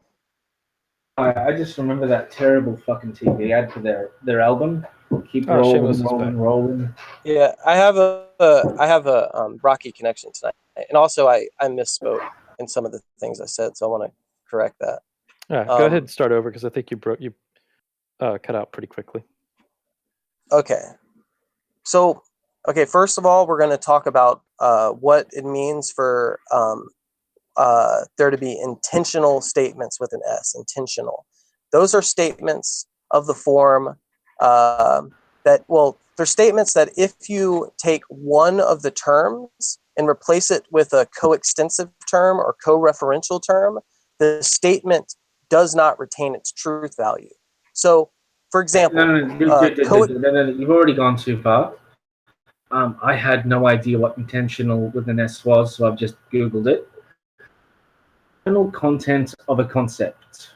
I just remember that terrible fucking TV ad for their album. Keep rolling. Yeah, I have a rocky connection tonight, and also I misspoke in some of the things I said, so I want to correct that. Yeah, go ahead and start over because I think you cut out pretty quickly. Okay, so first of all, we're going to talk about what it means for there to be intentional statements with an S. Intentional. Those are statements of the form they're statements that if you take one of the terms and replace it with a coextensive term or co-referential term, the statement does not retain its truth value. So, for example, no, you've already gone too far. I had no idea what intentional with an S was, so I've just Googled it. Internal content of a concept.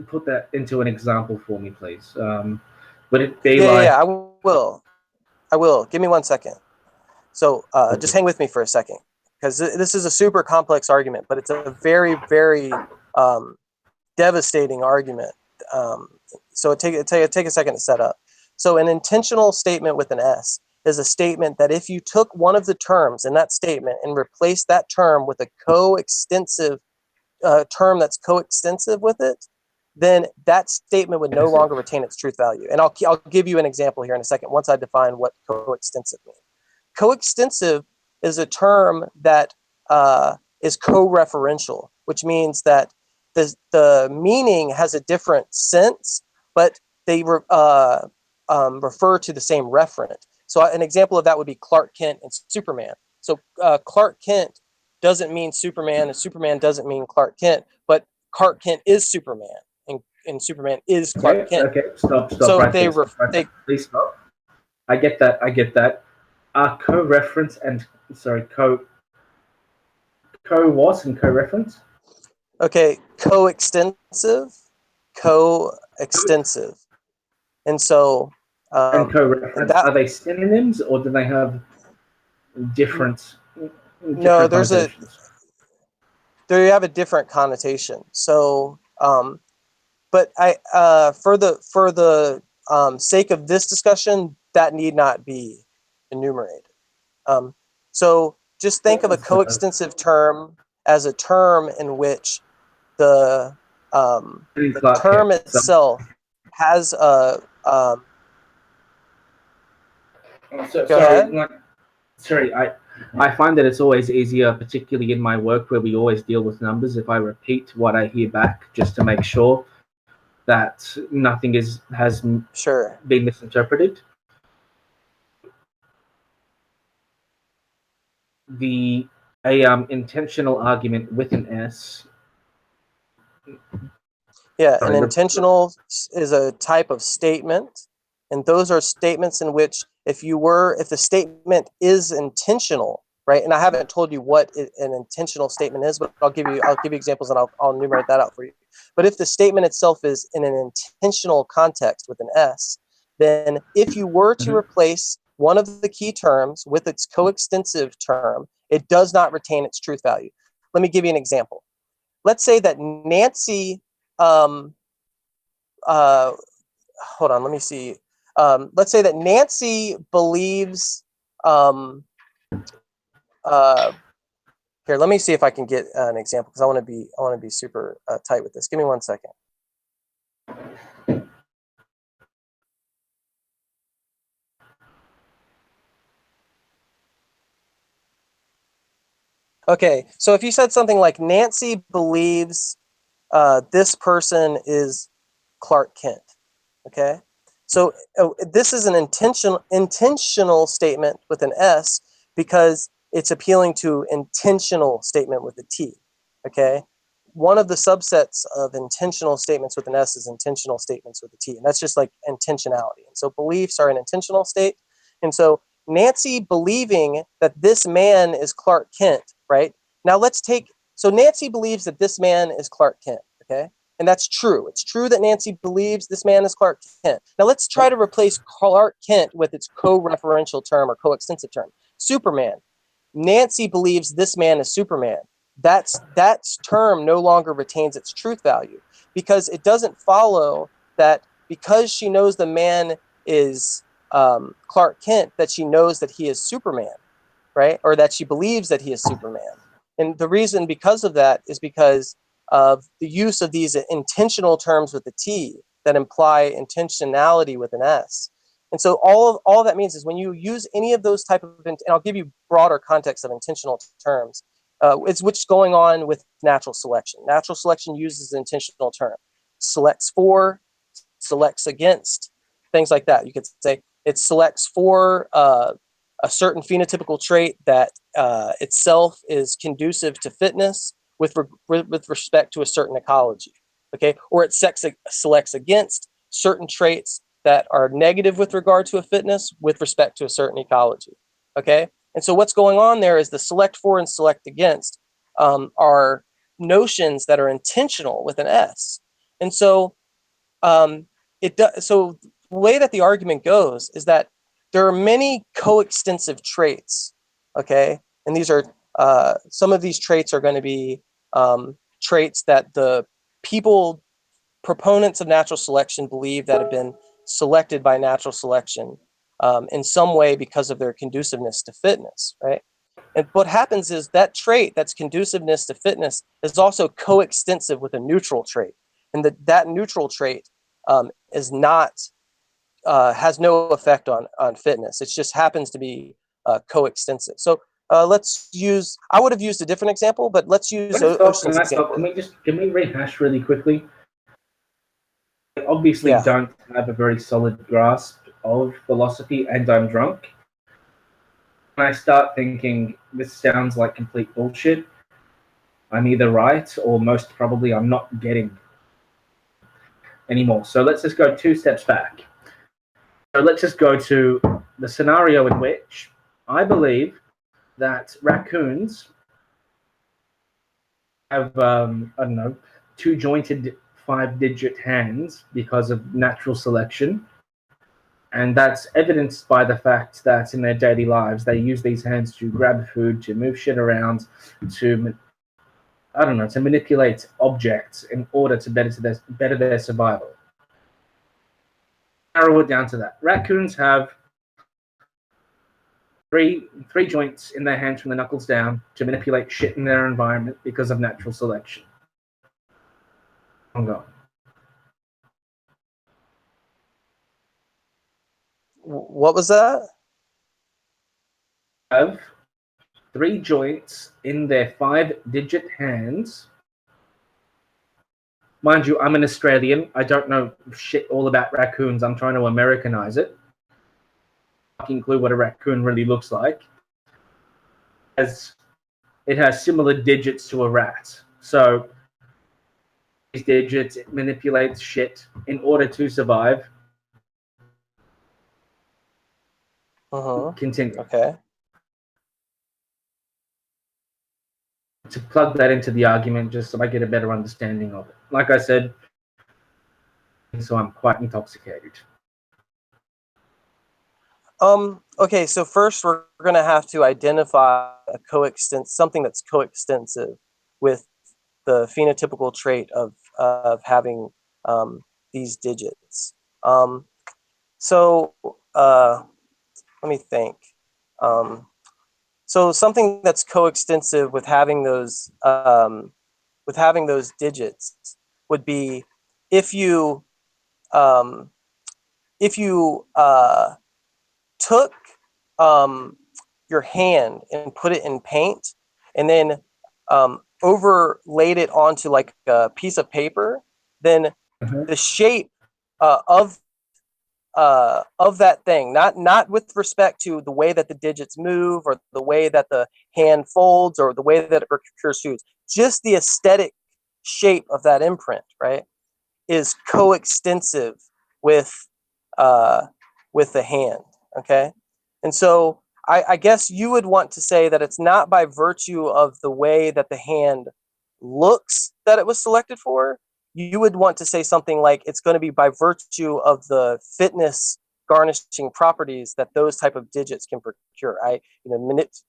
Put that into an example for me, please. Would it be like? Yeah, I will. Give me 1 second. So just hang with me for a second, because this is a super complex argument, but it's a very, very devastating argument. So take a second to set up. So an intentional statement with an S is a statement that if you took one of the terms in that statement and replaced that term with a coextensive term that's coextensive with it, then that statement would no longer retain its truth value. And I'll give you an example here in a second once I define what coextensive means. Coextensive is a term that is co-referential, which means that the meaning has a different sense, but they refer to the same referent. So an example of that would be Clark Kent and Superman. So Clark Kent doesn't mean Superman, and Superman doesn't mean Clark Kent, but Clark Kent is Superman, and Superman is Clark Kent. Okay, stop So right they there. Please stop. I get that. Co-reference and co-what and co-reference? Okay, coextensive. And so and co-reference, are they synonyms or do they have different no, connotations? They have a different connotation. So but for the sake of this discussion, that need not be enumerated. So just think of a coextensive term as a term in which the term itself has a I find that it's always easier, particularly in my work where we always deal with numbers, if I repeat what I hear back just to make sure that nothing has been misinterpreted. The intentional argument with an S. Yeah, an intentional is a type of statement, and those are statements in which if the statement is intentional, right? And I haven't told you what an intentional statement is, but I'll give you examples and I'll enumerate that out for you. But if the statement itself is in an intentional context with an S, then if you were to replace one of the key terms with its coextensive term, it does not retain its truth value. Let me give you an example. Let's say that Nancy hold on, let me see. Let's say that Nancy believes here, let me see if I can get an example because I want to be super tight with this. Give me 1 second. Okay, so if you said something like Nancy believes this person is Clark Kent, okay? So this is an intentional statement with an S because it's appealing to intentional statement with a T, okay? One of the subsets of intentional statements with an S is intentional statements with a T, and that's just like intentionality. And so beliefs are an intentional state. And so Nancy believing that this man is Clark Kent, right? Now so Nancy believes that this man is Clark Kent, okay? And that's true. It's true that Nancy believes this man is Clark Kent. Now let's try to replace Clark Kent with its co-referential term or coextensive term, Superman. Nancy believes this man is Superman. That term no longer retains its truth value because it doesn't follow that because she knows the man is Clark Kent, that she knows that he is Superman, right? Or that she believes that he is Superman. And the reason because of that is because of the use of these intentional terms with the T that imply intentionality with an S. And so all that means is when you use any of those type of, and I'll give you broader context of intentional terms, it's what's going on with natural selection. Natural selection uses an intentional term. Selects for, selects against, things like that. You could say it selects for a certain phenotypical trait that itself is conducive to fitness with respect to a certain ecology, okay? Or it selects against certain traits that are negative with regard to a fitness with respect to a certain ecology, okay? And so what's going on there is the select for and select against are notions that are intentional with an S. And so so the way that the argument goes is that there are many coextensive traits, okay? And these are, some of these traits are going to be traits that the proponents of natural selection believe that have been selected by natural selection in some way because of their conduciveness to fitness, right? And what happens is that trait that's conduciveness to fitness is also coextensive with a neutral trait. And that neutral trait is not has no effect on fitness. It just happens to be coextensive. So let's use. I would have used a different example, but let's use Ocean's example. Can we rehash really quickly? I obviously don't have a very solid grasp of philosophy, and I'm drunk. When I start thinking this sounds like complete bullshit, I'm either right or most probably I'm not getting anymore. So let's just go 2 steps back. So let's just go to the scenario in which I believe that raccoons have, I don't know, 2 jointed 5-digit hands because of natural selection. And that's evidenced by the fact that in their daily lives, they use these hands to grab food, to move shit around, to, I don't know, to manipulate objects in order to better their survival. Narrow it down to that. Raccoons have three joints in their hands from the knuckles down to manipulate shit in their environment because of natural selection. I'm going. What was that? Have 3 joints in their 5-digit hands. Mind you, I'm an Australian. I don't know shit all about raccoons. I'm trying to Americanize it. Fucking clue what a raccoon really looks like. As it has similar digits to a rat. So these digits, it manipulates shit in order to survive. Continue. Okay. To plug that into the argument, just so I get a better understanding of it. Like I said, so I'm quite intoxicated. Okay, so first we're going to have to identify something that's coextensive with the phenotypical trait of having these digits. So let me think. So something that's coextensive with having those digits would be if you took your hand and put it in paint and then overlaid it onto like a piece of paper, then the shape of that thing, not with respect to the way that the digits move or the way that the hand folds or the way that it procures foods, just the aesthetic shape of that imprint, right, is coextensive with the hand. Okay, and so I guess you would want to say that it's not by virtue of the way that the hand looks that it was selected for. You would want to say something like it's going to be by virtue of the fitness garnishing properties that those type of digits can procure, right?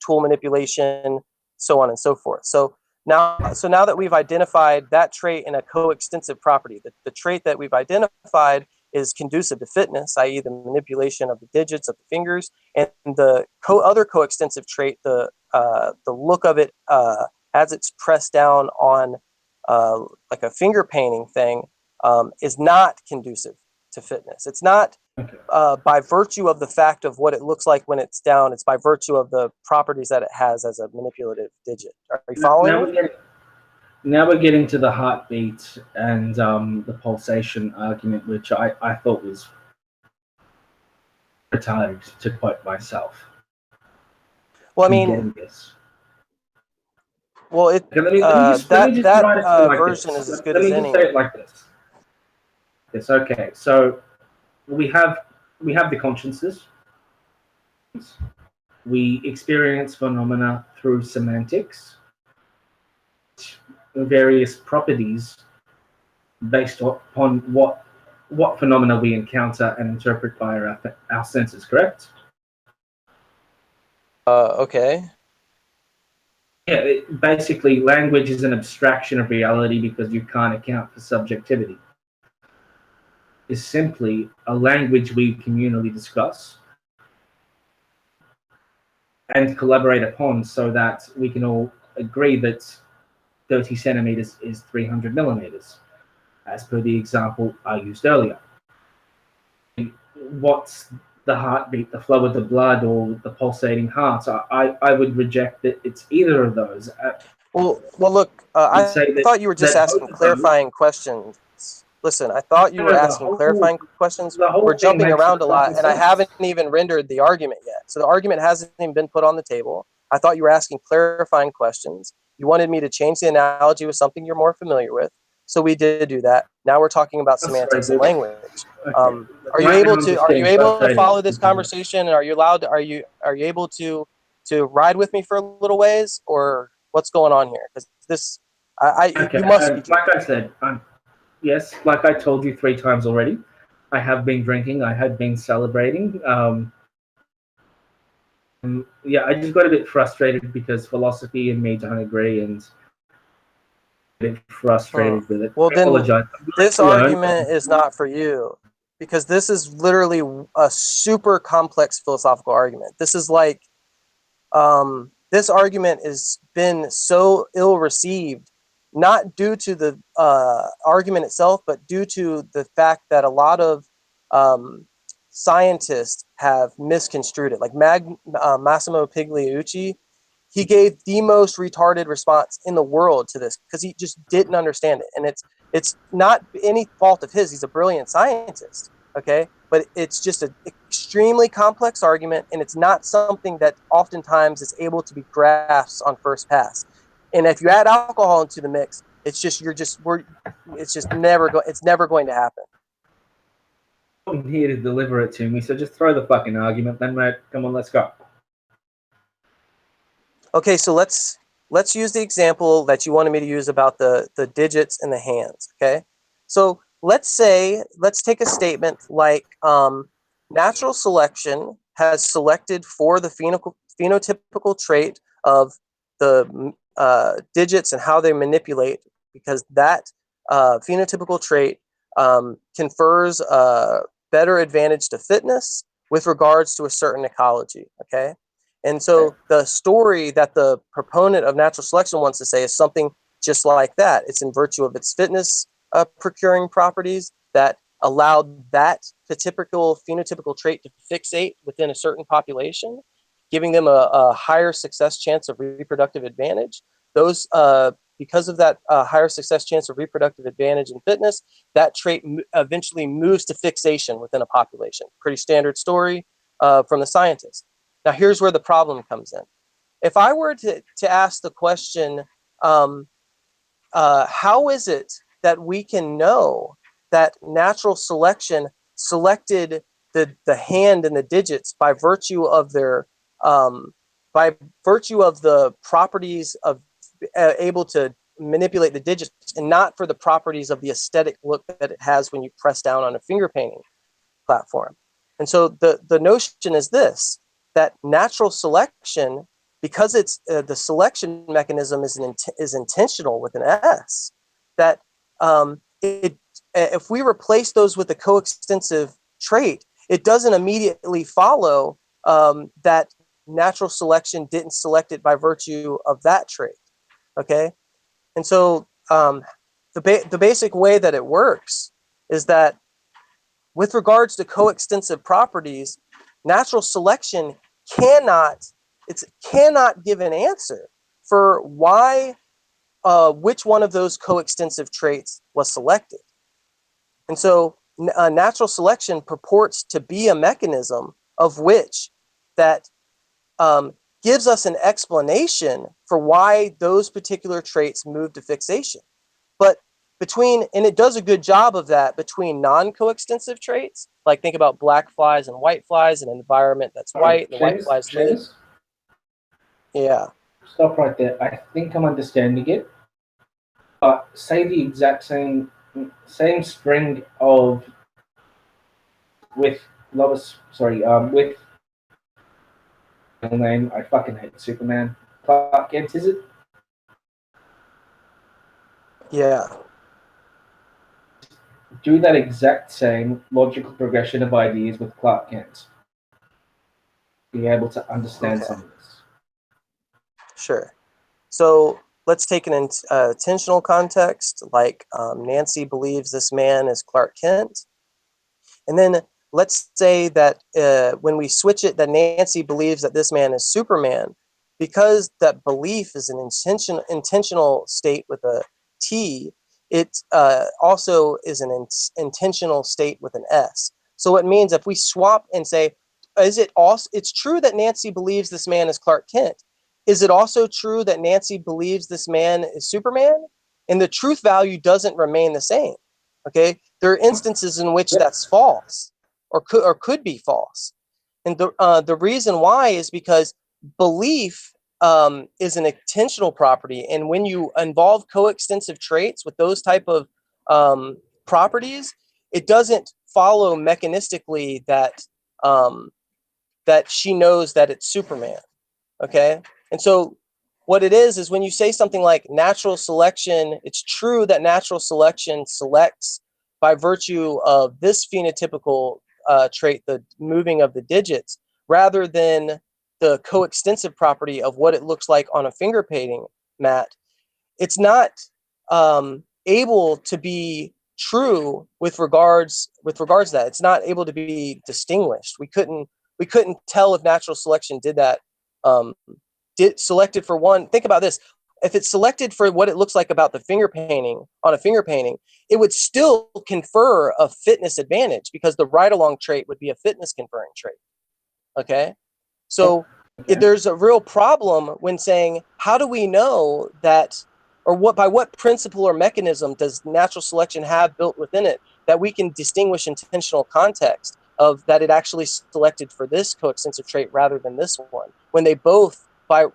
Tool manipulation, so on and so forth. So now that we've identified that trait in a coextensive property, the trait that we've identified is conducive to fitness, i.e. the manipulation of the digits of the fingers, and the other coextensive trait, the look of it as it's pressed down on like a finger painting thing, is not conducive to fitness. It's not by virtue of the fact of what it looks like when it's down. It's by virtue of the properties that it has as a manipulative digit. Are you following? Now we're getting to the heartbeat and the pulsation argument, which I thought was retarded, to quote myself. Well, I mean, well, that version is as good as any. Let me just say it like this. Yes, okay. So we have the consciences. We experience phenomena through semantics, various properties based upon what phenomena we encounter and interpret by our senses, correct? Okay. Yeah, basically language is an abstraction of reality because you can't account for subjectivity. It's simply a language we communally discuss and collaborate upon so that we can all agree that 30 centimeters is 300 millimeters, as per the example I used earlier. What's the heartbeat, the flow of the blood, or the pulsating heart. So I would reject that it's either of those. Well, look, I thought you were just asking clarifying questions. Listen, I thought you were asking clarifying questions. We're jumping around a lot, and I haven't even rendered the argument yet. So the argument hasn't even been put on the table. I thought you were asking clarifying questions. You wanted me to change the analogy with something you're more familiar with. So we did do that. Now we're talking about semantics and language. Are you able to follow this conversation? And are you allowed to, are you able to ride with me for a little ways, or what's going on here? Because this, you must be. Like I said, yes, like I told you 3 times already, I have been drinking. I had been celebrating. Yeah, I just got a bit frustrated because philosophy and me don't agree, and a bit frustrated with it. Well, I then apologize. this argument is not for you, because this is literally a super complex philosophical argument. This is like, this argument has been so ill received, not due to the argument itself, but due to the fact that a lot of scientists have misconstrued it. Like Massimo Pigliucci, he gave the most retarded response in the world to this because he just didn't understand it. And it's not any fault of his. He's a brilliant scientist, okay? But it's just an extremely complex argument, and it's not something that oftentimes is able to be grasped on first pass. And if you add alcohol into the mix, it's just it's never going to happen. I'm here to deliver it to me, so just throw the fucking argument then, mate. Come on, let's go. Okay, so let's use the example that you wanted me to use about the digits and the hands, okay? So let's take a statement like natural selection has selected for the phenotypical trait of the digits and how they manipulate, because that phenotypical trait confers a better advantage to fitness with regards to a certain ecology, okay? And so the story that the proponent of natural selection wants to say is something just like that. It's in virtue of its fitness procuring properties that allowed that typical phenotypical trait to fixate within a certain population, giving them a higher success chance of reproductive advantage. Those because of that higher success chance of reproductive advantage and fitness, that trait eventually moves to fixation within a population. Pretty standard story from the scientists. Now, here's where the problem comes in. If I were to ask the question, how is it that we can know that natural selection selected the hand and the digits by virtue of their by virtue of the properties of able to manipulate the digits, and not for the properties of the aesthetic look that it has when you press down on a finger painting platform? And so the notion is this, that natural selection, because it's the selection mechanism is intentional with an S, that if we replace those with a coextensive trait, it doesn't immediately follow that natural selection didn't select it by virtue of that trait. Okay, and so the basic way that it works is that with regards to coextensive properties, natural selection cannot give an answer for why which one of those coextensive traits was selected. And so natural selection purports to be a mechanism of which that gives us an explanation for why those particular traits move to fixation. But and it does a good job of that between non-coextensive traits, like think about black flies and white flies in an environment that's white, and the white flies live. Yeah. Stop right there. I think I'm understanding it. But say the exact same string of with name. I fucking hate Superman. Clark Kent, is it? Yeah. Do that exact same logical progression of ideas with Clark Kent. Be able to understand some of this. Sure. So let's take an intentional context, like Nancy believes this man is Clark Kent. And then let's say that when we switch it, that Nancy believes that this man is Superman, because that belief is an intentional state with a T. It also is an intentional state with an S. So it means if we swap and say, is it also? It's true that Nancy believes this man is Clark Kent. Is it also true that Nancy believes this man is Superman? And the truth value doesn't remain the same. Okay, there are instances in which that's false, or could be false, and the reason why is because belief is an intentional property, and when you involve coextensive traits with those type of properties, it doesn't follow mechanistically that that she knows that it's Superman. Okay, and so what it is when you say something like natural selection, it's true that natural selection selects by virtue of this phenotypical trait, the moving of the digits, rather than the coextensive property of what it looks like on a finger painting mat. It's not able to be true with regards to that. It's not able to be distinguished. We couldn't tell if natural selection did that. Selected for one. Think about this. If it's selected for what it looks like about the finger painting on a finger painting, it would still confer a fitness advantage because the ride along trait would be a fitness conferring trait. Okay, so there's a real problem when saying, how do we know that, or by what principle or mechanism does natural selection have built within it that we can distinguish intentional context of that it actually selected for this coextensive trait rather than this one, when they both,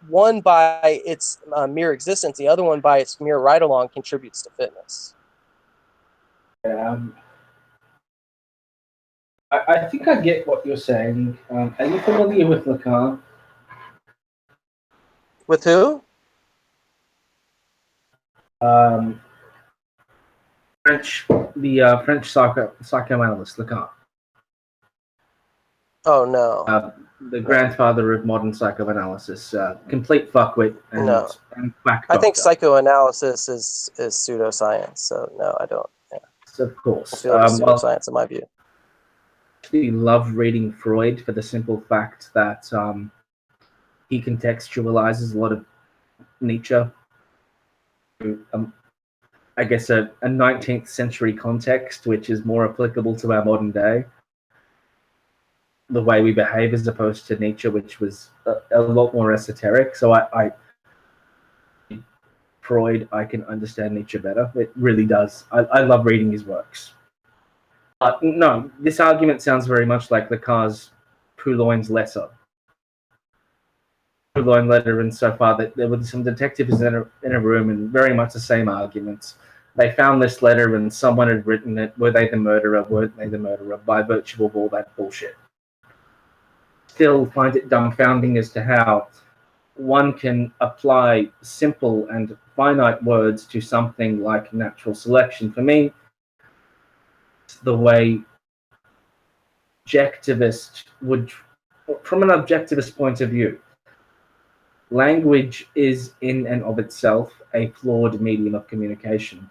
one by its mere existence, the other one by its mere ride along, contributes to fitness. I think I get what you're saying. Are you familiar with Lacan? With who? The French psychoanalyst Lacan. Oh no. The grandfather of modern psychoanalysis, complete fuckwit and quack doctor. I think psychoanalysis is pseudoscience, so no, I don't. Yeah. So of course. I feel it's pseudoscience in my view. I actually love reading Freud for the simple fact that he contextualizes a lot of Nietzsche. I guess a 19th century context, which is more applicable to our modern day. The way we behave as opposed to Nietzsche, which was a lot more esoteric. So Freud, I can understand Nietzsche better. It really does. I love reading his works. But no, this argument sounds very much like Lacan's Poulen's letter. Poulen letter, insofar that there were some detectives in a room, and very much the same arguments. They found this letter and someone had written it. Were they the murderer? Weren't they the murderer? By virtue of all that bullshit. Still find it dumbfounding as to how one can apply simple and finite words to something like natural selection. For me, it's the way objectivist would, from an objectivist point of view, language is in and of itself a flawed medium of communication.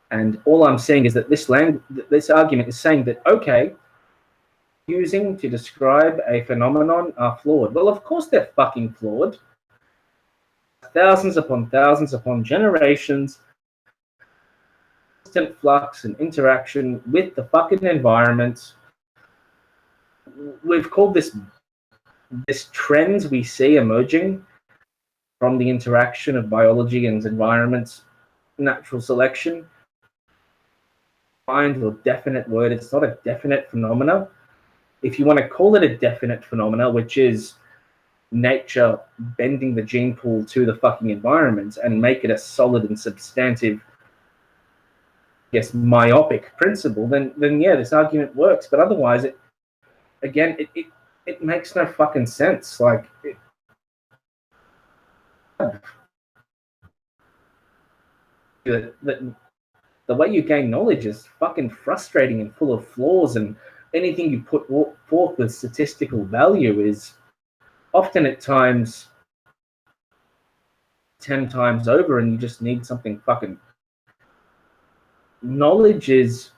And all I'm saying is that this argument is saying that, okay, using to describe a phenomenon are flawed. Well, of course they're fucking flawed. Thousands upon generations, constant flux and interaction with the fucking environment. We've called this trends we see emerging from the interaction of biology and environments, natural selection. Find a definite word. It's not a definite phenomena. If you want to call it a definite phenomena, which is nature bending the gene pool to the fucking environment and make it a solid and substantive, myopic principle, then yeah, this argument works. But otherwise, it makes no fucking sense. Like, the way you gain knowledge is fucking frustrating and full of flaws, and anything you put forth with statistical value is often at times 10 times over, and you just need something fucking. Knowledge is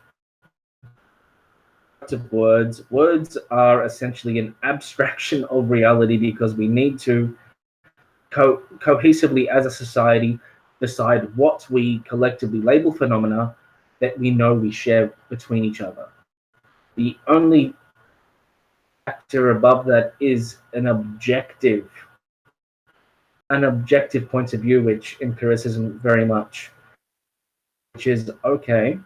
of words. Words are essentially an abstraction of reality because we need to cohesively as a society decide what we collectively label phenomena that we know we share between each other. The only factor above that is an objective point of view, which empiricism very much, which is, okay,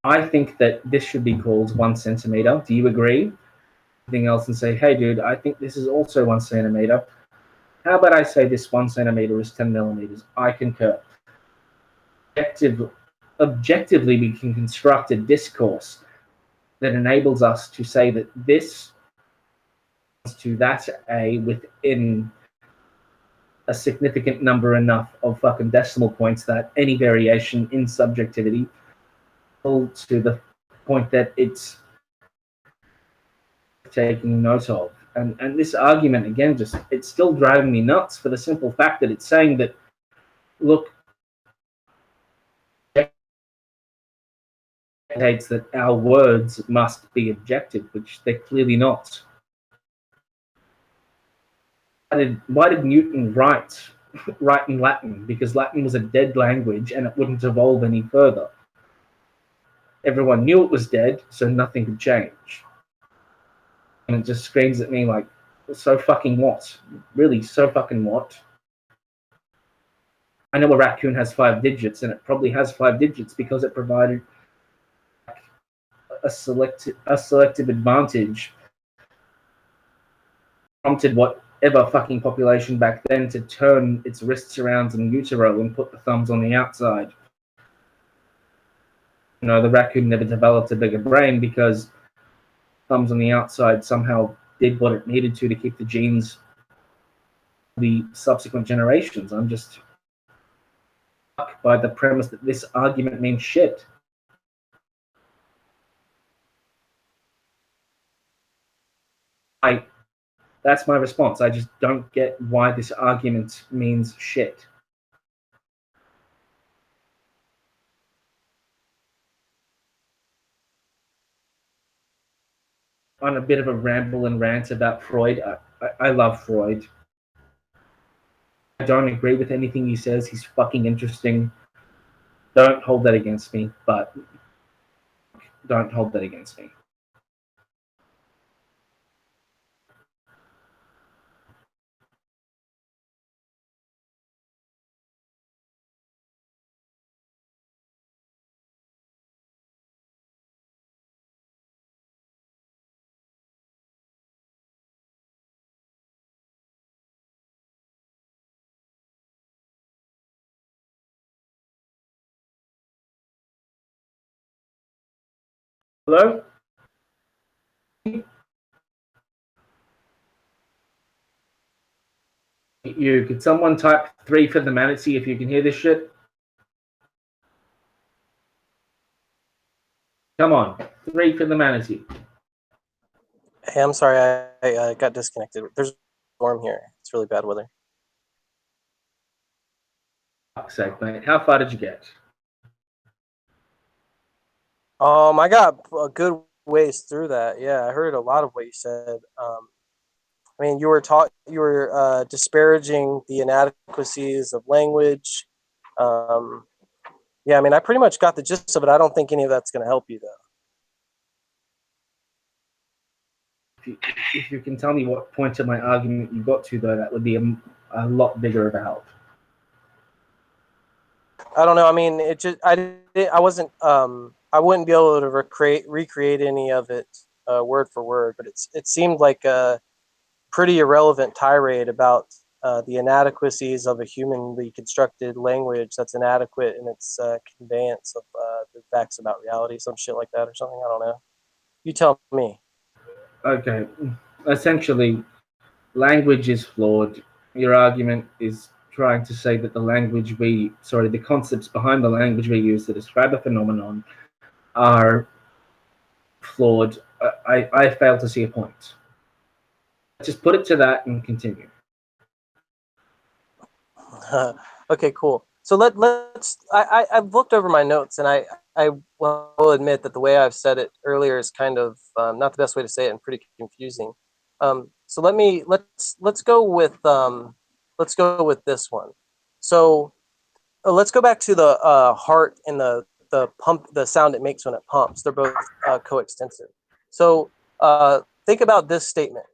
I think that this should be called 1 centimeter. Do you agree? Anything else and say, hey, dude, I think this is also 1 centimeter. How about I say this 1 centimeter is 10 millimeters? I concur. Objectively, we can construct a discourse that enables us to say that this to that A within a significant number enough of fucking decimal points that any variation in subjectivity to the point that it's taking note of. And this argument, again, just, it's still driving me nuts for the simple fact that it's saying that, look, dictates that our words must be objective, which they're clearly not. Why did Newton write in Latin? Because Latin was a dead language and it wouldn't evolve any further. Everyone knew it was dead, so nothing could change. And it just screams at me like, so fucking what? Really, so fucking what? I know a raccoon has 5 digits, and it probably has 5 digits because it provided a selective advantage, prompted whatever fucking population back then to turn its wrists around in utero and put the thumbs on the outside. You know, the raccoon never developed a bigger brain because thumbs on the outside somehow did what it needed to keep the genes the subsequent generations. I'm just stuck by the premise that this argument means shit. That's my response. I just don't get why this argument means shit. On a bit of a ramble and rant about Freud, I love Freud. I don't agree with anything he says. He's fucking interesting. Don't hold that against me, but don't hold that against me. Hello? Could someone type 3 for the manatee if you can hear this shit? Come on, 3 for the manatee. Hey, I'm sorry, I got disconnected. There's a storm here. It's really bad weather. Fuck's sake, mate. How far did you get? I got a good ways through that. Yeah, I heard a lot of what you said. I mean, you were disparaging the inadequacies of language. Yeah, I mean, I pretty much got the gist of it. I don't think any of that's going to help you, though. If you can tell me what point of my argument you got to, though, that would be a lot bigger of a help. I don't know. I mean, I wasn't. I wouldn't be able to recreate any of it word for word, but it seemed like a pretty irrelevant tirade about the inadequacies of a humanly constructed language that's inadequate in its conveyance of the facts about reality, some shit like that or something. I don't know. You tell me. Okay. Essentially, language is flawed. Your argument is trying to say that the concepts behind the language we use to describe a phenomenon are flawed. I fail to see a point. Just put it to that and continue. Okay, cool. So let's. I've looked over my notes and I I will admit that the way I've said it earlier is kind of not the best way to say it and pretty confusing. So let's go with this one. So let's go back to the heart and the pump, the sound it makes when it pumps. They're both coextensive. So think about this statement: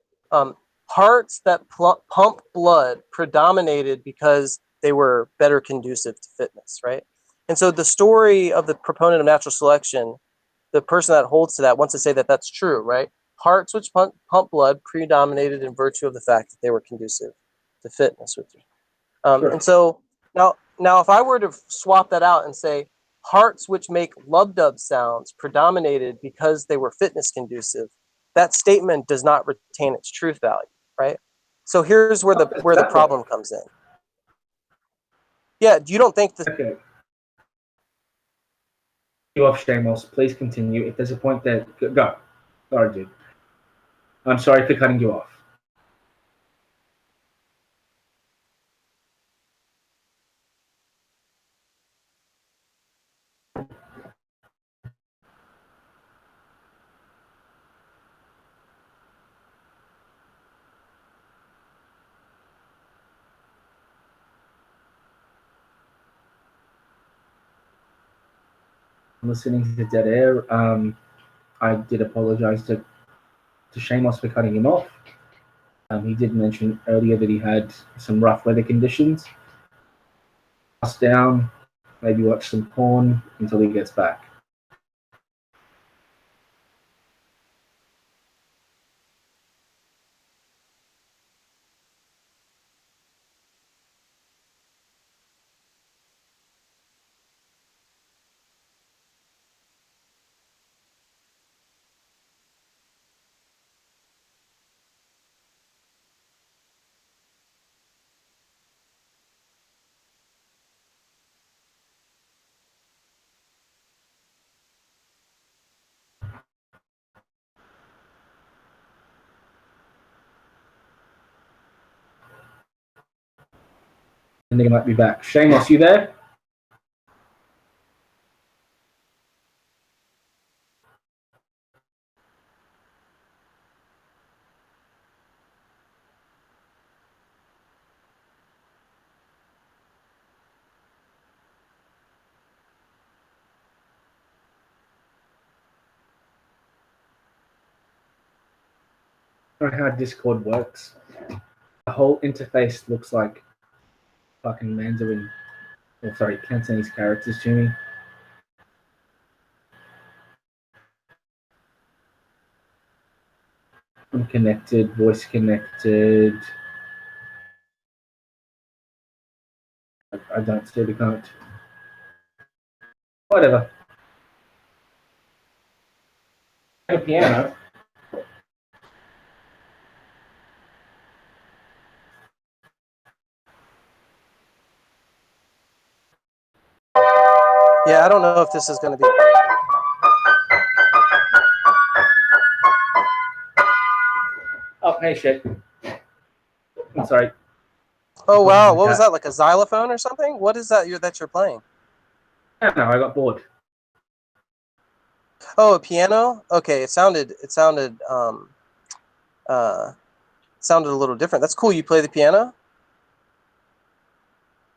hearts that pump blood predominated because they were better conducive to fitness, right? And so the story of the proponent of natural selection, the person that holds to that wants to say that that's true, right? Hearts which pump blood predominated in virtue of the fact that they were conducive to fitness with you. Sure. And so now, if I were to swap that out and say hearts which make lub-dub sounds predominated because they were fitness conducive, that statement does not retain its truth value, right? So here's where the problem comes in. Yeah, you don't think this? Okay. You off, Shamos. Please continue. If there's a point there, go. Sorry, dude. I'm sorry for cutting you off. Listening to dead air. I did apologize to Shamos for cutting him off. He did mention earlier that he had some rough weather conditions. Us down, maybe watch some porn until he gets back. And they might be back. Shamos, you there? I don't know how Discord works. The whole interface looks like fucking Mandarin, or sorry, Cantonese characters to me. I'm connected, voice connected. I don't see the count. Whatever. A piano. Yeah, I don't know if this is going to be. Oh, hey, shit. I'm sorry. Oh wow, what was that? Like a xylophone or something? What is that that you're playing? No, I got bored. Oh, a piano? Okay, it sounded sounded a little different. That's cool. You play the piano?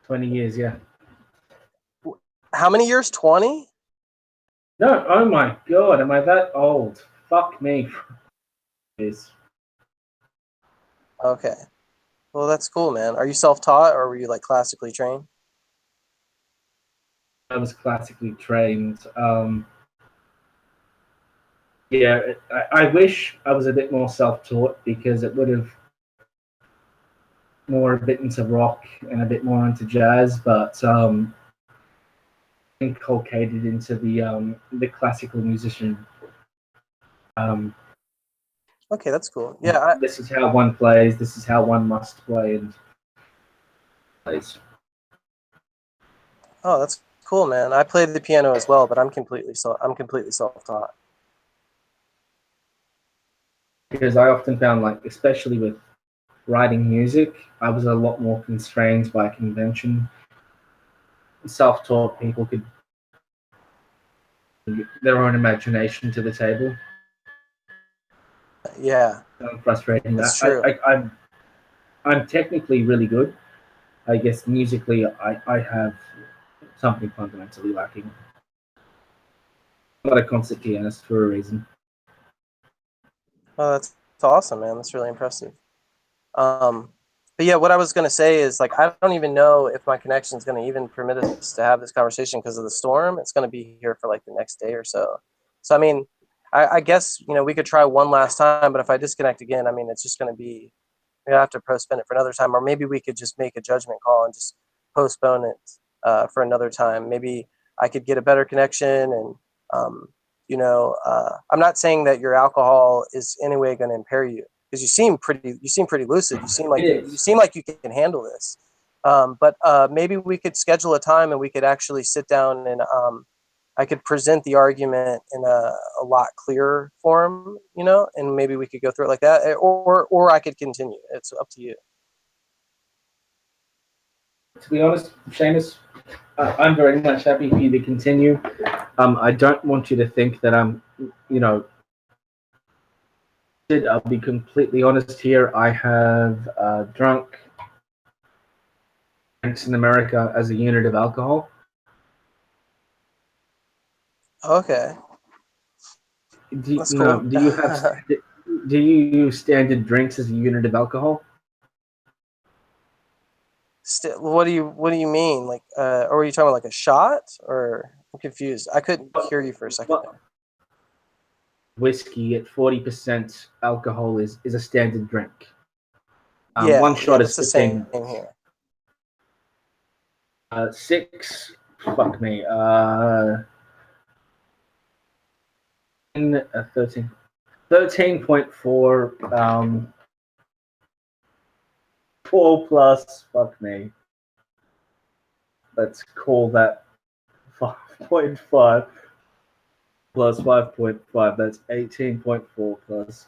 20 years, yeah. How many years? 20? No, oh my god, am I that old? Fuck me. Okay. Well, that's cool, man. Are you self-taught or were you like classically trained? I was classically trained. Yeah, I wish I was a bit more self-taught because it would have more a bit into rock and a bit more into jazz, but inculcated into the classical musician. Okay, that's cool. Yeah, this is how one plays. This is how one must play and plays. Oh, that's cool, man. I played the piano as well, but I'm completely self-taught. Because I often found, like, especially with writing music, I was a lot more constrained by convention. Self-taught people could their own imagination to the table. Yeah, frustrating. that's true. I'm technically really good. I guess musically, I have something fundamentally lacking. I'm not a concert pianist for a reason. Oh, that's awesome, man. That's really impressive. But yeah, what I was going to say is, like, I don't even know if my connection is going to even permit us to have this conversation because of the storm. It's going to be here for like the next day or so. So, I mean, I guess, you know, we could try one last time, but if I disconnect again, I mean, it's just going to be, we have to postpone it for another time, or maybe we could just make a judgment call and just postpone it for another time. Maybe I could get a better connection, and I'm not saying that your alcohol is in any way going to impair you, because you seem pretty lucid. You seem like you can handle this. But maybe we could schedule a time and we could actually sit down, and I could present the argument in a lot clearer form, and maybe we could go through it like that, or I could continue. It's up to you. To be honest, Seamus, I'm very much happy for you to continue. I don't want you to think that I'm, I'll be completely honest here. I have drunk drinks in America as a unit of alcohol. Okay. That's cool. Do you use standard drinks as a unit of alcohol? What do you mean? Like, or are you talking about like a shot? Or I'm confused. I couldn't hear you for a second there. Whiskey at 40% alcohol is a standard drink. One shot is it's the same here. 6. Fuck me. 13. 13.4. 4 plus. Fuck me. Let's call that 5.5 plus 5.5. That's 18.4 plus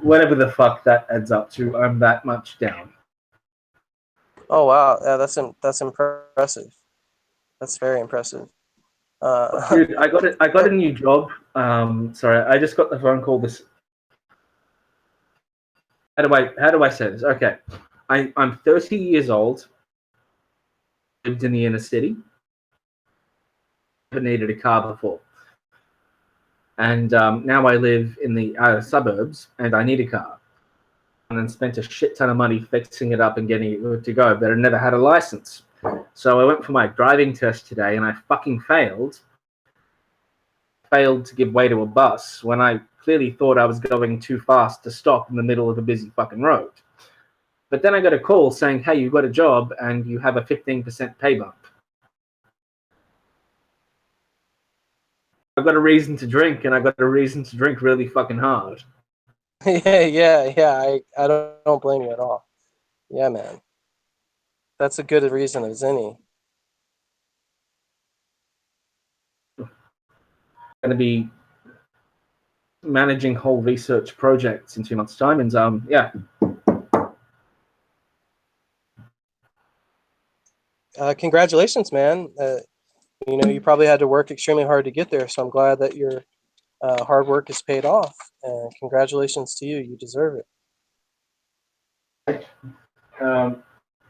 whatever the fuck that adds up to. I'm that much down. Oh wow, yeah, that's impressive. That's very impressive. Dude, I got a new job. Sorry, I just got the phone call. How do I say this? Okay, I'm 30 years old. Lived in the inner city. Never needed a car before, and now I live in the suburbs, and I need a car. And then spent a shit ton of money fixing it up and getting it good to go, but I never had a license. So I went for my driving test today, and I fucking failed. Failed to give way to a bus when I clearly thought I was going too fast to stop in the middle of a busy fucking road. But then I got a call saying, hey, you've got a job and you have a 15% pay bump. I've got a reason to drink, and I got a reason to drink really fucking hard. Yeah. I don't blame you at all. Yeah, man. That's a good reason as any. Going to be managing whole research projects in 2 months' time, and yeah. Congratulations, man. You probably had to work extremely hard to get there, so I'm glad that your hard work is paid off. Congratulations to you. You deserve it.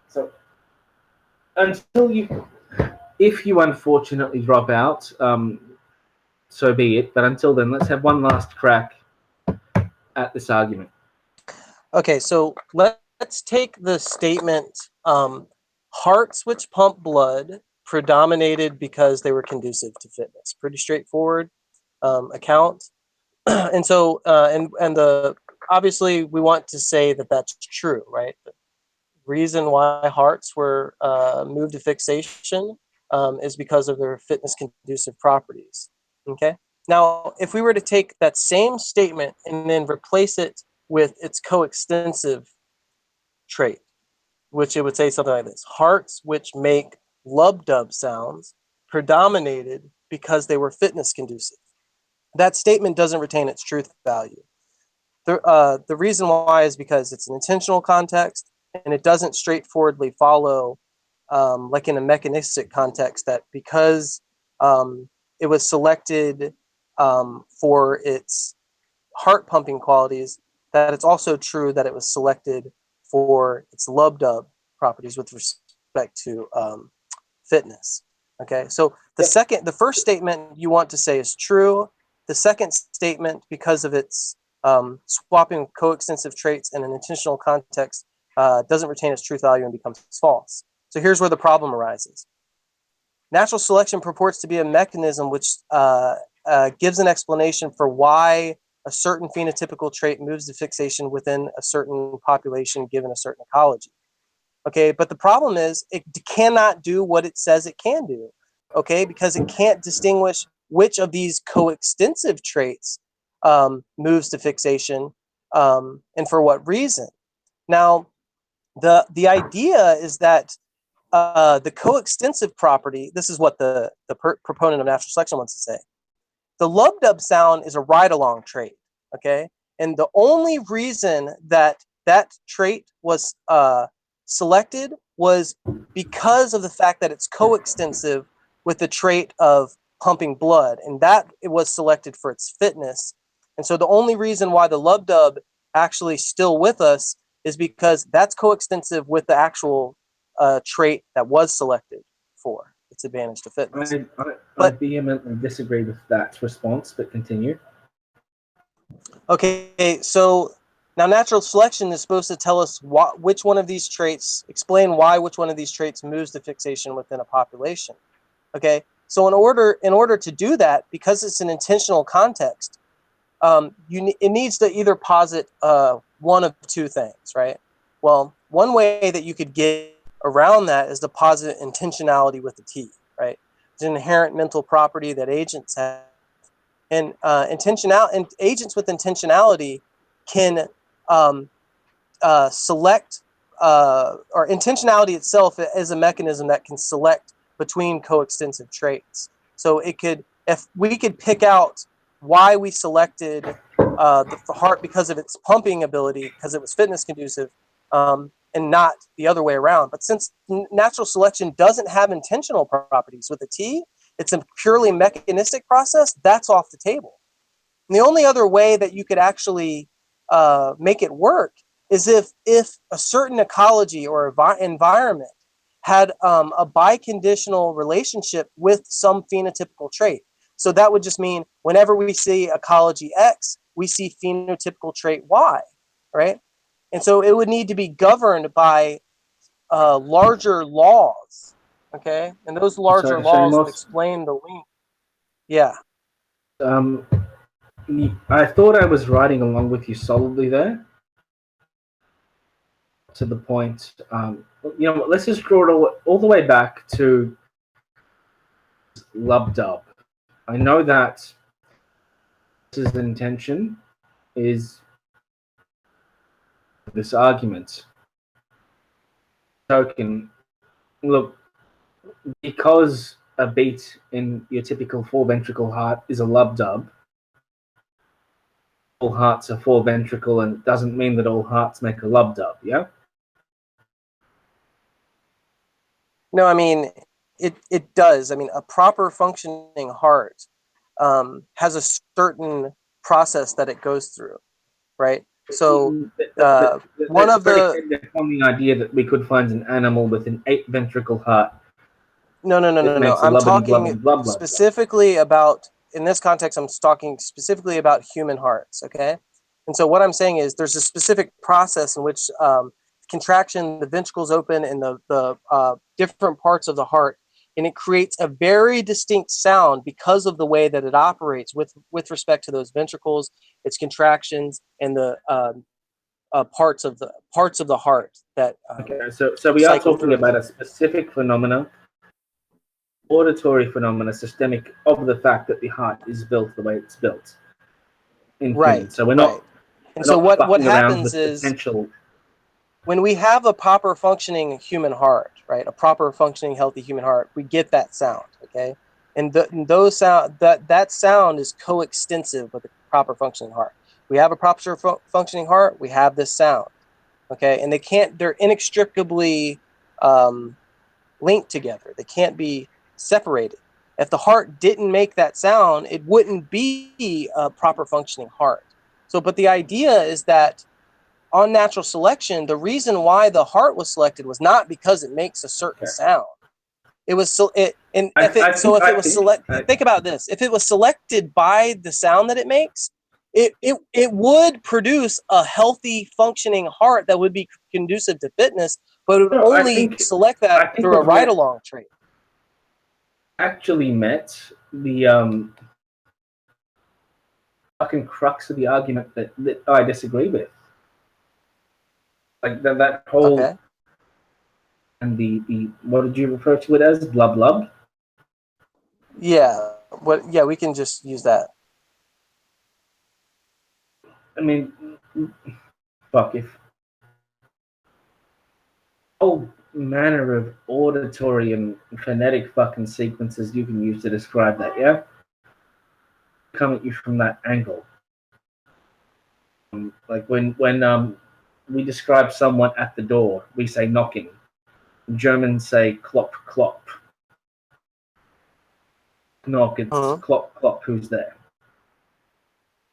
So if you unfortunately drop out, so be it. But until then, let's have one last crack at this argument. Okay, so let's take the statement, hearts which pump blood predominated because they were conducive to fitness. Pretty straightforward account. And so, obviously we want to say that that's true, right? The reason why hearts were moved to fixation is because of their fitness conducive properties. Okay. Now, if we were to take that same statement and then replace it with its coextensive trait, which it would say something like this: hearts which make lub-dub sounds predominated because they were fitness conducive. That statement doesn't retain its truth value. The reason why is because it's an intentional context, and it doesn't straightforwardly follow, like in a mechanistic context, that because it was selected for its heart pumping qualities, that it's also true that it was selected for its lub-dub properties with respect to fitness. Okay, so the first statement you want to say is true. The second statement, because of its swapping coextensive traits in an intentional context, doesn't retain its truth value and becomes false. So here's where the problem arises. Natural selection purports to be a mechanism which gives an explanation for why a certain phenotypical trait moves to fixation within a certain population given a certain ecology. Okay, but the problem is it cannot do what it says it can do, okay, because it can't distinguish which of these coextensive traits moves to fixation and for what reason. Now, the idea is that the coextensive property, this is what the proponent of natural selection wants to say. The lub-dub sound is a ride-along trait, okay? And the only reason that that trait was selected was because of the fact that it's coextensive with the trait of pumping blood, and that it was selected for its fitness. And so the only reason why the lub-dub actually still with us is because that's coextensive with the actual trait that was selected for its advantage to fitness. I vehemently disagree with that response, but continue. Okay, so now natural selection is supposed to tell us which one of these traits, explain why which one of these traits moves to fixation within a population. Okay, so in order to do that, because it's an intentional context, it needs to either posit one of two things, right? Well, one way that you could get around that is to posit intentionality with the T, right? It's an inherent mental property that agents have. And agents with intentionality can select, or intentionality itself is a mechanism that can select between coextensive traits. So if we could pick out why we selected the heart because of its pumping ability, because it was fitness conducive, and not the other way around. But since natural selection doesn't have intentional properties with a T, it's a purely mechanistic process, that's off the table. And the only other way that you could actually make it work is if a certain ecology or environment had a biconditional relationship with some phenotypical trait. So that would just mean whenever we see ecology X, we see phenotypical trait Y, right? And so it would need to be governed by larger laws, okay? And those larger laws would explain the link. Yeah. I thought I was riding along with you solidly there. To the point, let's just draw it all the way back to lub-dub. I know that this intention is this argument. Token, look, because a beat in your typical four-ventricle heart is a lub-dub, all hearts are four-ventricle, and it doesn't mean that all hearts make a lub-dub, yeah? No, I mean, it does. I mean, a proper functioning heart has a certain process that it goes through, right? So one of the idea that we could find an animal with an 8-ventricle heart. No. I'm talking specifically about, in this context, I'm talking specifically about human hearts, okay? And so what I'm saying is there's a specific process in which contraction, the ventricles open in the different parts of the heart, and it creates a very distinct sound because of the way that it operates with respect to those ventricles, its contractions, and the parts of the heart that. Okay, so we are talking about a specific phenomena, auditory phenomena, systemic, of the fact that the heart is built the way it's built. Right. So we're not. Right. And so what happens is potential. When we have a proper functioning human heart, right, a proper functioning healthy human heart, we get that sound, okay? And that sound is coextensive with a proper functioning heart. We have a proper functioning heart, we have this sound, okay? And they're inextricably linked together. They can't be separated. If the heart didn't make that sound, it wouldn't be a proper functioning heart. So, but the idea is that on natural selection, the reason why the heart was selected was not because it makes a certain sound. It was think about this. If it was selected by the sound that it makes, it would produce a healthy functioning heart that would be conducive to fitness, but it would only select that through a ride-along trait. Actually met the fucking crux of the argument that I disagree with. Like that whole and the what did you refer to it as? Blub blub? Yeah. We can just use that. I mean, fuck, if all manner of auditory and phonetic fucking sequences you can use to describe that, yeah? Come at you from that angle. Like when we describe someone at the door, we say knocking. Germans say klop klop. Knock, it's klop klop, who's there?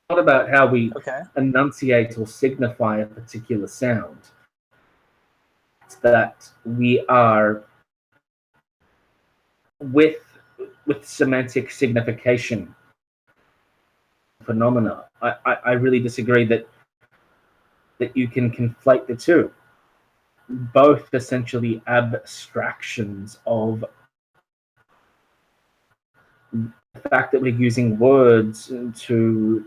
Not about how we enunciate or signify a particular sound. It's that we are with semantic signification phenomena. I really disagree that you can conflate the two. Both essentially abstractions of the fact that we're using words to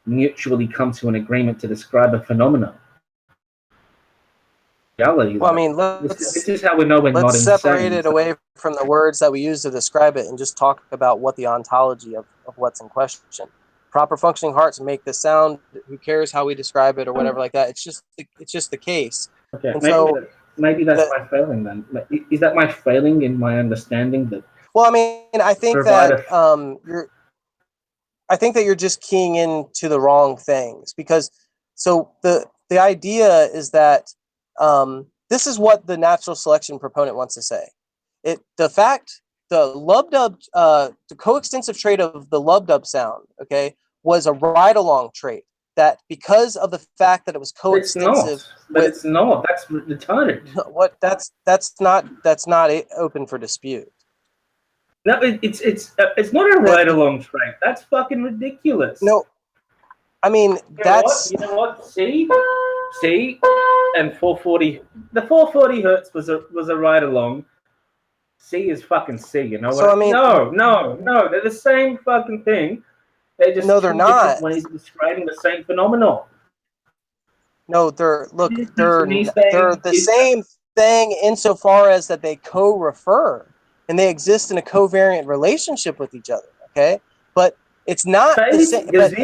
mutually come to an agreement to describe a phenomenon. Reality, well, I mean, this is how we know we're not insane. Let's separate it away from the words that we use to describe it and just talk about what the ontology of what's in question. Proper functioning hearts make the sound. Who cares how we describe it or whatever like that? It's just the case. Okay, and maybe that's my failing then. Is that my failing in my understanding that? Well, I mean, I think that you're just keying into the wrong things, because the idea is that this is what the natural selection proponent wants to say. The coextensive trait of the lub-dub sound, was a ride-along trait. That because of the fact that it was coextensive, it's not. That's retarded. That's not open for dispute. No, it's not a ride-along trait. That's fucking ridiculous. No, I mean you know what? See, and 440. The 440 hertz was a ride-along. C is fucking C. You know what? No, they're the same fucking thing. They're just they're not different ways of describing the same phenomenon. No, they're the same thing insofar as that they co-refer and they exist in a covariant relationship with each other. Okay, but it's not the same. But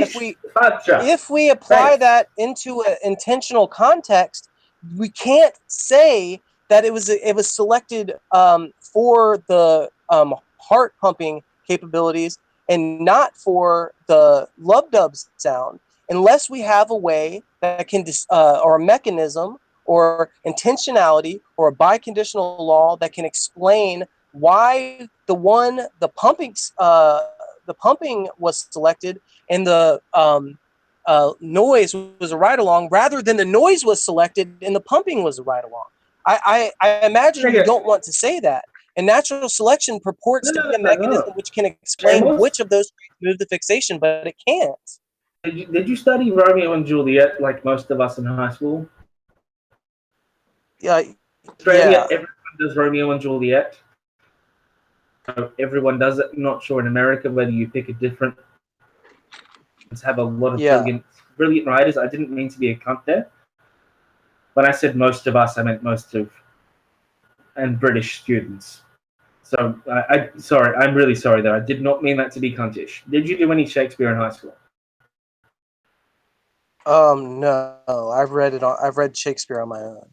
if we apply that into an intentional context, we can't say that it was selected for the heart pumping capabilities and not for the lub-dub sound, unless we have a way that can, or a mechanism, or intentionality, or a biconditional law that can explain why the pumping was selected and the noise was a ride-along, rather than the noise was selected and the pumping was a ride-along. I imagine you don't want to say that. And natural selection purports to be a mechanism which can explain which of those traits move the fixation, but it can't. Did you study Romeo and Juliet like most of us in high school? Yeah. Australia, everyone does Romeo and Juliet. So everyone does it. I'm not sure in America whether you pick a different. Have a lot of brilliant writers. I didn't mean to be a cunt there. When I said most of us, I meant most of, and British students. So I'm really sorry there. I did not mean that to be cuntish. Did you do any Shakespeare in high school? No. I've read Shakespeare on my own.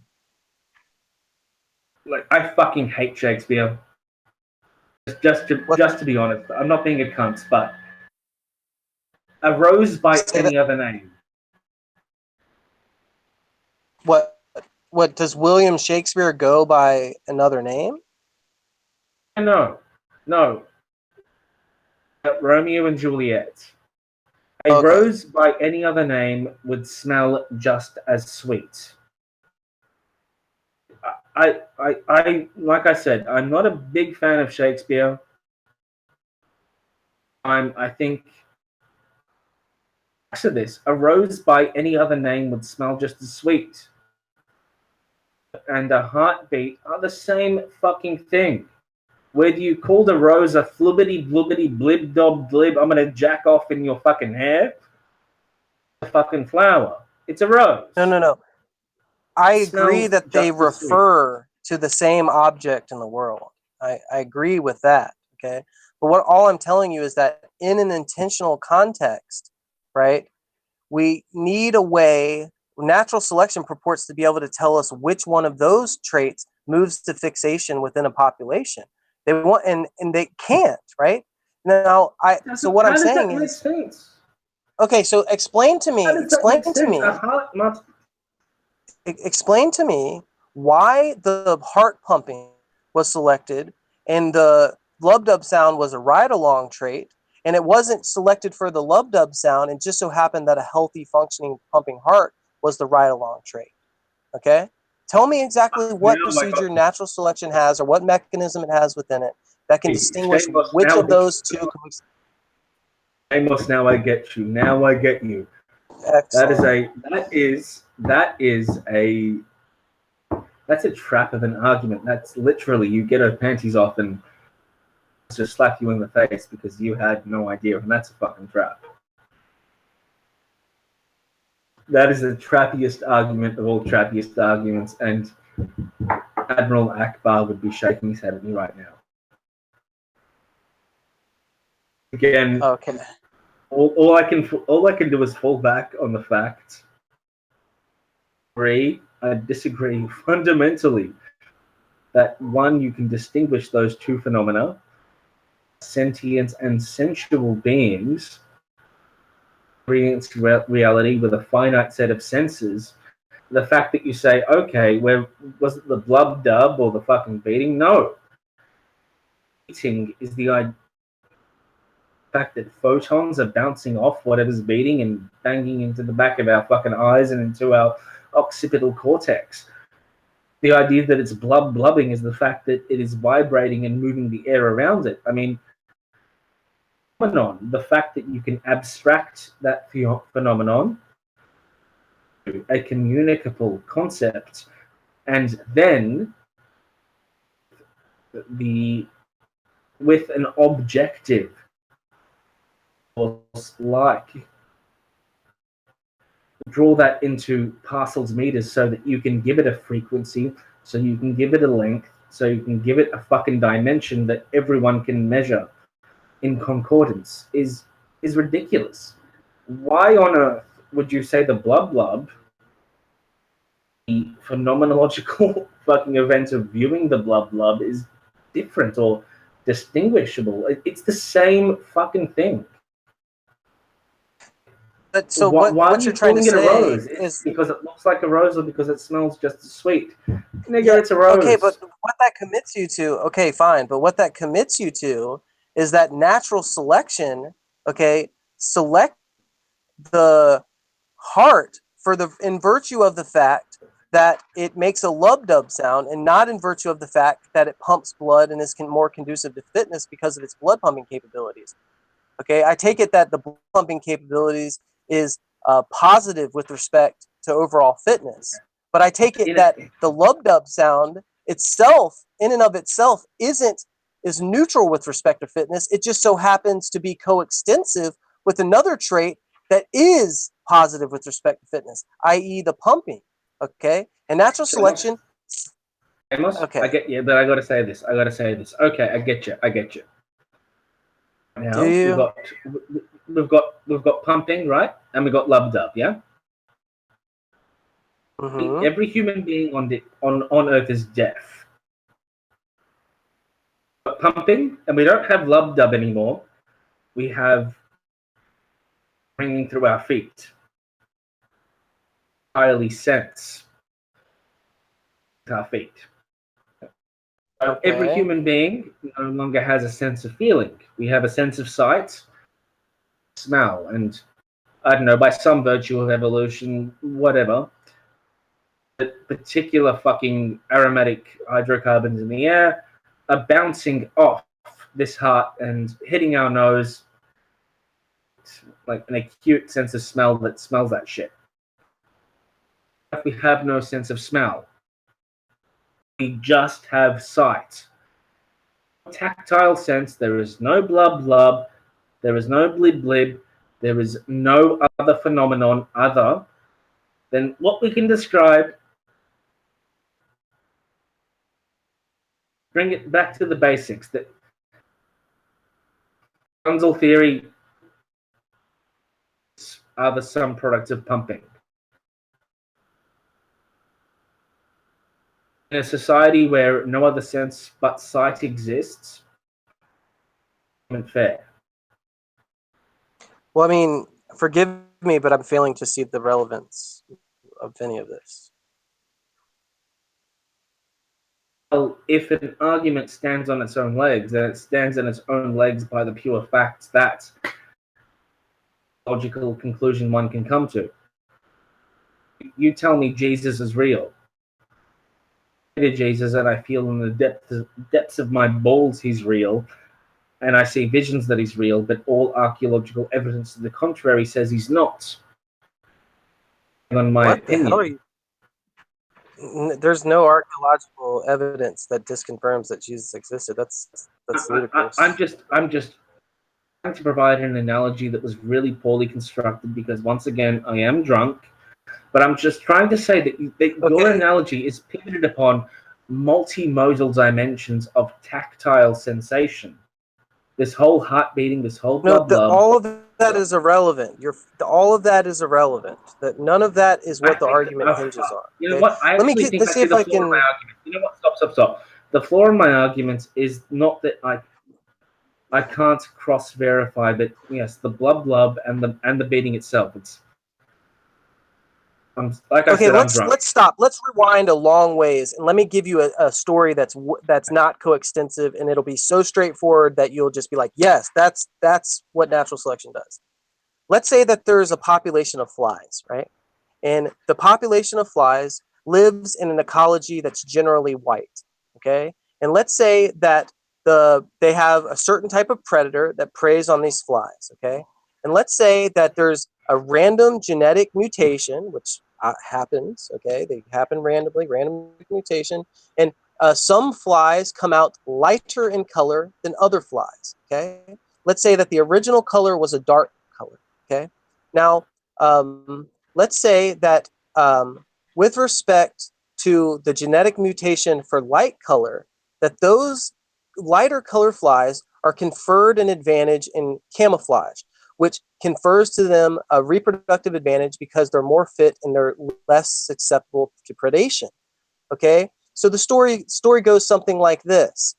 Like, I fucking hate Shakespeare. Just to be honest, I'm not being a cunt, but a rose by any other name. What does William Shakespeare go by another name? No. Romeo and Juliet. A Okay. rose by any other name would smell just as sweet. I like I said, I'm not a big fan of Shakespeare. I think to this, a rose by any other name would smell just as sweet. And a heartbeat are the same fucking thing. Whether you call the rose a flubbity blubbity blib dob blib, I'm gonna jack off in your fucking hair. A fucking flower. It's a rose. No. I It agree smells that they just as sweet. refer to the same object in the world. I agree with that. Okay. But all I'm telling you is that in an intentional context, right, we need a way. Natural selection purports to be able to tell us which one of those traits moves to fixation within a population. They want, and they can't, right? Now, so what I'm saying is, does that make sense? Okay, so explain to me. How does that make sense? A heart must. Explain to me why the heart pumping was selected and the lub-dub sound was a ride-along trait, and it wasn't selected for the lub-dub sound. It just so happened that a healthy, functioning, pumping heart was the ride-along trait. Okay? Tell me exactly what procedure natural selection has or what mechanism it has within it that can distinguish which of those two. Amos, now I get you. Now I get you. Excellent. That's a trap of an argument. That's literally you get her panties off and just slap you in the face because you had no idea, and that's a fucking trap. That is the trappiest argument of all trappiest arguments, and Admiral Akbar would be shaking his head at me right now. Again, okay. All I can do is fall back on the fact. I disagree fundamentally that one, you can distinguish those two phenomena, sentient and sensual beings, experiencing reality with a finite set of senses. The fact that you say, okay, was it the blub dub or the fucking beating? No. Beating is the fact that photons are bouncing off whatever's beating and banging into the back of our fucking eyes and into our occipital cortex. The idea that it's blubbing is the fact that it is vibrating and moving the air around it. I mean, the fact that you can abstract that phenomenon to a communicable concept, and then with an objective like draw that into parcels meters so that you can give it a frequency, so you can give it a length, so you can give it a fucking dimension that everyone can measure in concordance is ridiculous. Why on earth would you say the blub, the phenomenological fucking event of viewing the blub is different or distinguishable? It's the same fucking thing. But so why what you're trying to say is because it looks like a rose or because it smells just as sweet? Nigga, it's a rose. Okay, but what that commits you to, okay, fine, but what that commits you to is that natural selection, okay, select the heart in virtue of the fact that it makes a lub-dub sound and not in virtue of the fact that it pumps blood and is more conducive to fitness because of its blood pumping capabilities. Okay, I take it that the blood pumping capabilities is positive with respect to overall fitness. But I take it that the lub-dub sound itself, in and of itself, is neutral with respect to fitness. It just so happens to be coextensive with another trait that is positive with respect to fitness, i.e. the pumping. Okay? And natural selection... Okay. I get you, but I gotta say this. Okay, I get you. Now we've got pumping, right? And we've got lub-dub, yeah? Mm-hmm. Every human being on Earth is deaf. But pumping, and we don't have lub-dub anymore. We have ringing through our feet. Highly sense our feet. Every Okay. human being no longer has a sense of feeling. We have a sense of sight, smell, and I don't know, by some virtue of evolution, whatever, that particular fucking aromatic hydrocarbons in the air are bouncing off this heart and hitting our nose like an acute sense of smell that smells that shit. If we have no sense of smell, we just have sight. Tactile sense, there is no blub blub, there is no blib blib, there is no other phenomenon other than what we can describe. Bring it back to the basics. That Gunzel theory are the sum products of pumping. In a society where no other sense but sight exists, it's fair. Well, I mean, forgive me, but I'm failing to see the relevance of any of this. Well, if an argument stands on its own legs, then it stands on its own legs by the pure facts that logical conclusion one can come to. You tell me Jesus is real. I hated Jesus, and I feel in the depths of my balls he's real, and I see visions that he's real, but all archaeological evidence to the contrary says he's not. On my What opinion. the hell are you? There's no archaeological evidence that disconfirms that Jesus existed. That's ludicrous. I'm just trying to provide an analogy that was really poorly constructed because once again I am drunk, but I'm just trying to say that your analogy is pivoted upon multimodal dimensions of tactile sensation. This whole heart beating, this whole blood love. All of that is irrelevant. All of that is irrelevant. That none of that is what the argument hinges on. You know what? I actually think let's see if I can. Of my argument. You know what? Stop. The flaw in my argument is not that I can't cross-verify, but yes, the blub and the beating itself. It's like I said, I'm drunk. Let's stop. Let's rewind a long ways, and let me give you a story that's not coextensive, and it'll be so straightforward that you'll just be like, yes, that's what natural selection does. Let's say that there's a population of flies, right? And the population of flies lives in an ecology that's generally white, okay? And let's say that they have a certain type of predator that preys on these flies, okay? And let's say that there's a random genetic mutation, which happens, okay? They happen randomly, random mutation, and some flies come out lighter in color than other flies, okay? Let's say that the original color was a dark color, okay? Now, let's say that with respect to the genetic mutation for light color, that those lighter color flies are conferred an advantage in camouflage, which confers to them a reproductive advantage because they're more fit and they're less susceptible to predation. Okay, so the story goes something like this.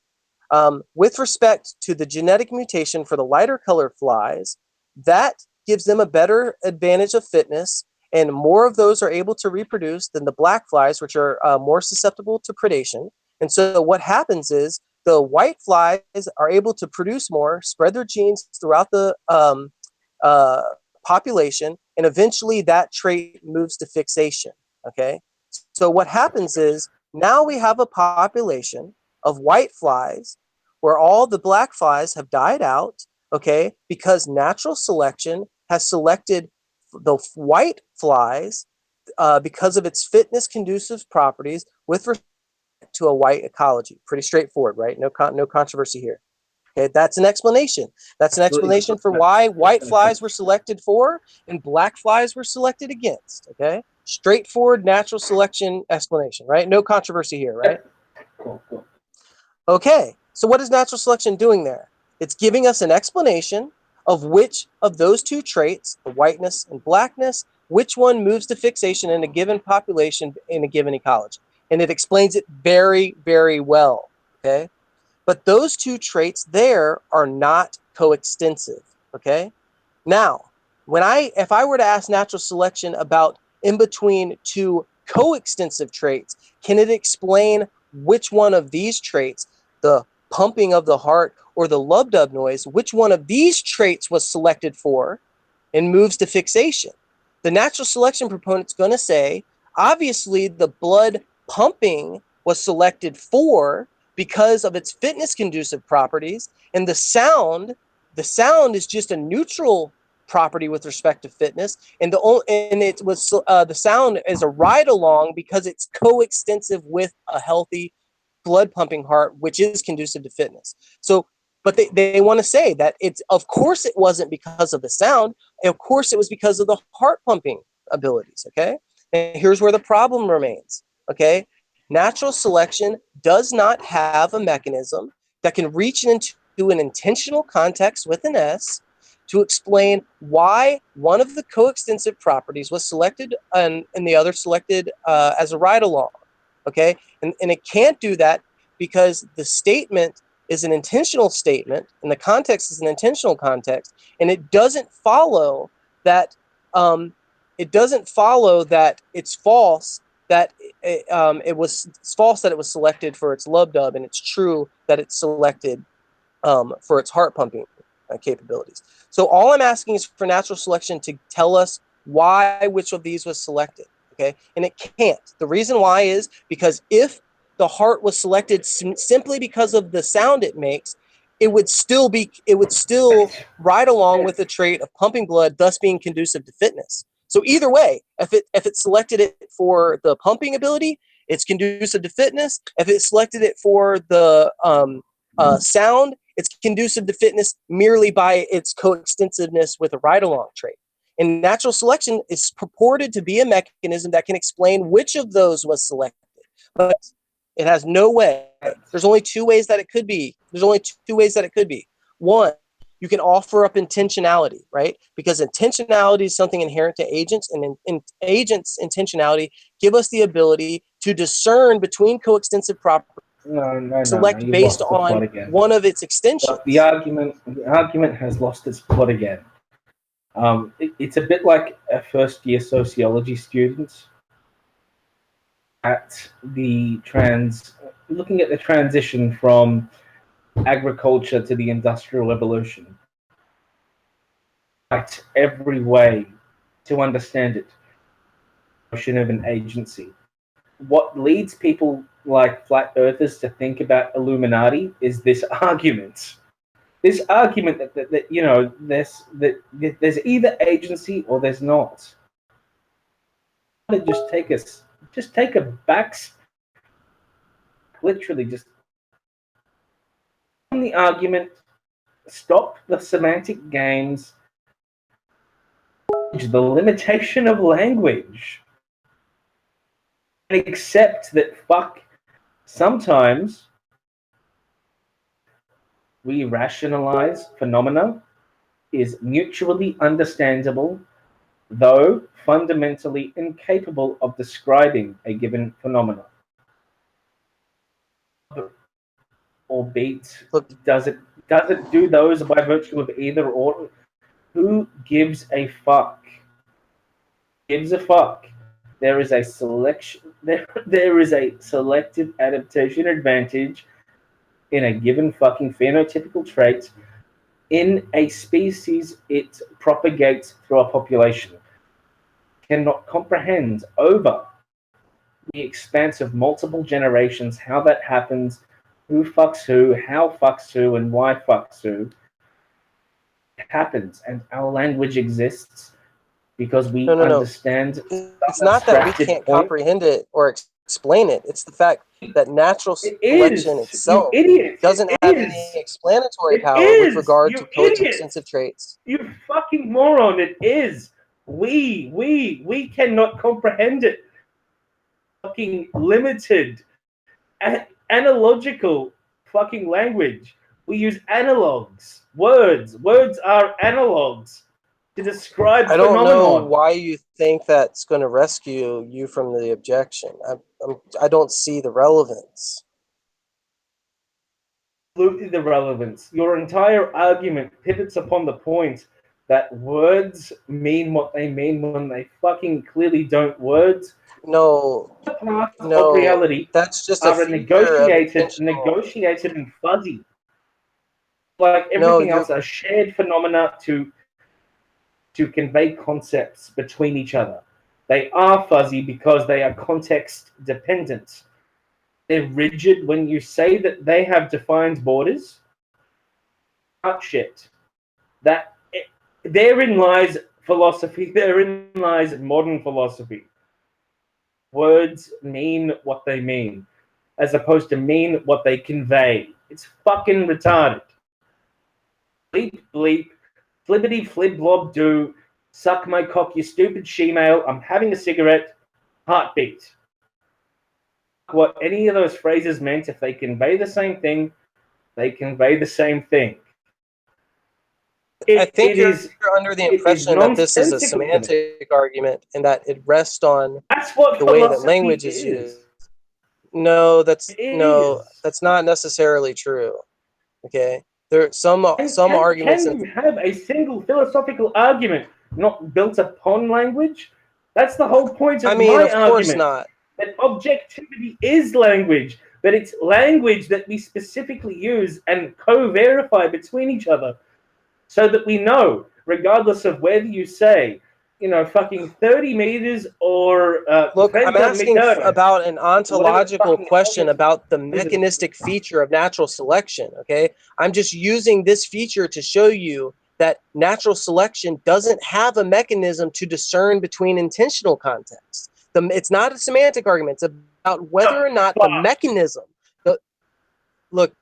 With respect to the genetic mutation for the lighter color flies, that gives them a better advantage of fitness, and more of those are able to reproduce than the black flies, which are more susceptible to predation. And so what happens is the white flies are able to produce more, spread their genes throughout the population, and eventually that trait moves to fixation. Okay, so what happens is now we have a population of white flies where all the black flies have died out, okay, because natural selection has selected the white flies because of its fitness conducive properties with respect to a white ecology. Pretty straightforward, right? No controversy here. Okay, that's an explanation. That's an explanation for why white flies were selected for and black flies were selected against. Okay, straightforward natural selection explanation, right? No controversy here, right? Cool. Okay, so what is natural selection doing there? It's giving us an explanation of which of those two traits, the whiteness and blackness, which one moves to fixation in a given population in a given ecology. And it explains it very, very well. Okay. But those two traits there are not coextensive, okay? Now, if I were to ask natural selection about in between two coextensive traits, can it explain which one of these traits, the pumping of the heart or the lub-dub noise, which one of these traits was selected for, and moves to fixation. The natural selection proponent's going to say, obviously the blood pumping was selected for because of its fitness conducive properties, and the sound is just a neutral property with respect to fitness, and it was the sound is a ride along because it's coextensive with a healthy blood pumping heart, which is conducive to fitness. So, but they want to say that it's, of course it wasn't because of the sound, and of course it was because of the heart pumping abilities. Okay, and here's where the problem remains. Okay, natural selection does not have a mechanism that can reach into an intentional context with an S to explain why one of the coextensive properties was selected and the other selected as a ride-along. Okay, and it can't do that because the statement is an intentional statement and the context is an intentional context, and it doesn't follow that it's false that it's false that it was selected for its lub-dub, and it's true that it's selected for its heart pumping capabilities. So all I'm asking is for natural selection to tell us why which of these was selected. Okay, and it can't. The reason why is because if the heart was selected simply because of the sound it makes, it would still ride along with the trait of pumping blood, thus being conducive to fitness. So either way, if it selected it for the pumping ability, it's conducive to fitness. If it selected it for the sound, it's conducive to fitness merely by its coextensiveness with a ride-along trait. And natural selection is purported to be a mechanism that can explain which of those was selected. But it has no way. There's only two ways that it could be. One, you can offer up intentionality, right? Because intentionality is something inherent to agents, and agents' intentionality give us the ability to discern between coextensive properties. No. Select You based lost the plot on again. one of its extensions. The argument has lost its plot again. It's a bit like a first-year sociology student looking at the transition from agriculture to the industrial revolution. Right, every way to understand it. Notion of an agency. What leads people like flat earthers to think about Illuminati is this argument. This argument that you know there's either agency or there's not. Just take a back, literally just on the argument, stop the semantic games, the limitation of language, and accept that sometimes we rationalize phenomena is mutually understandable, though fundamentally incapable of describing a given phenomenon. Albeit, does it do those by virtue of either or? Who gives a fuck? Gives a fuck. There is a selection. There is a selective adaptation advantage in a given fucking phenotypical trait in a species. It propagates through a population. Cannot comprehend over the expanse of multiple generations how that happens, who fucks who, how fucks who, and why fucks who. It happens, and our language exists because we understand. It's not that we can't comprehend it or explain it. It's the fact that natural selection itself doesn't have any explanatory power with regard to coextensive traits. You fucking moron! It is. We cannot comprehend it. Fucking limited, analogical fucking language. We use analogs. Words are analogs to describe I don't phenomenon. know why you think that's going to rescue you from the objection. I don't see the relevance. Absolutely the relevance. Your entire argument pivots upon the point that words mean what they mean when they fucking clearly don't. Words, no, parts no, of reality that's just a are feature of negotiated intentional. and fuzzy. Like No, everything you're else, are shared phenomena to convey concepts between each other. They are fuzzy because they are context dependent. They're rigid when you say that they have defined borders. Shit. Therein lies philosophy. Therein lies modern philosophy. Words mean what they mean, as opposed to mean what they convey. It's fucking retarded. Bleep, bleep, flibbity, flib, blob, do, suck my cock, you stupid shemale, I'm having a cigarette, heartbeat. What any of those phrases meant, if they convey the same thing, they convey the same thing. I think you're It under the is impression that this is a nonsensical to me. semantic argument and that it rests on That's what the way that philosophy language is used. No, that's not necessarily true. Okay, there some arguments. Can you have a single philosophical argument not built upon language? That's the whole point of my of course argument. not. That objectivity is language, but it's language that we specifically use and co-verify between each other, so that we know, regardless of whether you say, fucking 30 meters or look, I'm asking about an ontological question about the mechanistic feature of natural selection. Okay, I'm just using this feature to show you that natural selection doesn't have a mechanism to discern between intentional contexts. It's not a semantic argument. It's about whether or not the mechanism. Look,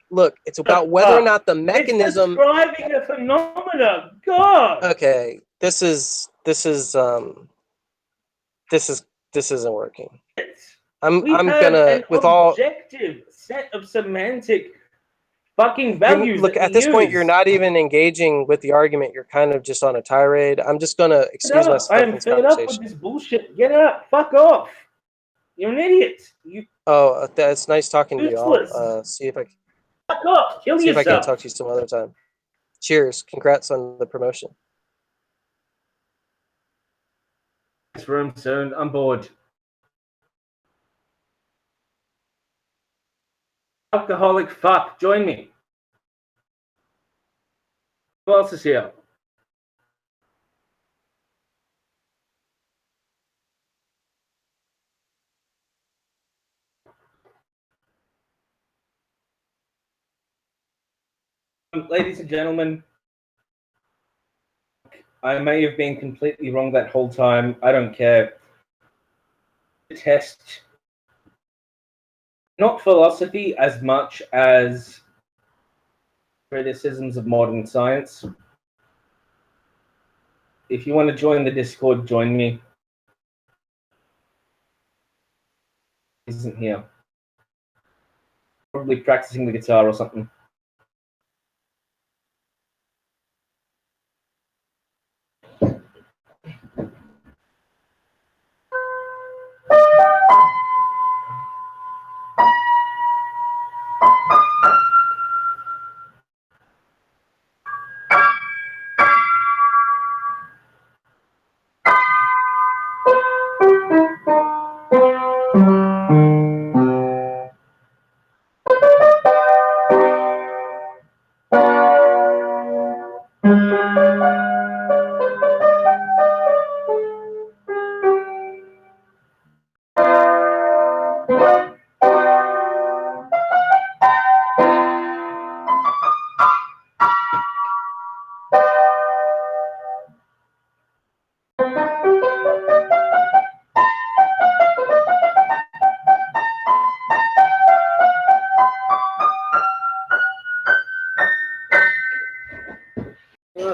it's about whether or not the mechanism. It's describing a phenomena. God. Okay, this isn't working. I'm gonna with all objective set of semantic fucking values. Look, at this point, you're not even engaging with the argument. You're kind of just on a tirade. I'm just gonna excuse myself I from am this fed up with this bullshit. Get out. Fuck off. You're an idiot. Oh, it's nice talking to you. I'll see if I fuck off. Kill see yourself. if I can't talk to you some other time. Cheers. Congrats on the promotion. This room soon. I'm bored. Alcoholic fuck. Join me. Who else is here? Ladies and gentlemen, I may have been completely wrong that whole time. I don't care. Test not philosophy as much as criticisms of modern science. If you want to join the Discord, join me. He isn't here. Probably practicing the guitar or something.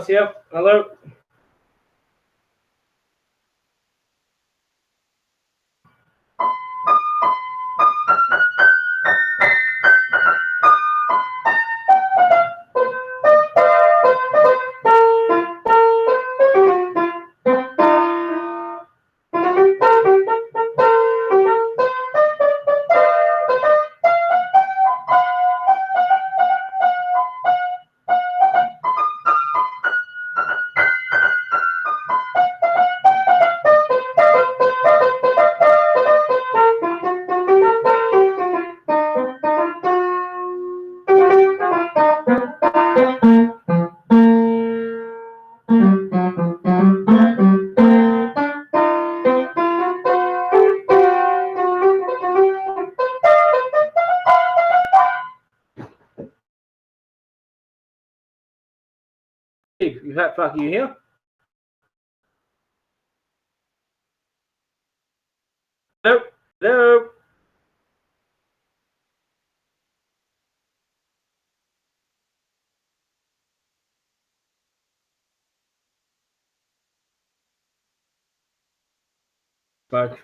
Here. Hello. You fat fuck, you here? Nope. Nope. Fuck.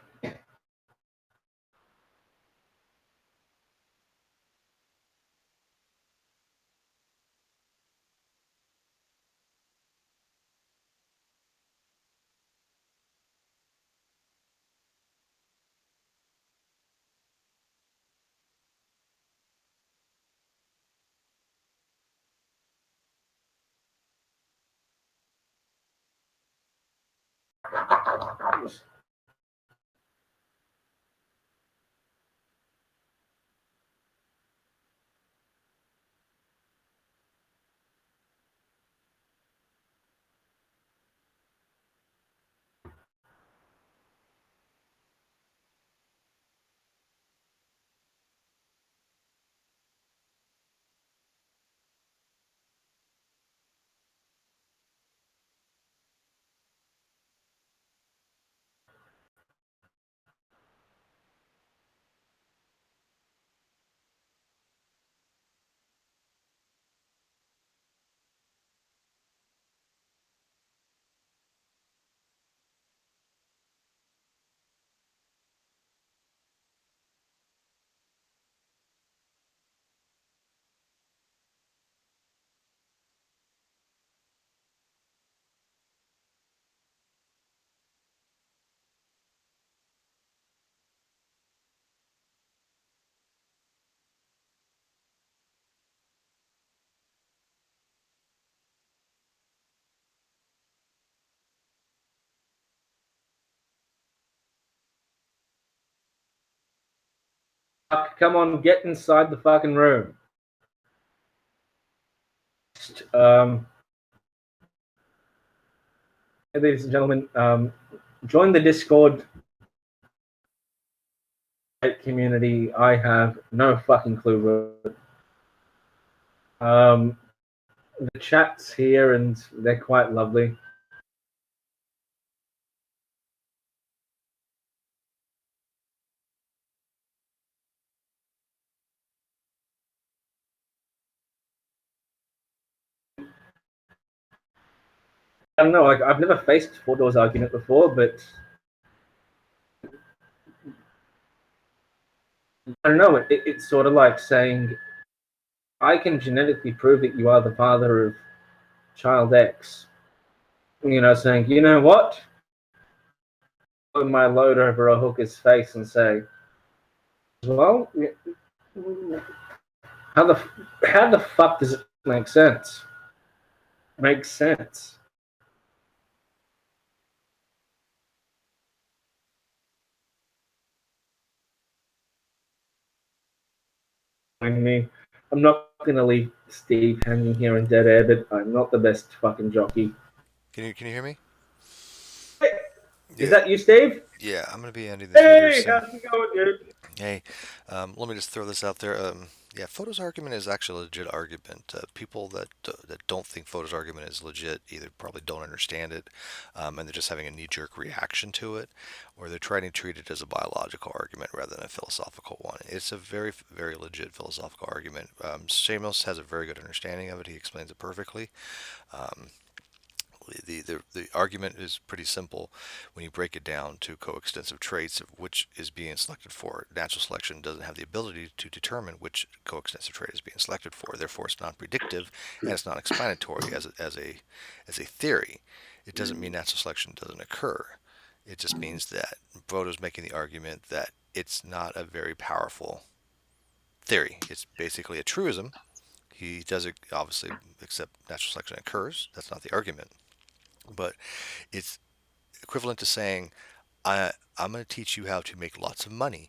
Come on, get inside the fucking room. Ladies and gentlemen, join the Discord community. I have no fucking clue. The chat's here and they're quite lovely. I don't know, like I've never faced Fodor's argument before, but I don't know, it's sort of like saying, I can genetically prove that you are the father of child X. You know, saying, you know what? Put my load over a hooker's face and say, well, how the fuck does it make sense? Makes sense. Me. I'm not gonna leave Steve hanging here in dead air, but I'm not the best fucking jockey. Can you hear me? Is that you, Steve? Yeah, I'm gonna be ending the Hey, how's it going, dude? Hey, let me just throw this out there. Yeah, Fodor's argument is actually a legit argument. People that don't think Fodor's argument is legit either probably don't understand it, and they're just having a knee-jerk reaction to it, or they're trying to treat it as a biological argument rather than a philosophical one. It's a very, very legit philosophical argument. Seamus has a very good understanding of it. He explains it perfectly. The argument is pretty simple when you break it down to coextensive traits of which is being selected for. Natural selection doesn't have the ability to determine which coextensive trait is being selected for. Therefore, it's non-predictive and it's non-explanatory as a theory. It doesn't mean natural selection doesn't occur. It just means that Fodor's making the argument that it's not a very powerful theory. It's basically a truism. He does obviously accept natural selection occurs. That's not the argument. But it's equivalent to saying, I'm going to teach you how to make lots of money.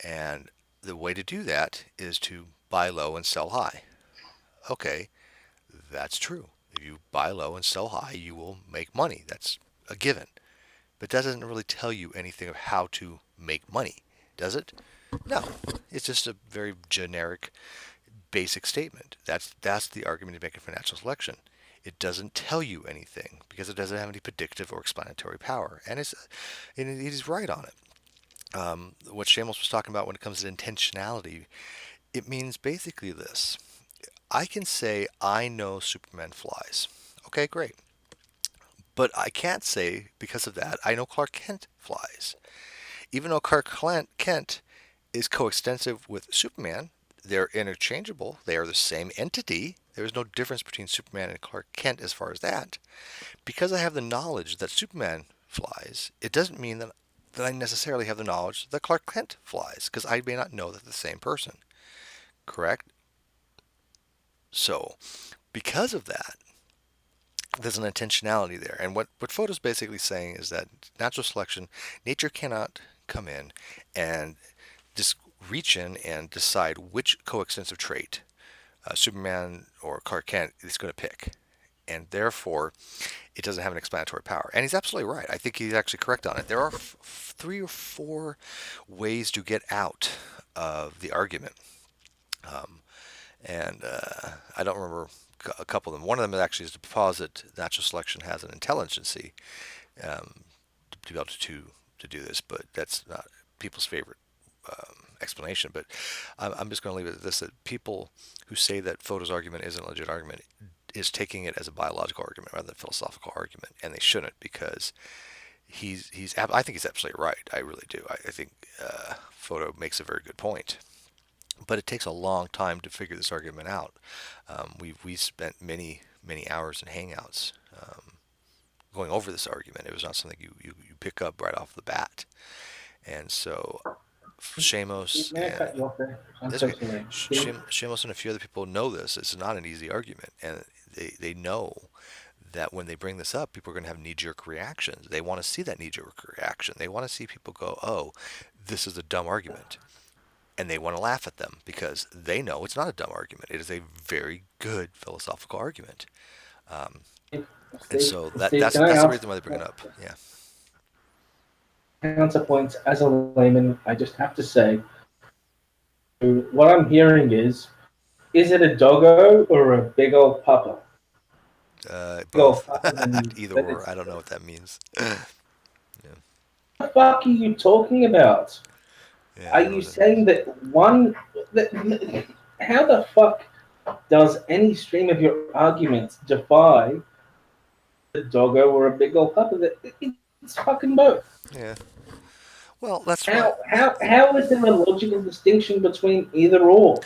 And the way to do that is to buy low and sell high. Okay, that's true. If you buy low and sell high, you will make money. That's a given. But that doesn't really tell you anything of how to make money, does it? No, it's just a very generic, basic statement. That's the argument you're making for natural selection. It doesn't tell you anything because it doesn't have any predictive or explanatory power. And he's right on it. What Shamos was talking about when it comes to intentionality, it means basically this. I can say I know Superman flies. Okay, great. But I can't say, because of that, I know Clark Kent flies. Even though Clark Kent is coextensive with Superman, they're interchangeable. They are the same entity. There is no difference between Superman and Clark Kent as far as that. Because I have the knowledge that Superman flies, it doesn't mean that I necessarily have the knowledge that Clark Kent flies, because I may not know that they're the same person. Correct? So, because of that, there's an intentionality there. And what Fodor's basically saying is that natural selection, nature cannot come in and just reach in and decide which coextensive trait Superman or Clark Kent is going to pick. And therefore, it doesn't have an explanatory power. And he's absolutely right. I think he's actually correct on it. There are 3 or 4 ways to get out of the argument. And I don't remember a couple of them. One of them actually is to posit natural selection has an intelligency to be able to do this, but that's not people's favorite explanation. But I'm just going to leave it at this: that people who say that Fodor's argument isn't a legit argument is taking it as a biological argument rather than a philosophical argument, and they shouldn't, because I think he's absolutely right. I really do. I think Fodor makes a very good point. But it takes a long time to figure this argument out. We spent many hours in Hangouts going over this argument. It was not something you pick up right off the bat. And so Shamos Shamos and a few other people know this. It's not an easy argument, and they know that when they bring this up, people are going to have knee-jerk reactions. They want to see that knee-jerk reaction. They want to see people go, "Oh, this is a dumb argument." And they want to laugh at them because they know it's not a dumb argument. It is a very good philosophical argument. And so that's the reason why they bring it up. Yeah. Counterpoints, as a layman, I just have to say, what I'm hearing is it a doggo or a big old papa? Both. Either or. I don't know what that means. Yeah. What the fuck are you talking about? Yeah, are you saying that one... how the fuck does any stream of your arguments defy a doggo or a big old papa? It's fucking both. Yeah. Well, that's how is there a logical distinction between either or?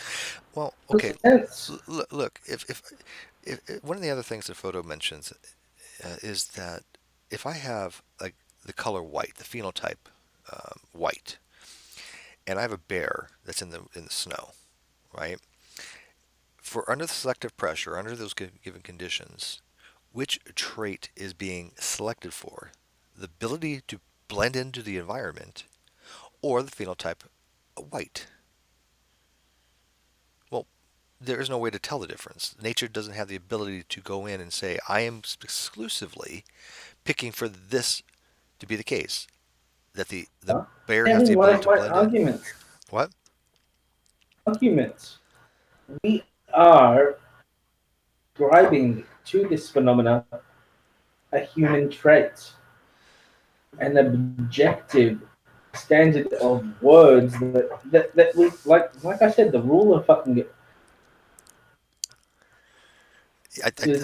Well, okay. Look, if one of the other things that Fodor mentions is that if I have like the color white, the phenotype white, and I have a bear that's in the snow, right? For under the selective pressure, under those given conditions, which trait is being selected for? The ability to blend into the environment, or the phenotype white? Well, there is no way to tell the difference. Nature doesn't have the ability to go in and say, I am exclusively picking for this to be the case. That the bear has the ability to blend arguments. in. What? Arguments. We are describing to this phenomena a human trait, an objective standard of words that we like I said, the rule of fucking. I think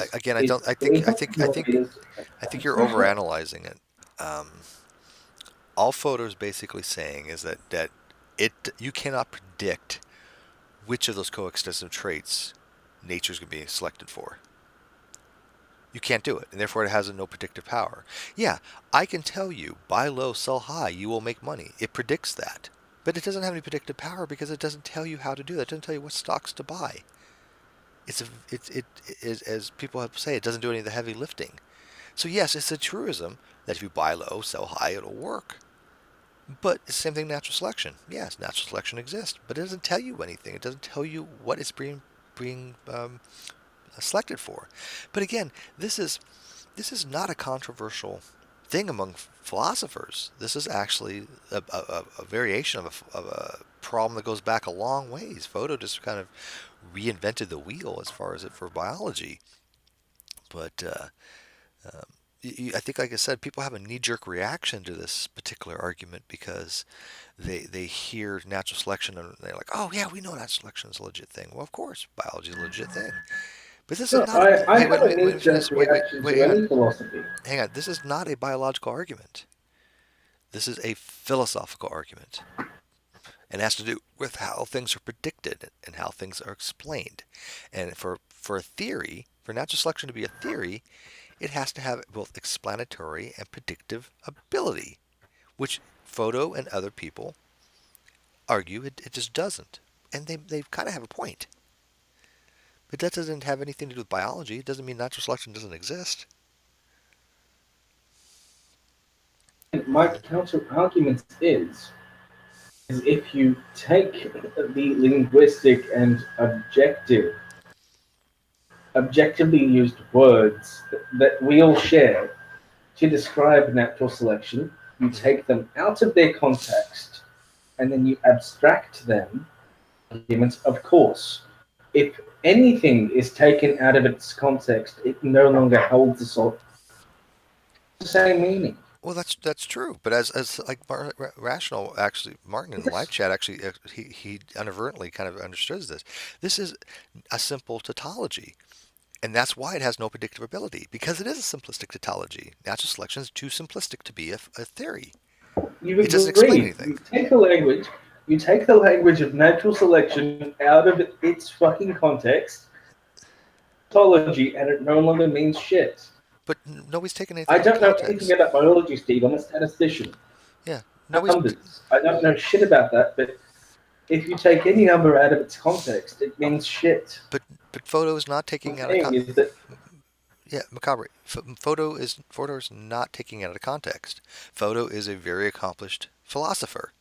you're overanalyzing it. All Fodor is basically saying is that you cannot predict which of those coextensive traits nature's going to be selected for. You can't do it, and therefore it has no predictive power. Yeah, I can tell you, buy low, sell high, you will make money. It predicts that. But it doesn't have any predictive power because it doesn't tell you how to do that. It doesn't tell you what stocks to buy. It is, as people have to say, it doesn't do any of the heavy lifting. So yes, it's a truism that if you buy low, sell high, it'll work. But it's the same thing in natural selection. Yes, natural selection exists, but it doesn't tell you anything. It doesn't tell you what it's being selected for. But again, this is not a controversial thing among philosophers. This is actually a variation of a problem that goes back a long ways. Fodor just kind of reinvented the wheel as far as it for biology. But I think, like I said, people have a knee-jerk reaction to this particular argument because they hear natural selection and they're like, oh yeah, we know natural selection is a legit thing. Well, of course, biology is a legit thing. But this is No, not a I wait, have wait, a wait, wait, knee-jerk finish. reaction Wait, to hang on, any philosophy. hang on. This is not a biological argument. This is a philosophical argument. And it has to do with how things are predicted and how things are explained. And for a theory, for natural selection to be a theory, it has to have both explanatory and predictive ability, which Fodor and other people argue it just doesn't. And they kind of have a point. But that doesn't have anything to do with biology. It doesn't mean natural selection doesn't exist. My counter argument is if you take the linguistic and objectively used words that we all share to describe natural selection, you take them out of their context and then you abstract them. Arguments, of course, if anything is taken out of its context, it no longer holds the same meaning. Well, that's true. But as like rational, actually, Martin in the live chat actually he inadvertently kind of understood this. This is a simple tautology. And that's why it has no predictive ability, because it is a simplistic tautology. Natural selection is too simplistic to be a theory. It doesn't explain anything. You take the language of natural selection out of its fucking context, tautology, and it no longer means shit. But nobody's taking anything I out of don't know context. anything about biology, Steve. I'm a statistician. Yeah, numbers. I don't know shit about that, but if you take any number out of its context, it means shit. But Fodor is not taking out of context. Yeah, Macabre. Fodor is not taking out of context. Fodor is a very accomplished philosopher.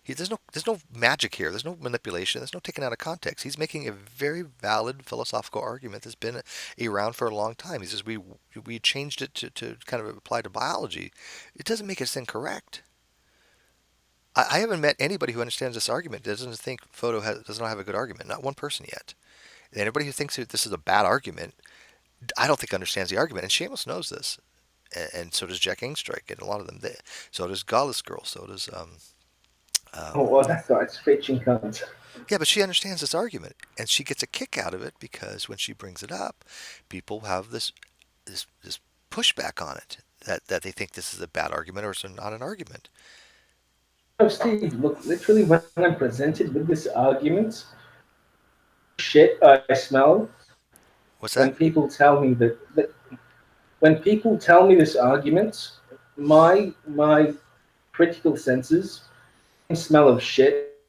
There's no magic here. There's no manipulation. There's no taking out of context. He's making a very valid philosophical argument that's been around for a long time. He says we changed it to kind of apply to biology. It doesn't make it incorrect. I haven't met anybody who understands this argument that doesn't think Fodor does not have a good argument. Not one person yet. And anybody who thinks that this is a bad argument, I don't think understands the argument. And Seamus knows this, and so does Jack Angstrike, and a lot of them. So does Godless Girl. So does that's right. Screeching cunt. Yeah, but she understands this argument, and she gets a kick out of it because when she brings it up, people have this pushback on it that they think this is a bad argument or it's not an argument. Oh, Steve, look, literally when I'm presented with this argument, shit I smell. What's that? When people tell me when people tell me this argument, my critical senses smell of shit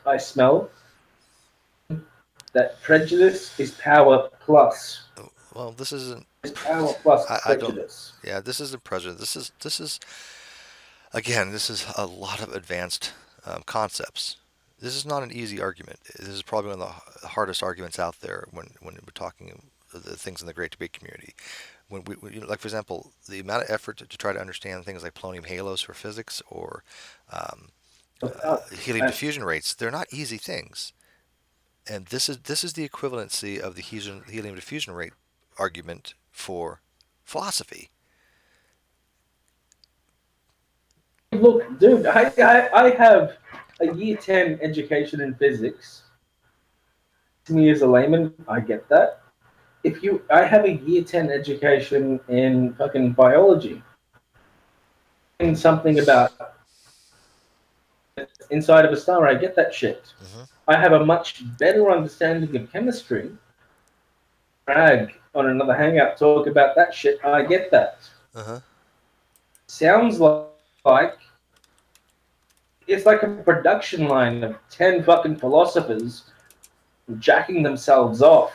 I smell. That prejudice is power plus. Well, this isn't. It's power plus prejudice. Yeah, this isn't prejudice. This is again. This is a lot of advanced concepts. This is not an easy argument. This is probably one of the hardest arguments out there when we're talking the things in the great debate community. When like for example, the amount of effort to try to understand things like polonium halos for physics or helium diffusion rates, they're not easy things. And this is the equivalency of the helium diffusion rate argument for philosophy. Look, dude, I have a year 10 education in physics. To me as a layman, I get that. I have a year 10 education in fucking biology. And something about inside of a star, I get that shit. Mm-hmm. I have a much better understanding of chemistry. Drag on another hangout, talk about that shit. I get that. Uh-huh. Sounds like it's like a production line of 10 fucking philosophers jacking themselves off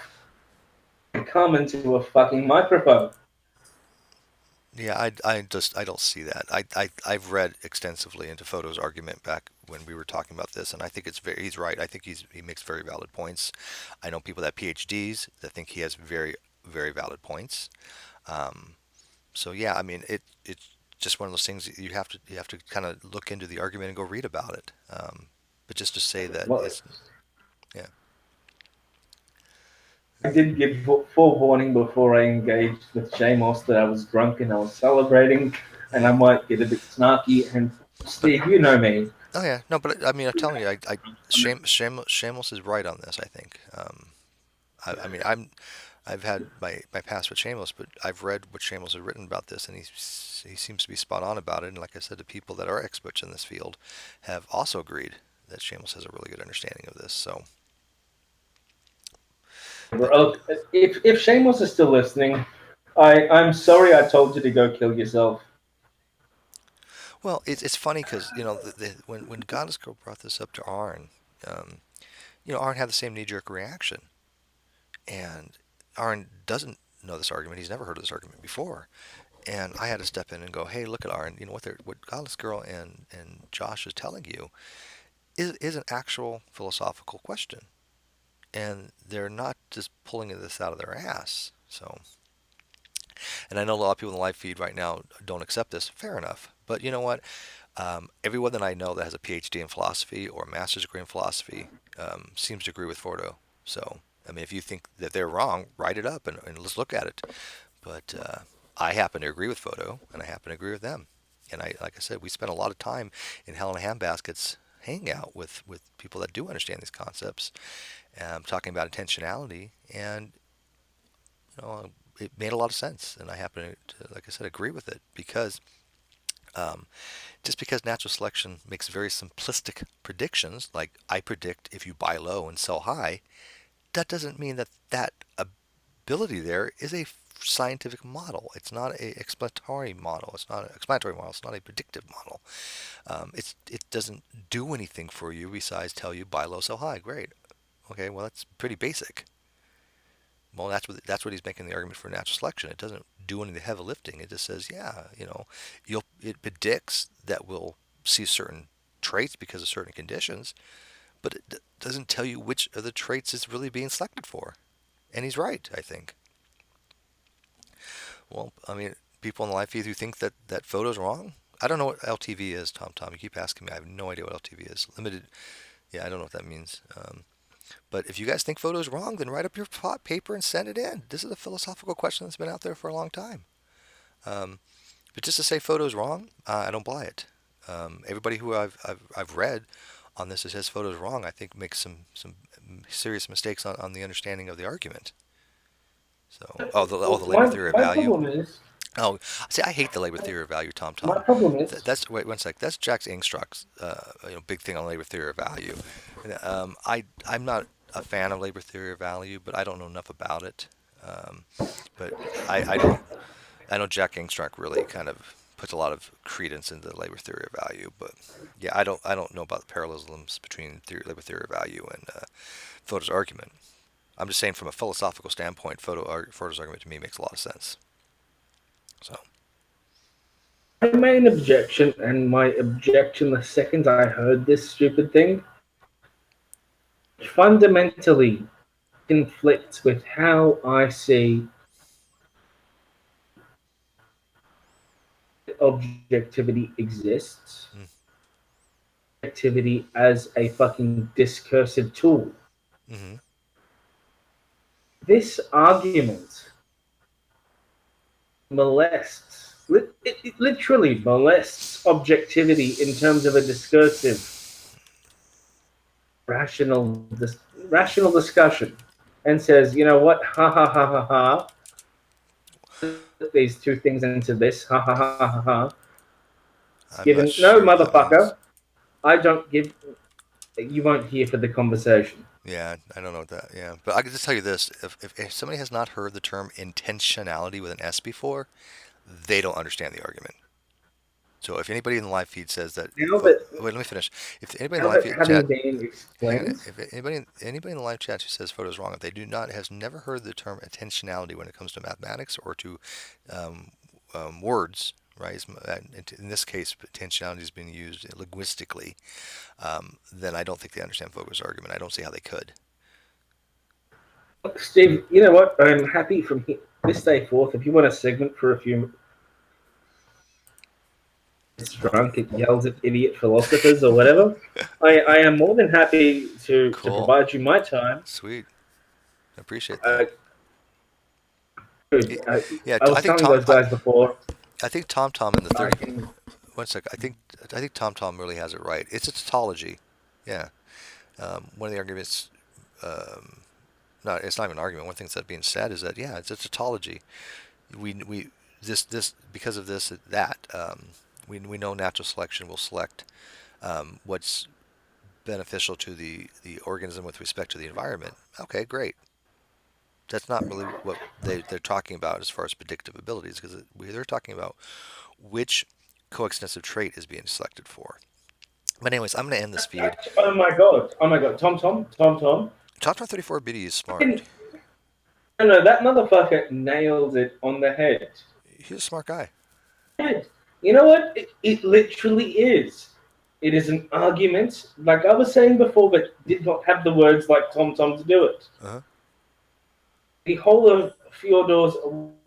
and come into a fucking microphone. Yeah, I don't see that. I've read extensively into Fodor's argument back when we were talking about this, and I think he's right. I think he makes very valid points. I know people that have PhDs that think he has very, very valid points. So yeah, I mean it's just one of those things that you have to kind of look into the argument and go read about it. But just to say that it's yeah. I did give forewarning before I engaged with Shamos that I was drunk and I was celebrating, and I might get a bit snarky. And Steve, you know me. Oh yeah, no, but I mean, I'm telling you, Shamos is right on this. I think. I mean, I've had my past with Shamos, but I've read what Shamos has written about this, and he seems to be spot on about it. And like I said, the people that are experts in this field have also agreed that Shamos has a really good understanding of this. So. If Shamos is still listening, I'm sorry I told you to go kill yourself. Well, it's funny because when Goddess Girl brought this up to Aron, Aron had the same knee-jerk reaction, and Aron doesn't know this argument. He's never heard of this argument before, and I had to step in and go, "Hey, look at Aron. You know what Goddess Girl and Josh is telling you is an actual philosophical question, and they're not just pulling this out of their ass." So. And I know a lot of people in the live feed right now don't accept this. Fair enough. But you know what? Everyone that I know that has a PhD in philosophy or a master's degree in philosophy seems to agree with Fodor. So, I mean, if you think that they're wrong, write it up and let's look at it. But I happen to agree with Fodor, and I happen to agree with them. And like I said, we spent a lot of time in Hell in a Handbaskets hanging out with people that do understand these concepts, talking about intentionality, and it made a lot of sense, and I happen to, like I said, agree with it because just because natural selection makes very simplistic predictions, like I predict if you buy low and sell high, that doesn't mean that ability there is a scientific model. It's not an explanatory model. It's not an explanatory model. It's not a predictive model. It doesn't do anything for you besides tell you buy low, sell high. Great. Okay, well that's pretty basic. Well, that's what he's making the argument for natural selection. It doesn't do any of the heavy lifting. It just says, yeah, it predicts that we'll see certain traits because of certain conditions, but it doesn't tell you which of the traits is really being selected for. And he's right, I think. Well, I mean, people in the live feed who think that Fodor's wrong. I don't know what LTV is, Tom. You keep asking me. I have no idea what LTV is. Limited. Yeah, I don't know what that means. But if you guys think Fodor's wrong, then write up your paper and send it in. This is a philosophical question that's been out there for a long time. But just to say Fodor's wrong, I don't buy it. Everybody who I've read on this that says Fodor's wrong, I think makes some serious mistakes on the understanding of the argument. So, the labor theory of value. My problem is. Oh, see, I hate the labor theory of value, Tom. My problem is wait 1 sec. That's Jack Ingstruck's big thing on labor theory of value. I'm not a fan of labor theory of value, but I don't know enough about it. But I know Jack Ingstruck really kind of puts a lot of credence into the labor theory of value. But yeah, I don't know about the parallelisms between labor theory of value and Fodor's argument. I'm just saying from a philosophical standpoint, Fodor's argument to me makes a lot of sense. So. I made an objection, and my objection the second I heard this stupid thing fundamentally conflicts with how I see objectivity exists. Objectivity as a fucking discursive tool. Mm-hmm. This argument it literally molests objectivity in terms of a discursive, rational discussion, and says, you know what, ha ha ha ha ha, put these two things into this, ha ha ha ha ha. Given no motherfucker, I don't give. You won't hear for the conversation. Yeah, I don't know what that. Yeah, but I can just tell you this: if somebody has not heard the term intentionality with an S before, they don't understand the argument. So if anybody in the live feed says that, wait, let me finish. If anybody in the live feed chat, if anybody in the live chat who says Fodor's wrong, if they has never heard the term intentionality when it comes to mathematics or to words, right? In this case, intentionality is being used linguistically. Then I don't think they understand Fodor's argument. I don't see how they could. Steve, you know what? I'm happy from this day forth. If you want a segment for a few. It's drunk, it yells at idiot philosophers or whatever. I am more than happy to provide you my time. Sweet. I appreciate that. Yeah, I I was think telling those guys before. I think Tom in the 30. One second. I think Tom really has it right. It's a tautology. Yeah. One of the arguments. No, it's not even an argument. One thing that's being said is that it's a tautology. We this because of this that we know natural selection will select what's beneficial to the organism with respect to the environment. Okay, great. That's not really what they're talking about as far as predictive abilities, because they're talking about which coextensive trait is being selected for. But anyways, I'm going to end this feed. Oh my god! Tom. Tom 34 BD is smart. No, that motherfucker nailed it on the head. He's a smart guy. You know what? It literally is. It is an argument, like I was saying before, but did not have the words like Tom to do it. Uh-huh. The whole of Fyodor's,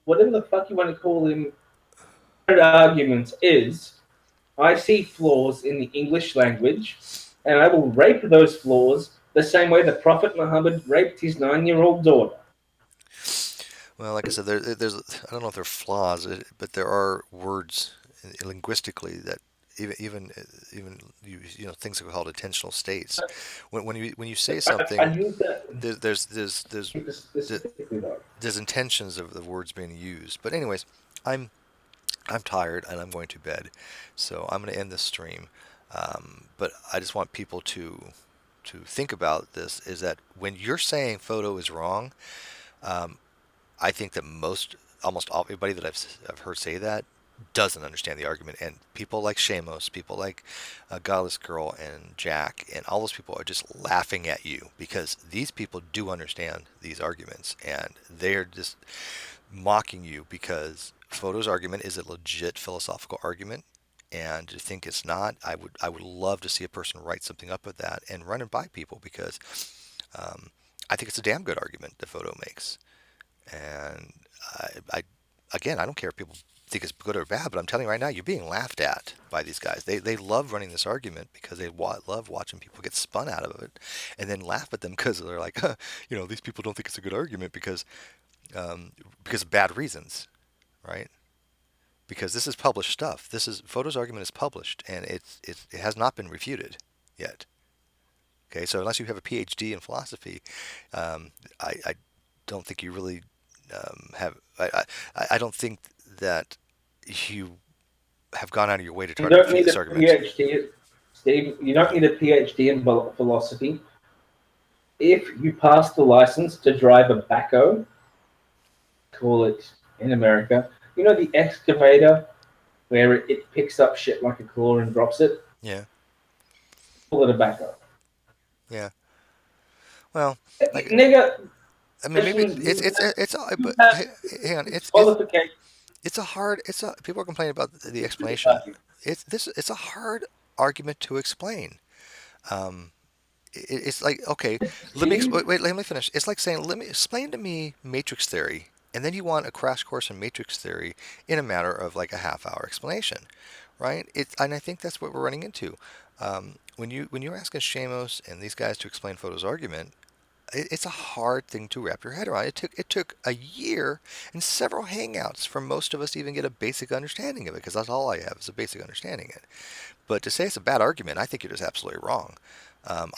whatever the fuck you want to call him, argument is, I see flaws in the English language, and I will rape those flaws the same way the Prophet Muhammad raped his 9-year-old daughter. Well, like I said, there's I don't know if they're flaws, but there are words linguistically that even you know things are called intentional states. When you say something, there's intentions of the words being used. But anyways, I'm tired and I'm going to bed, so I'm going to end this stream. But I just want people to think about this: is that when you're saying Fodor is wrong, I think that almost everybody that I've heard say that doesn't understand the argument, and people like Shamos, people like Godless Girl and Jack, and all those people are just laughing at you because these people do understand these arguments, and they're just mocking you because Fodor's argument is a legit philosophical argument, and to think it's not, I would love to see a person write something up with that and run it by people because I think it's a damn good argument that Fodor makes. And I again, I don't care if people think it's good or bad, but I'm telling you right now, you're being laughed at by these guys. They love running this argument because they love watching people get spun out of it, and then laugh at them because they're like, these people don't think it's a good argument because of bad reasons, right? Because this is published stuff. Fodor's argument is published, and it has not been refuted yet. Okay, so unless you have a PhD in philosophy, I don't think you really have. I don't think that you have gone out of your way to try to refute this argument. PhD, Steve, you don't need a PhD in philosophy. If you pass the license to drive a backhoe, call it in America, the excavator where it picks up shit like a claw and drops it? Yeah. Call it a backhoe. Yeah. Well, nigga. I mean, maybe it's but hang on, it's a hard. People are complaining about the explanation. It's a hard argument to explain. It's like, okay, let me finish. It's like saying, let me explain to me matrix theory, and then you want a crash course in matrix theory in a matter of like a half-hour explanation, right? And I think that's what we're running into. When you're asking Shamos and these guys to explain Fodor's argument, it's a hard thing to wrap your head around. It took a year and several hangouts for most of us to even get a basic understanding of it, because that's all I have is a basic understanding of it. But to say it's a bad argument, I think you're just absolutely wrong.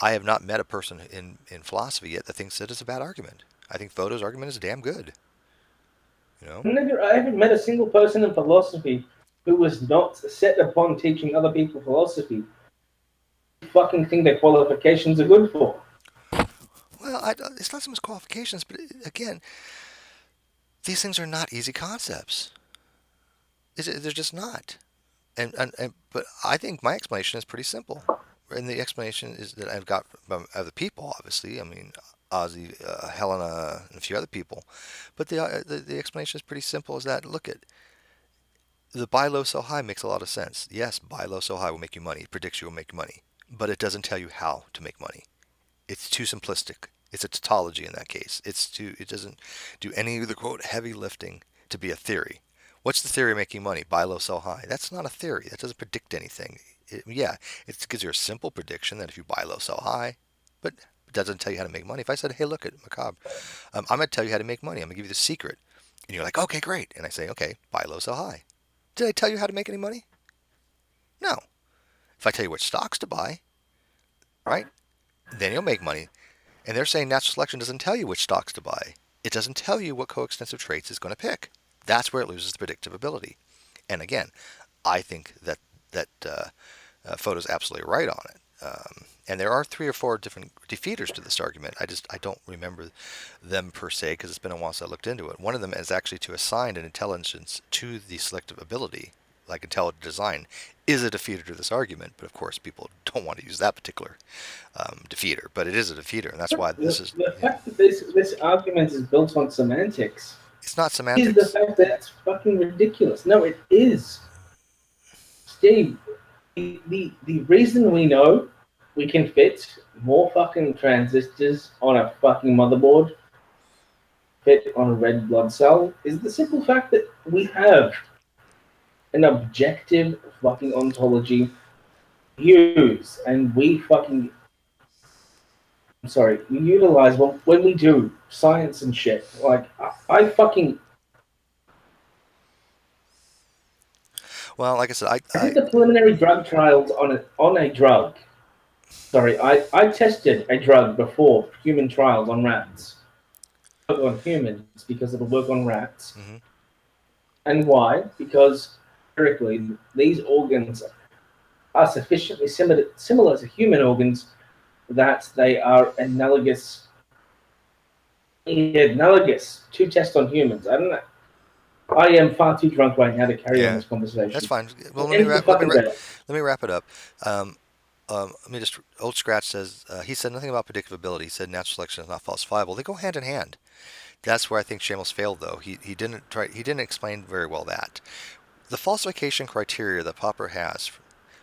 I have not met a person in philosophy yet that thinks that it's a bad argument. I think Fodor's argument is damn good. I haven't met a single person in philosophy who was not set upon teaching other people philosophy. Fucking think their qualifications are good for. Well, it's not so much qualifications, but again, these things are not easy concepts. They're just not. But I think my explanation is pretty simple. And the explanation is that I've got from other people, obviously. I mean, Ozzy, Helena, and a few other people. But the explanation is pretty simple, is that, look at, the buy low, sell high makes a lot of sense. Yes, buy low, sell high will make you money. It predicts you will make money. But it doesn't tell you how to make money. It's too simplistic. It's a tautology in that case. It doesn't do any of the, quote, heavy lifting to be a theory. What's the theory of making money? Buy low, sell high. That's not a theory. That doesn't predict anything. It gives you a simple prediction that if you buy low, sell high, but doesn't tell you how to make money. If I said, hey, look at Macabre, I'm going to tell you how to make money. I'm going to give you the secret. And you're like, okay, great. And I say, okay, buy low, sell high. Did I tell you how to make any money? No. If I tell you which stocks to buy, right, then you'll make money. And they're saying natural selection doesn't tell you which stocks to buy. It doesn't tell you what coextensive traits it's going to pick. That's where it loses the predictive ability. And again, I think that Fodor's absolutely right on it. And there are 3 or 4 different defeaters to this argument. I don't remember them per se because it's been a while since I looked into it. One of them is actually to assign an intelligence to the selective ability, like intelligent design, is a defeater to this argument. But of course, people don't want to use that particular defeater. But it is a defeater, and that's why this is. The fact that this argument is built on semantics. It's not semantics. Is the fact that it's fucking ridiculous. No, it is. Steve, the reason we know we can fit more fucking transistors on a fucking motherboard fit on a red blood cell is the simple fact that we have an objective fucking ontology use, and we fucking we utilize when we do science and shit. Like I fucking. Well, like I said, I did the preliminary drug trials on a drug. Sorry, I tested a drug before human trials on rats. On humans because it'll work on rats. Mm-hmm. And why? Because empirically, these organs are sufficiently similar to human organs that they are analogous to test on humans. I don't know. I am far too drunk right now to carry on this conversation. That's fine. Well, let me wrap it up. Old Scratch says, he said nothing about predictability. He said natural selection is not falsifiable. They go hand in hand. That's where I think Shamos failed, though. He didn't explain very well that. The falsification criteria that Popper has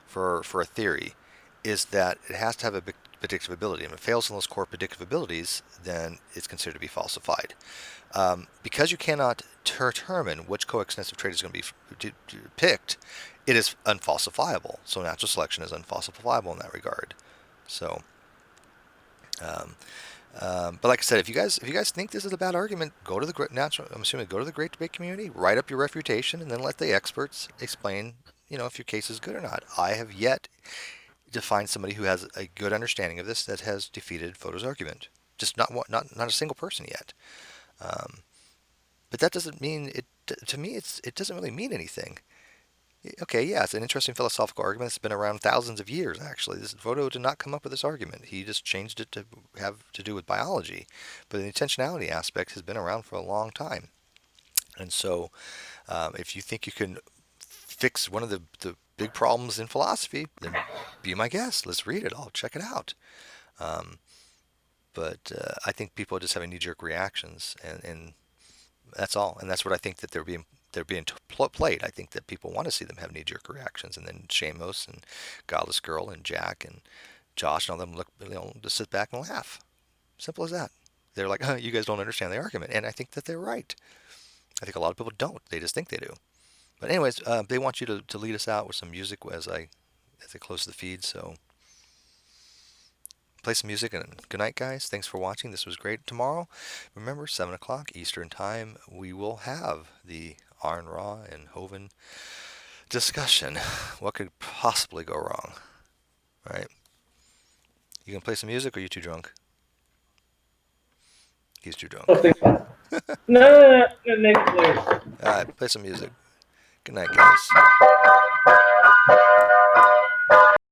for a theory is that it has to have a predictive ability. And if it fails in those core predictive abilities, then it's considered to be falsified. Because you cannot determine which coextensive trait is going to be picked, it is unfalsifiable. So natural selection is unfalsifiable in that regard. So, but like I said, if you guys think this is a bad argument, go to the go to the Great Debate community, write up your refutation, and then let the experts explain, if your case is good or not. I have yet to find somebody who has a good understanding of this that has defeated Fodor's argument. Just not a single person yet. But that doesn't mean it. To me, it doesn't really mean anything. Okay, yeah, it's an interesting philosophical argument. It's been around thousands of years, actually. Fodor did not come up with this argument. He just changed it to have to do with biology. But the intentionality aspect has been around for a long time. And so, if you think you can fix one of the big problems in philosophy, then be my guest. Let's read it. I'll check it out. But I think people are just having knee-jerk reactions, and that's all. And that's what I think that they're being played. I think that people want to see them have knee-jerk reactions, and then Shamos and Godless Girl and Jack and Josh and all them just sit back and laugh. Simple as that. They're like, you guys don't understand the argument, and I think that they're right. I think a lot of people don't. They just think they do. But anyways, they want you to lead us out with some music as I close the feed. So play some music, and good night, guys. Thanks for watching. This was great. Tomorrow, remember, 7 o'clock Eastern Time, we will have the Aron Ra and Hovind discussion. What could possibly go wrong? All right. You gonna play some music, or are you too drunk? He's too drunk. No, All right, play some music. Good night, guys.